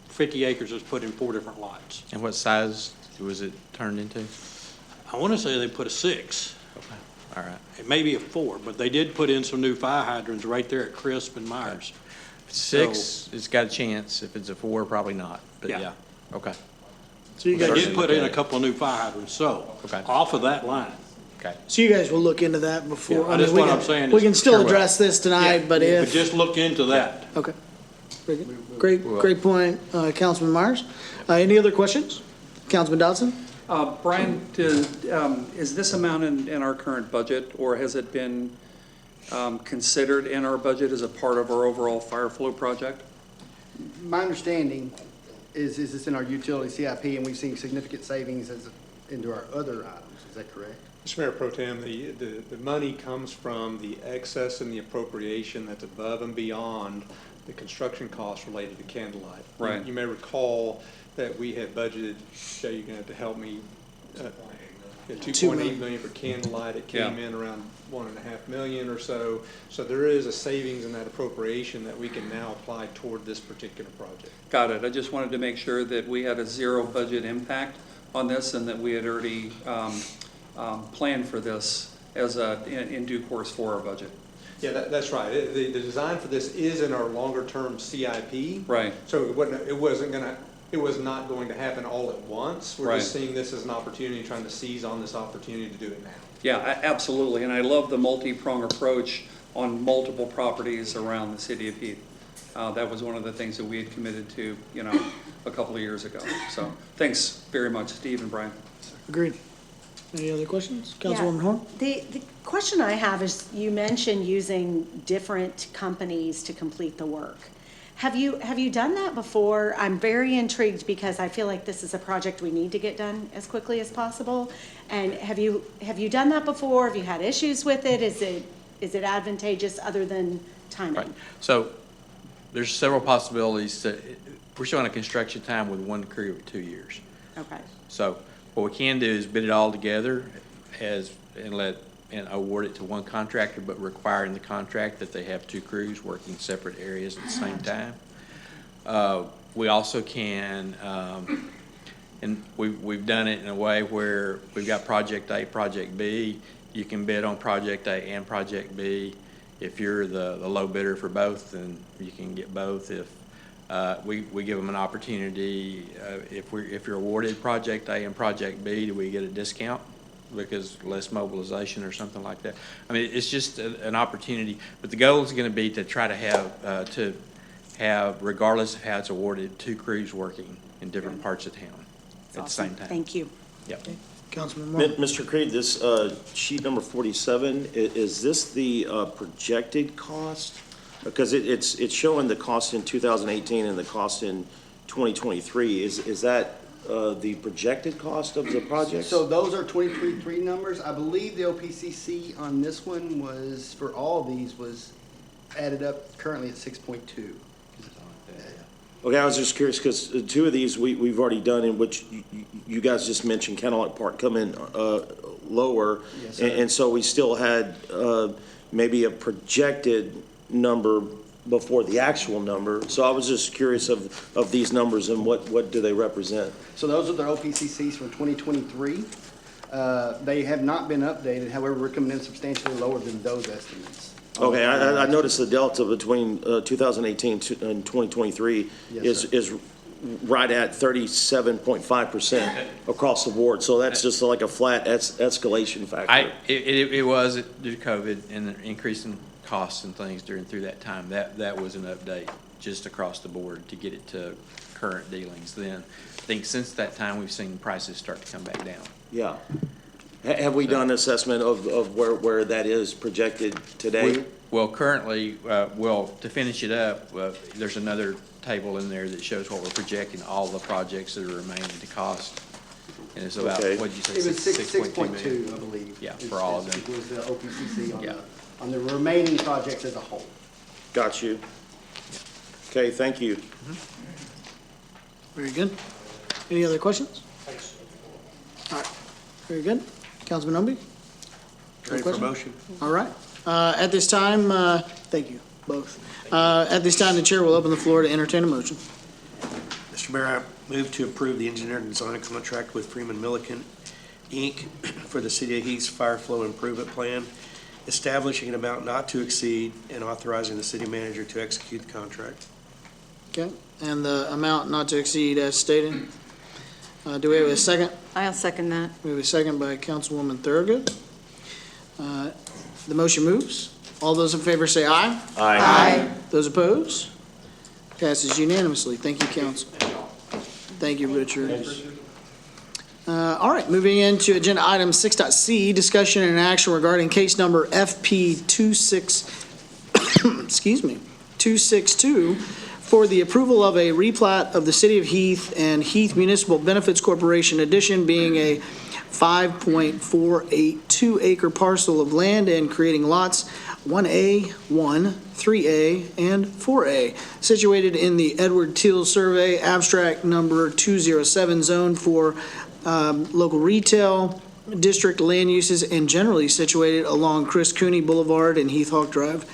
50 acres was put in 4 different lots. And what size was it turned into? I want to say they put a 6. Okay, all right. It may be a 4, but they did put in some new fire hydrants right there at Crisp and Myers. If it's 6, it's got a chance. If it's a 4, probably not, but Yeah. yeah, okay. So you They guys, did put in a couple of new fire hydrants, so, Okay. off of that line. Okay. so you guys will look into that before. Yeah, I mean, that's we what can- I'm saying We is- can still Sure will. address this tonight, but But if, just look into that. okay. Very good. Great point, Councilman Myers. Any other questions? Councilman Dodson? Brian, is this amount in our current budget, or has it been considered in our budget as a part of our overall fire flow project? My understanding is this in our utility CIP, and we've seen significant savings into our other items. Is that correct? Mr. Mayor Pro Tem, the money comes from the excess and the appropriation that's above and beyond the construction costs related to Candlelight. Right. You may recall that we had budgeted, Jay, you're gonna have to help me, $2.8 million for Candlelight. It came in around $1.5 million or so. So there is a savings in that appropriation that we can now apply toward this particular project. Got it. I just wanted to make sure that we had a zero budget impact on this and that we had already planned for this as in due course for our budget. Yeah, that's right. The design for this is in our longer-term CIP. Right. So it was not going to happen all at once. We're just seeing this as an opportunity, trying to seize on this opportunity to do it now. Yeah, absolutely. And I love the multi-prong approach on multiple properties around the city of Heath. That was one of the things that we had committed to, a couple of years ago. So thanks very much, Steve and Brian. Agreed. Any other questions? Yeah. Councilwoman Horn? The question I have is, you mentioned using different companies to complete the work. Have you done that before? I'm very intrigued because I feel like this is a project we need to get done as quickly as possible. And have you done that before? Have you had issues with it? Is it advantageous other than timing? Right. So there's several possibilities. We're showing a construction time with one crew of 2 years. Okay. So what we can do is bid it all together and award it to one contractor, but require in the contract that they have 2 crews working separate areas at the same time. We also can, and we've done it in a way where we've got Project A, Project B. You can bid on Project A and Project B. If you're the low bidder for both, then you can get both. If we give them an opportunity, if you're awarded Project A and Project B, do we get a discount because less mobilization or something like that? I mean, it's just an opportunity, but the goal is going to be to try to have, regardless of how it's awarded, 2 crews working in different parts of town at the same time. Thank you. Yep. Councilman Moore? Mr. Creed, this sheet number 47, is this the projected cost? Because it's showing the cost in 2018 and the cost in 2023. Is that the projected cost of the project? So those are 2023 numbers. I believe the OPCC on this one was, for all these, was added up currently at 6.2. Okay, I was just curious because 2 of these we've already done, in which you guys just mentioned Cadillac Park come in lower. Yes, sir. And so we still had maybe a projected number before the actual number. So I was just curious of these numbers and what do they represent? So those are the OPCCs from 2023. They have not been updated. However, we're coming in substantially lower than those estimates. Okay, I noticed the delta between 2018 and 2023 Yes, is right at 37.5% across the board. So that's just like a flat escalation factor. It was due to COVID and the increase in costs and things through that time. That was an update just across the board to get it to current dealings. Then I think since that time we've seen prices start to come back down. Yeah. Have we done an assessment of where that is projected today? Well, currently, to finish it up, there's another table in there that shows what we're projecting, all the projects that are remaining to cost. And it's about, Okay. what did you say? It was 6.2 million? 6.2, I believe. Yeah, for all of them. Was the OPCC Yeah. on the remaining projects as a whole. Got you. Okay, thank you. Very good. Any other questions? All right, very good. Councilman Omby? Ready for motion? All right. At this time, thank you, both. At this time, the chair will open the floor to entertain a motion. Mr. Mayor, I move to approve the engineering design contract with Freeman Milliken, Inc. for the City of Heath's Fire Flow Improvement Plan, establishing an amount not to exceed and authorizing the city manager to execute the contract. Okay, and the amount not to exceed as stated. Do we have a second? I'll second that. We have a second by Councilwoman Thorogood. The motion moves. All those in favor say aye. Aye. Those opposed? Passes unanimously. Thank you, council. Thank you, Richard. All right, moving into agenda item 6.c, discussion and action regarding case number FP 262 for the approval of a replat of the City of Heath and Heath Municipal Benefits Corporation addition, being a 5.482 acre parcel of land and creating lots 1A, 1, 3A, and 4A, situated in the Edward Teal Survey, abstract number 207, zone for local retail, district land uses, and generally situated along Chris Cooney Boulevard and Heath Hawk Drive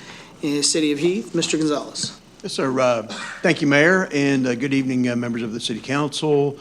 in the City of Heath. Mr. Gonzalez. Yes, sir. Thank you, Mayor, and good evening, members of the City Council.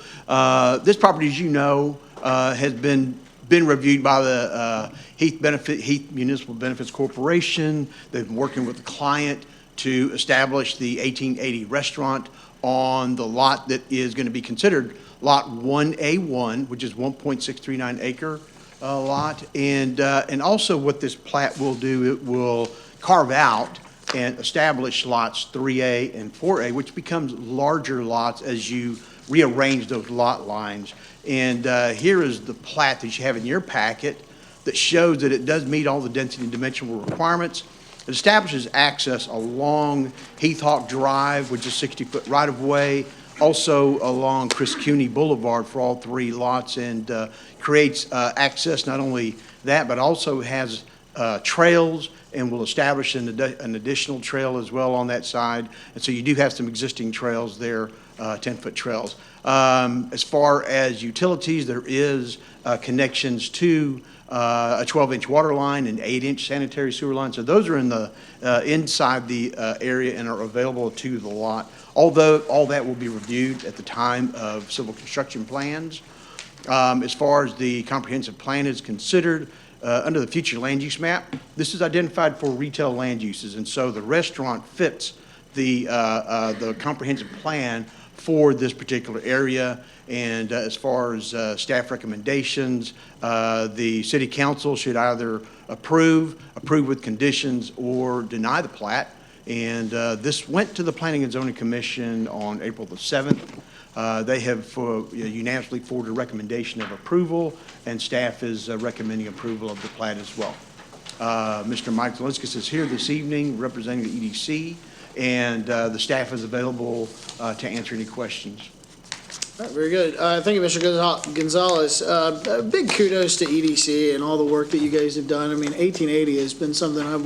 This property, as you know, has been reviewed by the Heath Municipal Benefits Corporation. They've been working with the client to establish the 1880 restaurant on the lot that is going to be considered Lot 1A1, which is 1.639 acre lot. And also what this plat will do, it will carve out and establish lots 3A and 4A, which becomes larger lots as you rearrange those lot lines. And here is the plat that you have in your packet that shows that it does meet all the density and dimensional requirements. It establishes access along Heath Hawk Drive, which is 60-foot right-of-way, also along Chris Cooney Boulevard for all three lots, and creates access, not only that, but also has trails, and will establish an additional trail as well on that side. And so you do have some existing trails there, 10-foot trails. As far as utilities, there is connections to a 12-inch water line and 8-inch sanitary sewer line. So those are in the inside the area and are available to the lot. Although all that will be reviewed at the time of civil construction plans. As far as the comprehensive plan is considered, under the future land use map, this is identified for retail land uses, and so the restaurant fits the comprehensive plan for this particular area. And as far as staff recommendations, the city council should either approve with conditions, or deny the plat. And this went to the Planning and Zoning Commission on April the 7th. They have unanimously forwarded a recommendation of approval, and staff is recommending approval of the plat as well. Mr. Mike Zelinskis is here this evening representing the EDC, and the staff is available to answer any questions. All right, very good. Thank you, Mr. Gonzalez. Big kudos to EDC and all the work that you guys have done. I mean, 1880 has been something I've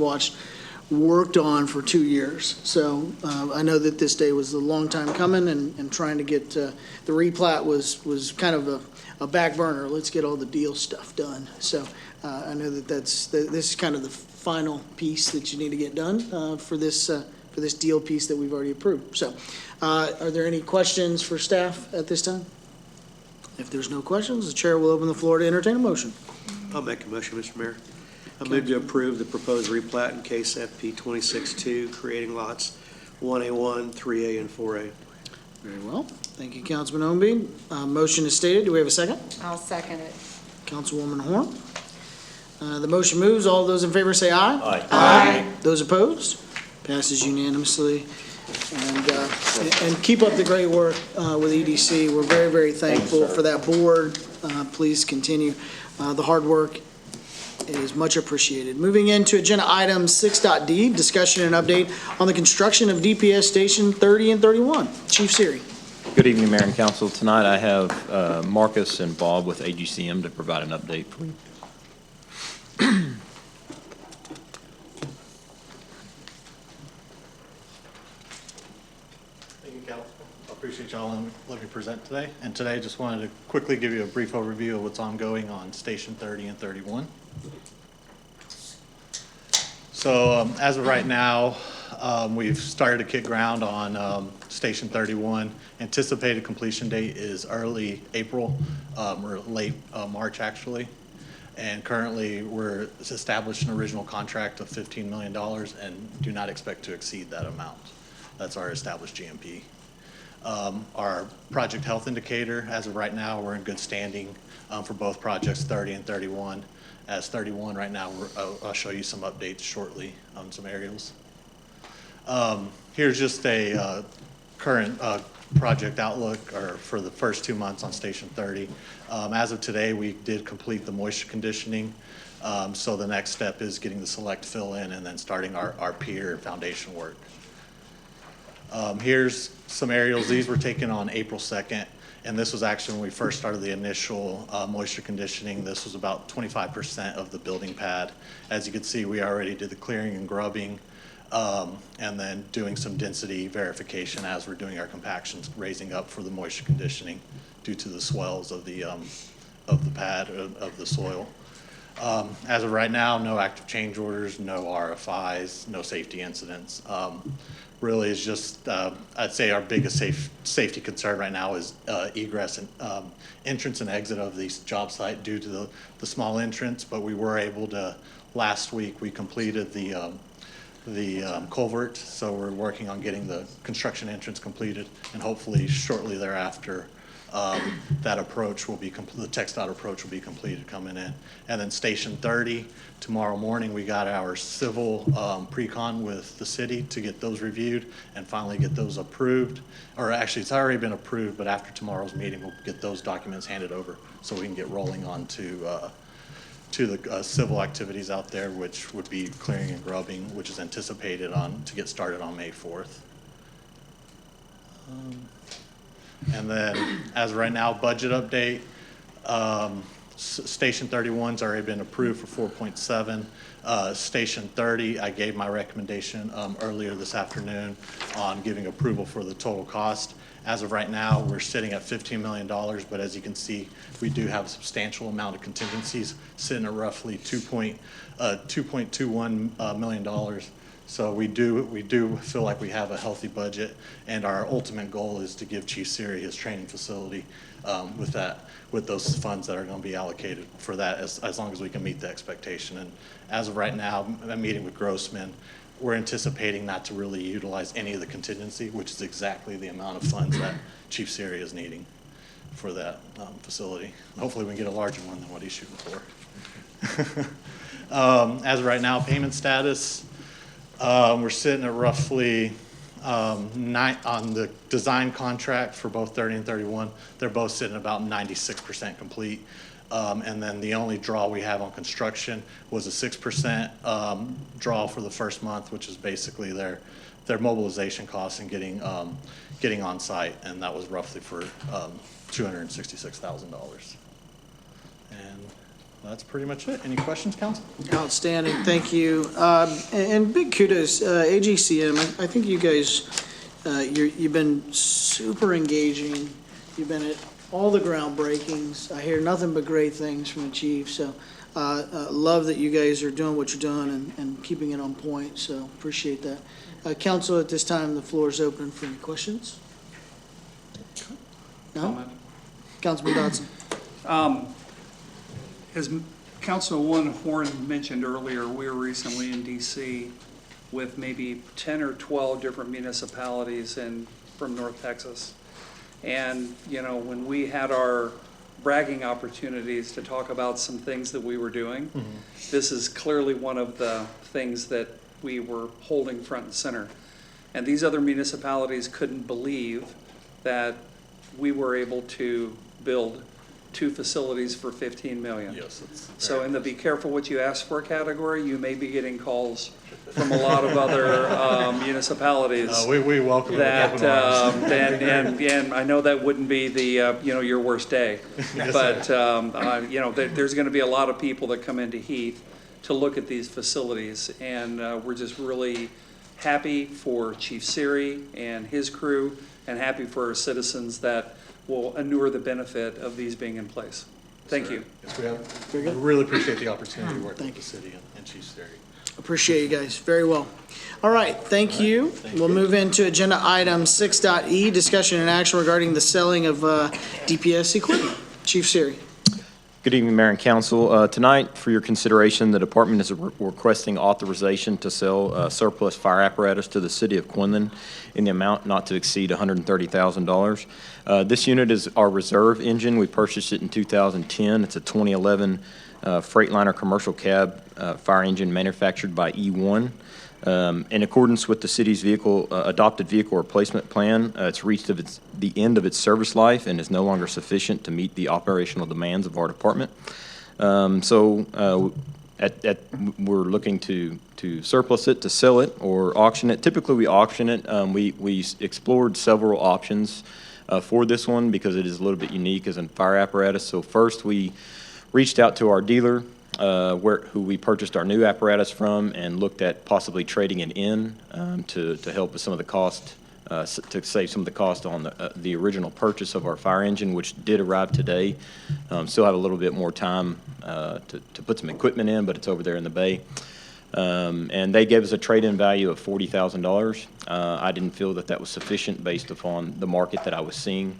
worked on for 2 years. So I know that this day was a long time coming, and trying to get the replat was kind of a back burner. Let's get all the deal stuff done. So I know that this is kind of the final piece that you need to get done for this deal piece that we've already approved. So are there any questions for staff at this time? If there's no questions, the chair will open the floor to entertain a motion. I'll make a motion, Mr. Mayor. I move to approve the proposed replat in case FP 262, creating lots 1A1, 3A, and 4A. Very well. Thank you, Councilman Omby. Motion is stated. Do we have a second? I'll second it. Councilwoman Horn. The motion moves. All those in favor say aye. Aye. Aye. Those opposed? Passes unanimously. And keep up the great work with EDC. We're very, very thankful for that board. Please continue the hard work. It is much appreciated. Moving into agenda item 6.d, discussion and update on the construction of DPS Station 30 and 31. Chief Siri. Good evening, Mayor and Council. Tonight I have Marcus and Bob with AGCM to provide an update for you. Thank you, Council. I appreciate y'all letting me present today. And today I just wanted to quickly give you a brief overview of what's ongoing on Station 30 and 31. So as of right now, we've started to kick ground on Station 31. Anticipated completion date is early April, or late March, actually. And currently, we're established an original contract of $15 million and do not expect to exceed that amount. That's our established GMP. Our project health indicator, as of right now, we're in good standing for both projects, 30 and 31. As 31 right now, I'll show you some updates shortly on some aerials. Here's just a current project outlook for the first 2 months on Station 30. As of today, we did complete the moisture conditioning. So the next step is getting the select fill in and then starting our pier and foundation work. Here's some aerials. These were taken on April 2nd. And this was actually when we first started the initial moisture conditioning. This was about 25% of the building pad. As you can see, we already did the clearing and grubbing, and then doing some density verification as we're doing our compactions, raising up for the moisture conditioning due to the swells of the pad, of the soil. As of right now, no active change orders, no RFIs, no safety incidents. Really is just, I'd say our biggest safety concern right now is egress and entrance and exit of the job site due to the small entrance, but we were able to, last week, we completed the culvert, so we're working on getting the construction entrance completed, and hopefully shortly thereafter, that approach will be the TxDOT approach will be completed coming in. And then Station 30, tomorrow morning, we got our civil pre-con with the city to get those reviewed and finally get those approved. Or actually, it's already been approved, but after tomorrow's meeting, we'll get those documents handed over so we can get rolling on to the civil activities out there, which would be clearing and grubbing, which is anticipated to get started on May 4th. And then, as of right now, budget update. Station 31's already been approved for 4.7. Station 30, I gave my recommendation earlier this afternoon on giving approval for the total cost. As of right now, we're sitting at $15 million, but as you can see, we do have a substantial amount of contingencies sitting at roughly $2.21 million. So we do feel like we have a healthy budget, and our ultimate goal is to give Chief Siri his training facility with those funds that are going to be allocated for that, as long as we can meet the expectation. And as of right now, I'm meeting with Grossman. We're anticipating not to really utilize any of the contingency, which is exactly the amount of funds that Chief Siri is needing for that facility. Hopefully we can get a larger one than what he's shooting for. As of right now, payment status. We're sitting at roughly on the design contract for both 30 and 31. They're both sitting about 96% complete. And then the only draw we have on construction was a 6% draw for the first month, which is basically their mobilization costs and getting on site, and that was roughly for $266,000. And that's pretty much it. Any questions, Council? Outstanding, thank you. And big kudos, AGCM, I think you guys, you've been super engaging. You've been at all the groundbreakings. I hear nothing but great things from the chief, so love that you guys are doing what you're doing and keeping it on point, so appreciate that. Council, at this time, the floor is open for any questions. No? Comment. Councilman Dodson. As Councilwoman Horn mentioned earlier, we were recently in DC with maybe 10 or 12 different municipalities from North Texas. And, you know, when we had our bragging opportunities to talk about some things that we were doing, this is clearly one of the things that we were holding front and center. And these other municipalities couldn't believe that we were able to build 2 facilities for 15 million. Yes, it's So in the be careful what you ask for category, you may be getting calls from a lot of other municipalities. we welcome it with That, open arms. and I know that wouldn't be the, your worst day. Yes, But, there's going to be a lot of people that come into Heath to look at these facilities. And we're just really happy for Chief Siri and his crew, and happy for our citizens that will inure the benefit of these being in place. Thank you. Yes, we really appreciate the opportunity to work with the city and Chief Siri. Appreciate you guys, very well. All right, thank you. We'll move into agenda item 6.e, discussion and action regarding the selling of DPS equipment. Chief Siri. Good evening, Mayor and Council. Tonight, for your consideration, the department is requesting authorization to sell surplus fire apparatus to the city of Quinlan in the amount not to exceed $130,000. This unit is our reserve engine. We purchased it in 2010. It's a 2011 Freightliner commercial cab fire engine manufactured by E1. In accordance with the city's adopted vehicle replacement plan, it's reached the end of its service life and is no longer sufficient to meet the operational demands of our department. We're looking to surplus it, to sell it, or auction it. Typically, we auction it. We explored several options for this one because it is a little bit unique as a fire apparatus. So first, we reached out to our dealer, who we purchased our new apparatus from, and looked at possibly trading it in to help with some of the cost, to save some of the cost on the original purchase of our fire engine, which did arrive today. Still have a little bit more time to put some equipment in, but it's over there in the bay. And they gave us a trade-in value of $40,000. I didn't feel that was sufficient based upon the market that I was seeing.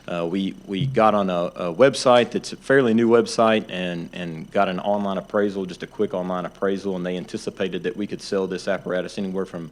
We got on a website that's a fairly new website and got an online appraisal, just a quick online appraisal, and they anticipated that we could sell this apparatus anywhere from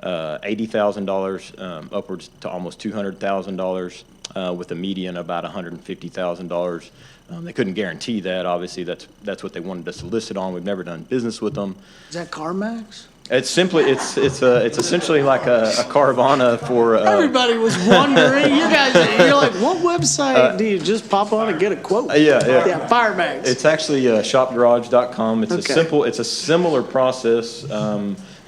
$80,000 upwards to almost $200,000 with a median about $150,000. They couldn't guarantee that. Obviously, that's what they wanted us to list it on. We've never done business with them. Is that CarMax? It's essentially like a Carvana for. Everybody was wondering. You're like, what website do you just pop on and get a quote? Yeah, FireMax. It's actually shopgarage.com. It's Okay. It's a similar process,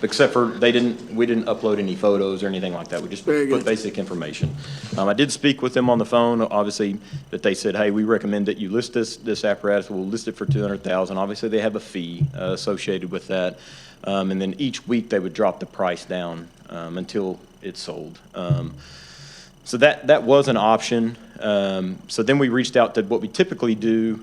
except for we didn't upload any photos or anything like that. We just put basic information. I did speak with them on the phone. Obviously, that they said, hey, we recommend that you list this apparatus. We'll list it for $200,000. Obviously, they have a fee associated with that. And then each week they would drop the price down until it's sold. So that was an option. So then we reached out to what we typically do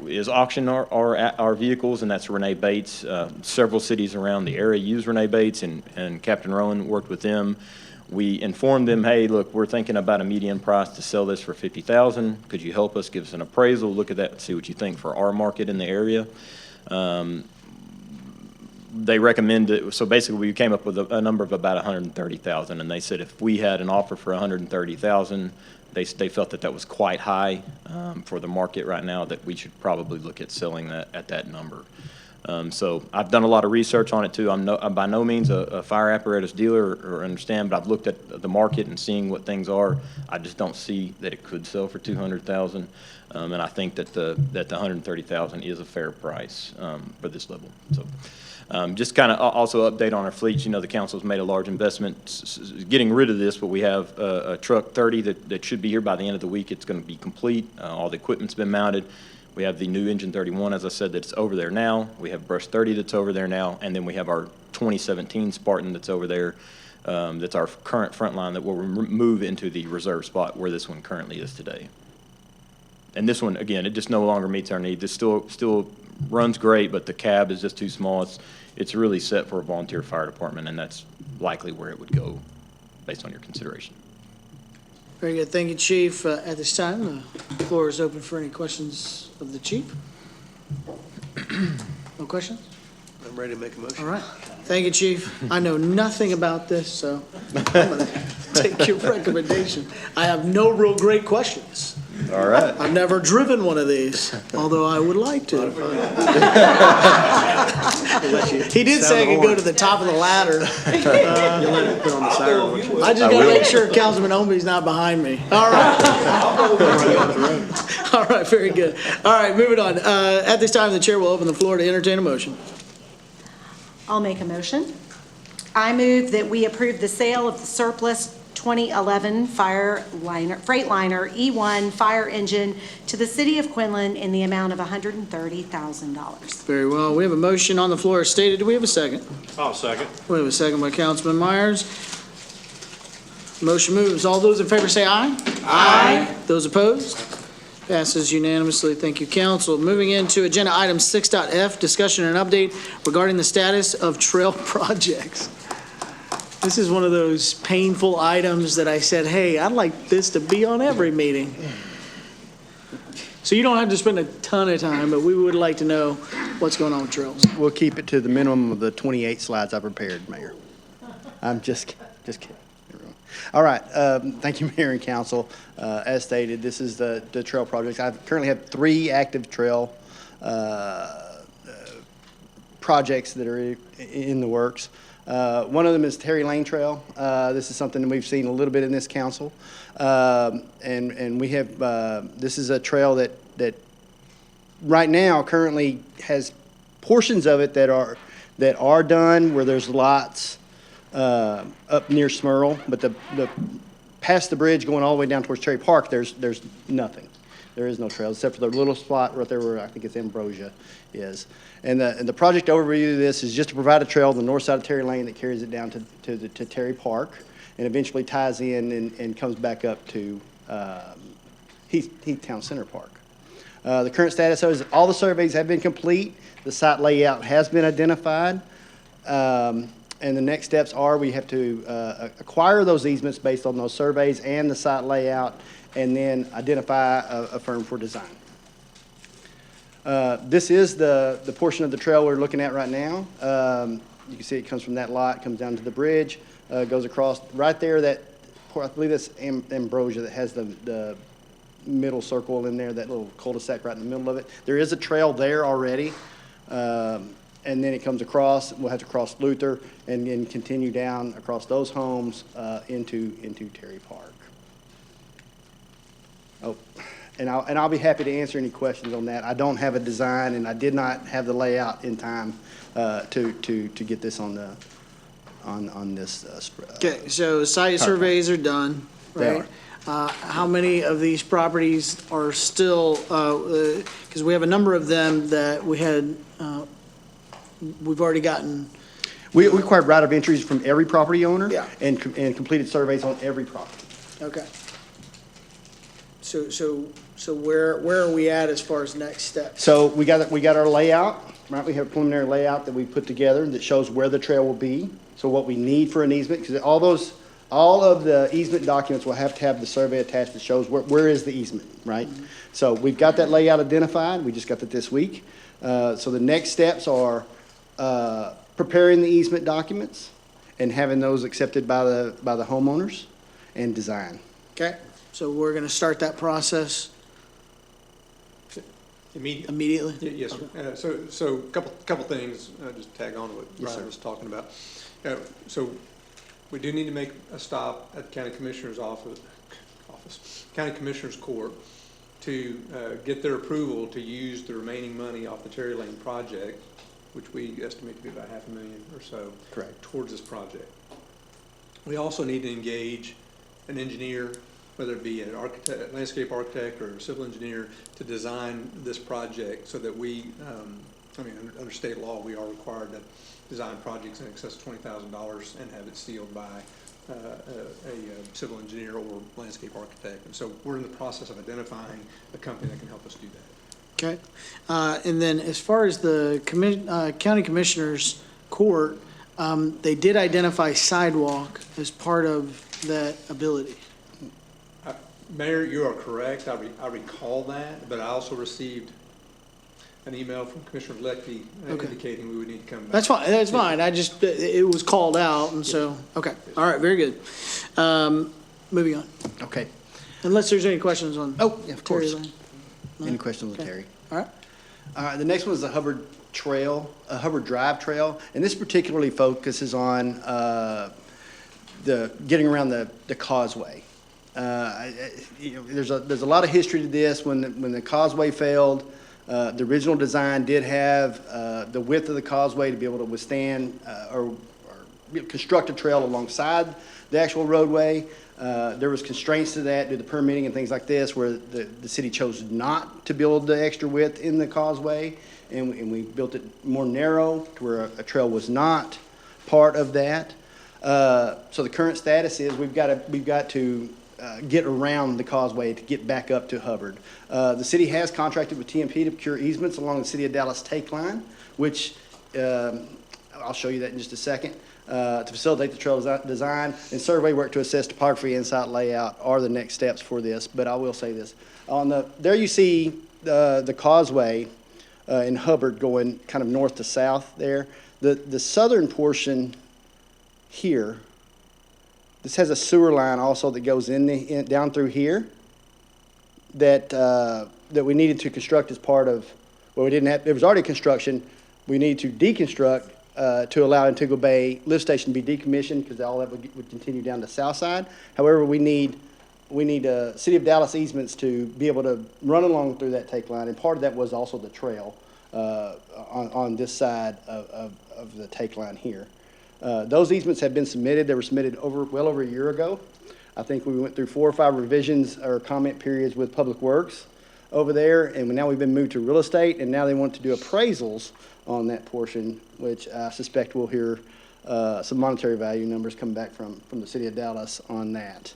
is auction our vehicles, and that's Renee Bates. Several cities around the area use Renee Bates, and Captain Rowan worked with them. We informed them, hey, look, we're thinking about a median price to sell this for $50,000. Could you help us, give us an appraisal, look at that and see what you think for our market in the area? They recommended, so basically we came up with a number of about $130,000, and they said if we had an offer for $130,000, they felt that was quite high for the market right now, that we should probably look at selling that at that number. So I've done a lot of research on it too. I'm by no means a fire apparatus dealer or understand, but I've looked at the market and seeing what things are. I just don't see that it could sell for $200,000, and I think that the $130,000 is a fair price for this level. So. Just kind of also update on our fleets. The council's made a large investment getting rid of this, but we have a truck 30 that should be here by the end of the week. It's going to be complete. All the equipment's been mounted. We have the new engine 31, as I said, that's over there now. We have brush 30 that's over there now, and then we have our 2017 Spartan that's over there. That's our current front line that will move into the reserve spot where this one currently is today. And this one, again, it just no longer meets our needs. It still runs great, but the cab is just too small. It's really set for a volunteer fire department, and that's likely where it would go based on your consideration. Very good. Thank you, Chief. At this time, the floor is open for any questions of the chief. No questions? I'm ready to make a motion. All right. Thank you, Chief. I know nothing about this, so I'm going to take your recommendation. I have no real great questions. All right. I've never driven one of these, although I would like to. He did say I could go to the top of the ladder. You let it put on the siren. I just gotta make sure Councilman Omby's not behind me. All right. All right, very good. All right, moving on. At this time, the chair will open the floor to entertain a motion. I'll make a motion. I move that we approve the sale of the surplus 2011 Freightliner E1 fire engine to the city of Quinlan in the amount of $130,000. Very well. We have a motion on the floor as stated. Do we have a second? I'll second. We have a second by Councilman Myers. Motion moves. All those in favor say aye. Aye. Those opposed? Passes unanimously. Thank you, council. Moving into agenda item 6.f, discussion and update regarding the status of trail projects. This is one of those painful items that I said, hey, I'd like this to be on every meeting. So you don't have to spend a ton of time, but we would like to know what's going on with trails. We'll keep it to the minimum of the 28 slides I prepared, Mayor. I'm just kidding. All right, thank you, Mayor and Council. As stated, this is the trail projects. I currently have 3 active trail projects that are in the works. One of them is Terry Lane Trail. This is something that we've seen a little bit in this council. And we have, this is a trail that right now currently has portions of it that are done where there's lots up near Smurl, but the past the bridge going all the way down towards Cherry Park, there's nothing. There is no trail except for the little spot right there where I think it's Ambrosia is. And the project overview of this is just to provide a trail on the north side of Terry Lane that carries it down to Terry Park and eventually ties in and comes back up to Heath Town Center Park. The current status is all the surveys have been complete. The site layout has been identified. And the next steps are we have to acquire those easements based on those surveys and the site layout, and then identify a firm for design. This is the portion of the trail we're looking at right now. You can see it comes from that lot, comes down to the bridge, goes across right there. That I believe that's Ambrosia that has the middle circle in there, that little cul-de-sac right in the middle of it. There is a trail there already. And then it comes across, we'll have to cross Luther and then continue down across those homes into Terry Park. Oh, and I'll be happy to answer any questions on that. I don't have a design, and I did not have the layout in time to get this on this. Okay, so site surveys are done, right? How many of these properties are still, because we have a number of them that we had, we've already gotten. We required right of entries from every property owner. Yeah. And completed surveys on every property. Okay. So where are we at as far as next steps? So we got our layout, right? We have a preliminary layout that we put together that shows where the trail will be. So what we need for an easement, because all of the easement documents will have to have the survey attached that shows where is the easement, right? Mm-hmm. So we've got that layout identified. We just got that this week. So the next steps are preparing the easement documents and having those accepted by the homeowners and design. Okay, so we're going to start that process immediately? Yes, sir. So a couple things, just tag on to what Brian was talking about. So we do need to make a stop at the County Commissioner's office, County Commissioner's Court, to get their approval to use the remaining money off the Terry Lane project, which we estimate to be about $500,000 or so. Correct. Towards this project. We also need to engage an engineer, whether it be an architect, landscape architect, or a civil engineer, to design this project so that we, under state law, we are required to design projects in excess of $20,000 and have it sealed by a civil engineer or landscape architect. And so we're in the process of identifying a company that can help us do that. Okay. And then as far as the County Commissioner's Court, they did identify sidewalk as part of that ability. Mayor, you are correct. I recall that, but I also received an email from Commissioner Leckie indicating we would need to come back. That's fine. That's fine. I just, it was called out, and so, okay. All right, very good. Moving on. Okay. Unless there's any questions on. Oh, yeah, of course. Terry Lane. No? Any questions on Terry? All right. All right, the next one is the Hubbard trail, a Hubbard Drive trail, and this particularly focuses on the getting around the causeway. There's a lot of history to this. When the causeway failed, the original design did have the width of the causeway to be able to withstand or construct a trail alongside the actual roadway. There was constraints to that due to permitting and things like this, where the city chose not to build the extra width in the causeway, and we built it more narrow to where a trail was not part of that. So the current status is we've got to get around the causeway to get back up to Hubbard. The city has contracted with TMP to procure easements along the City of Dallas take line, which I'll show you that in just a second. To facilitate the trail design and survey work to assess topography and site layout are the next steps for this. But I will say this. There you see the causeway in Hubbard going kind of north to south there. The southern portion here, this has a sewer line also that goes down through here that we needed to construct as part of, well, we didn't have, there was already construction. We need to deconstruct to allow Antigua Bay Lift Station to be decommissioned, because all that would continue down the south side. However, we need City of Dallas easements to be able to run along through that take line, and part of that was also the trail on this side of the take line here. Those easements have been submitted. They were submitted well over a year ago. I think we went through 4 or 5 revisions or comment periods with Public Works over there, and now we've been moved to real estate, and now they want to do appraisals on that portion, which I suspect we'll hear some monetary value numbers come back from the City of Dallas on that.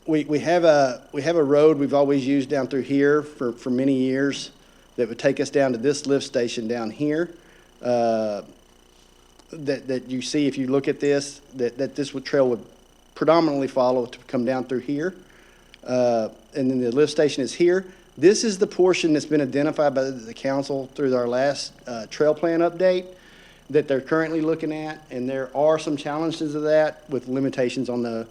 We have a road we've always used down through here for many years that would take us down to this lift station down here. That you see, if you look at this, that this trail would predominantly follow to come down through here. And then the lift station is here. This is the portion that's been identified by the council through our last trail plan update that they're currently looking at, and there are some challenges of that with limitations on the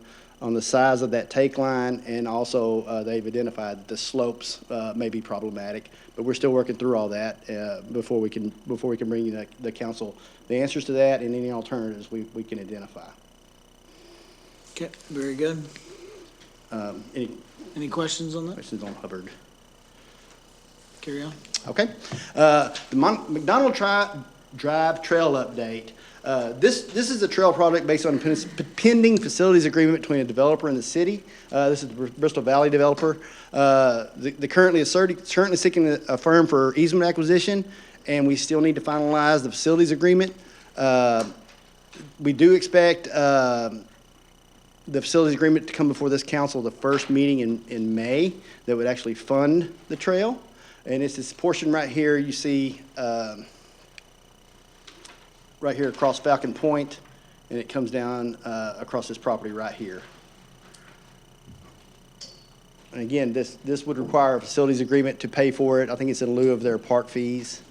size of that take line, and also they've identified that the slopes may be problematic. But we're still working through all that before we can bring you the council the answers to that and any alternatives we can identify. Okay, very good. Any questions on that? Questions on Hubbard? Carry on. Okay. The McDonald Drive Trail update. This is a trail project based on a pending facilities agreement between a developer and the city. This is the Bristol Valley developer. The currently seeking a firm for easement acquisition, and we still need to finalize the facilities agreement. We do expect the facilities agreement to come before this council the first meeting in May that would actually fund the trail. And it's this portion right here you see right here across Falcon Point, and it comes down across this property right here. And again, this would require a facilities agreement to pay for it. I think it's in lieu of their park fees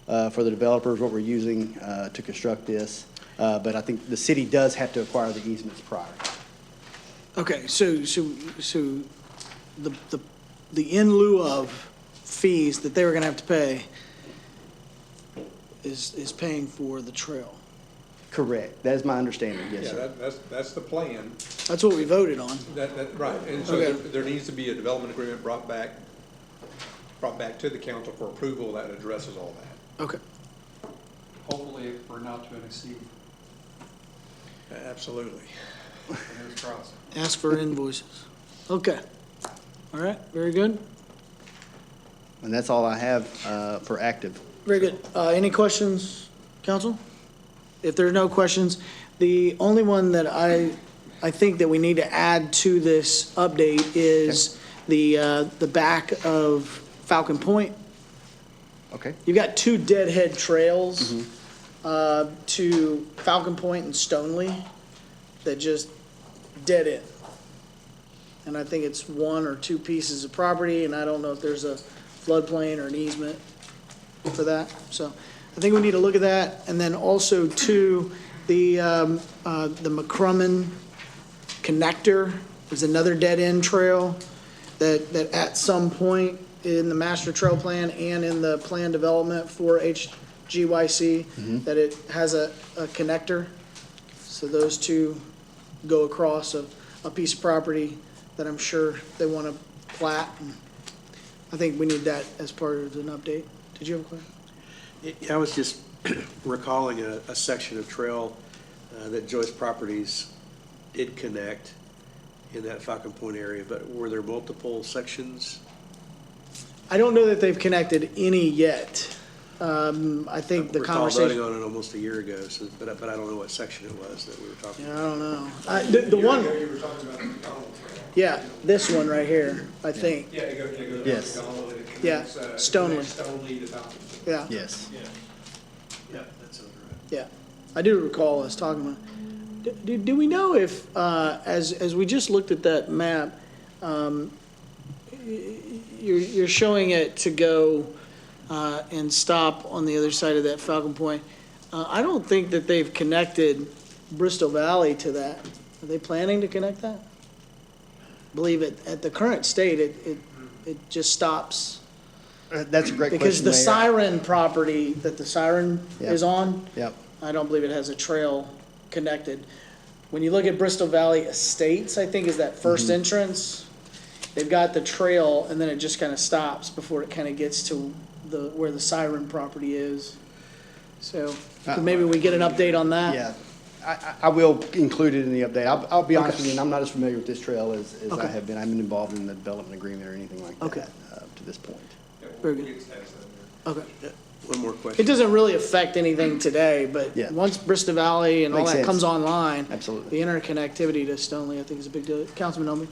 for the developers, what we're using to construct this. But I think the city does have to acquire the easements prior. Okay, so the in lieu of fees that they were gonna have to pay is paying for the trail. Correct. That is my understanding, yes, Yeah, sir. that's the plan. That's what we voted on. Right, and so Okay. there needs to be a development agreement brought back to the council for approval that addresses all that. Okay. Hopefully, we're not to exceed. Absolutely. Fingers crossed. Ask for invoices. Okay. All right, very good. And that's all I have for active. Very good. Any questions, council? If there are no questions, the only one that I think that we need to add to this update is the back of Falcon Point. Okay. You've got 2 deadhead trails to Falcon Point and Stoneley that just dead end. And I think it's 1 or 2 pieces of property, and I don't know if there's a floodplain or an easement for that. So I think we need to look at that. And then also too, the McCrummen connector is another dead end trail that at some point in the master trail plan and in the plan development for HGYC, that it has a connector. So those two go across a piece of property that I'm sure they want to plat. And I think we need that as part of an update. Did you have a question? I was just recalling a section of trail that Joyce Properties did connect in that Falcon Point area, but were there multiple sections? I don't know that they've connected any yet. I think the I recall conversation. voting on it almost a year ago, so, but I don't know what section it was that we were talking Yeah, about. I don't know. The one. You were talking about McDonald's. Yeah, this one right here, I think. Yeah, it goes Yes. to McDonald's, and it Yeah, connects, Stoneleigh. Stoneleigh to Falcon. Yeah. Yes. Yeah, that sounds right. Yeah, I do recall us talking about. Do we know if, as we just looked at that map, you're showing it to go and stop on the other side of that Falcon Point? I don't think that they've connected Bristol Valley to that. Are they planning to connect that? I believe at the current state, it just stops. That's a great question, Because the Mayor. Siren property that the Siren Yep. is on, Yep. I don't believe it has a trail connected. When you look at Bristol Valley Estates, I think is that first entrance, they've got the trail and then it just kind of stops before it kind of gets to where the Siren property is. So maybe we get an update on that. Yeah, I will include it in the update. I'll be honest with you, and I'm not as familiar with this trail as I Okay. have been. I haven't been involved in the development agreement or anything like Okay. that to this point. Very good. Okay. One more question. It doesn't really affect anything today, but Yeah. once Bristol Valley and all Makes that sense. comes online, Absolutely. the interconnectivity to Stoneleigh, I think is a big deal. Councilman Elby?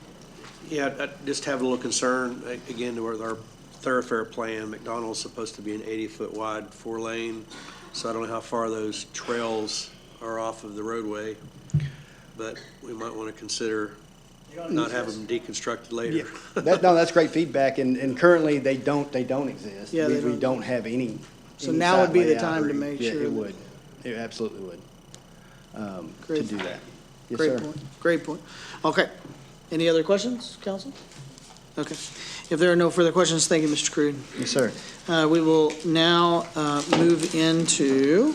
Yeah, I just have a little concern, again, with our thoroughfare plan. McDonald's supposed to be an 80-foot wide 4-lane, so I don't know how far those trails are off of the roadway, but we might want to consider not having them deconstructed later. That's great feedback, and currently they don't exist. Yeah, they We don't. don't have any. So any now would site be the layout time or to any- make yeah, sure it that- would. It absolutely would, to Great. do that. Yes, Great sir. point, great point. Okay. Any other questions, council? Okay. If there are no further questions, thank you, Mr. Crude. Yes, sir. We will now move into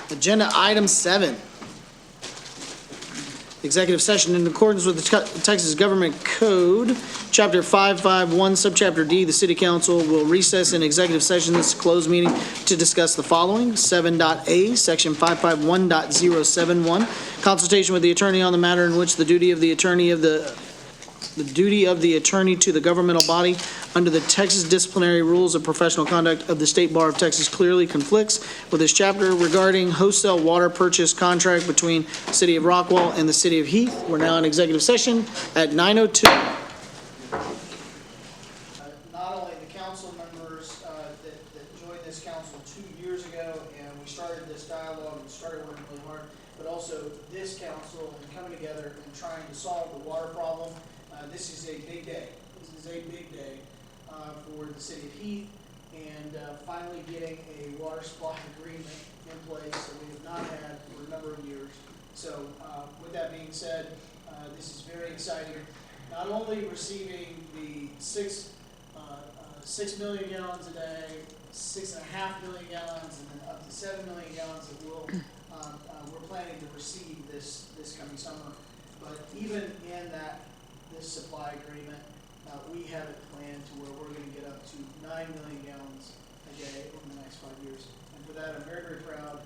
agenda item 7. Executive session in accordance with the Texas Government Code, Chapter 551, Subchapter D, the City Council will recess in executive session this closed meeting to discuss the following: 7.a, Section 551.071, consultation with the attorney on the matter in which the duty of the attorney to the governmental body under the Texas Disciplinary Rules of Professional Conduct of the State Bar of Texas clearly conflicts with this chapter regarding wholesale water purchase contract between City of Rockwall and the City of Heath. We're now in executive session at 9:02. Not only the council members that joined this council 2 years ago, and we started this dialogue and started working really hard, but also this council and coming together and trying to solve the water problem. This is a big day. This is a big day for the City of Heath, and finally getting a water supply agreement in place that we have not had for a number of years. So with that being said, this is very exciting. Not only receiving the 6 million gallons a day, 6.5 million gallons, and then up to 7 million gallons that we're planning to receive this coming summer. But even in this supply agreement, we have it planned to where we're going to get up to 9 million gallons a day over the next 5 years. And for that, I'm very, very proud of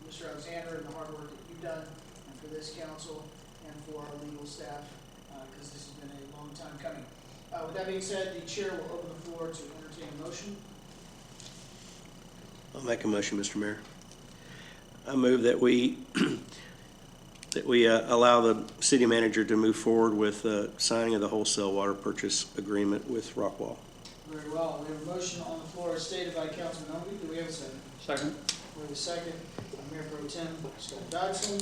Mr. Alexander and the hard work that you've done, and for this council and for our legal staff, because this has been a long time coming. With that being said, the chair will open the floor to entertain a motion. I'll make a motion, Mr. Mayor. I move that we allow the city manager to move forward with signing of the wholesale water purchase agreement with Rockwall. Very well. We have a motion on the floor stated by Councilman Elby. Do we have a second? Second. We have a second by Mayor Pro Tem Scott Dodson.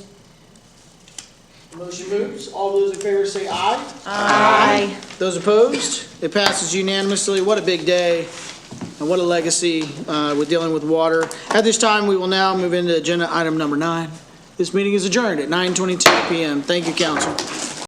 The motion moves. All those in favor say aye. Aye. Those opposed? It passes unanimously. What a big day and what a legacy with dealing with water. At this time, we will now move into agenda item number 9. This meeting is adjourned at 9:22 p.m. Thank you, council.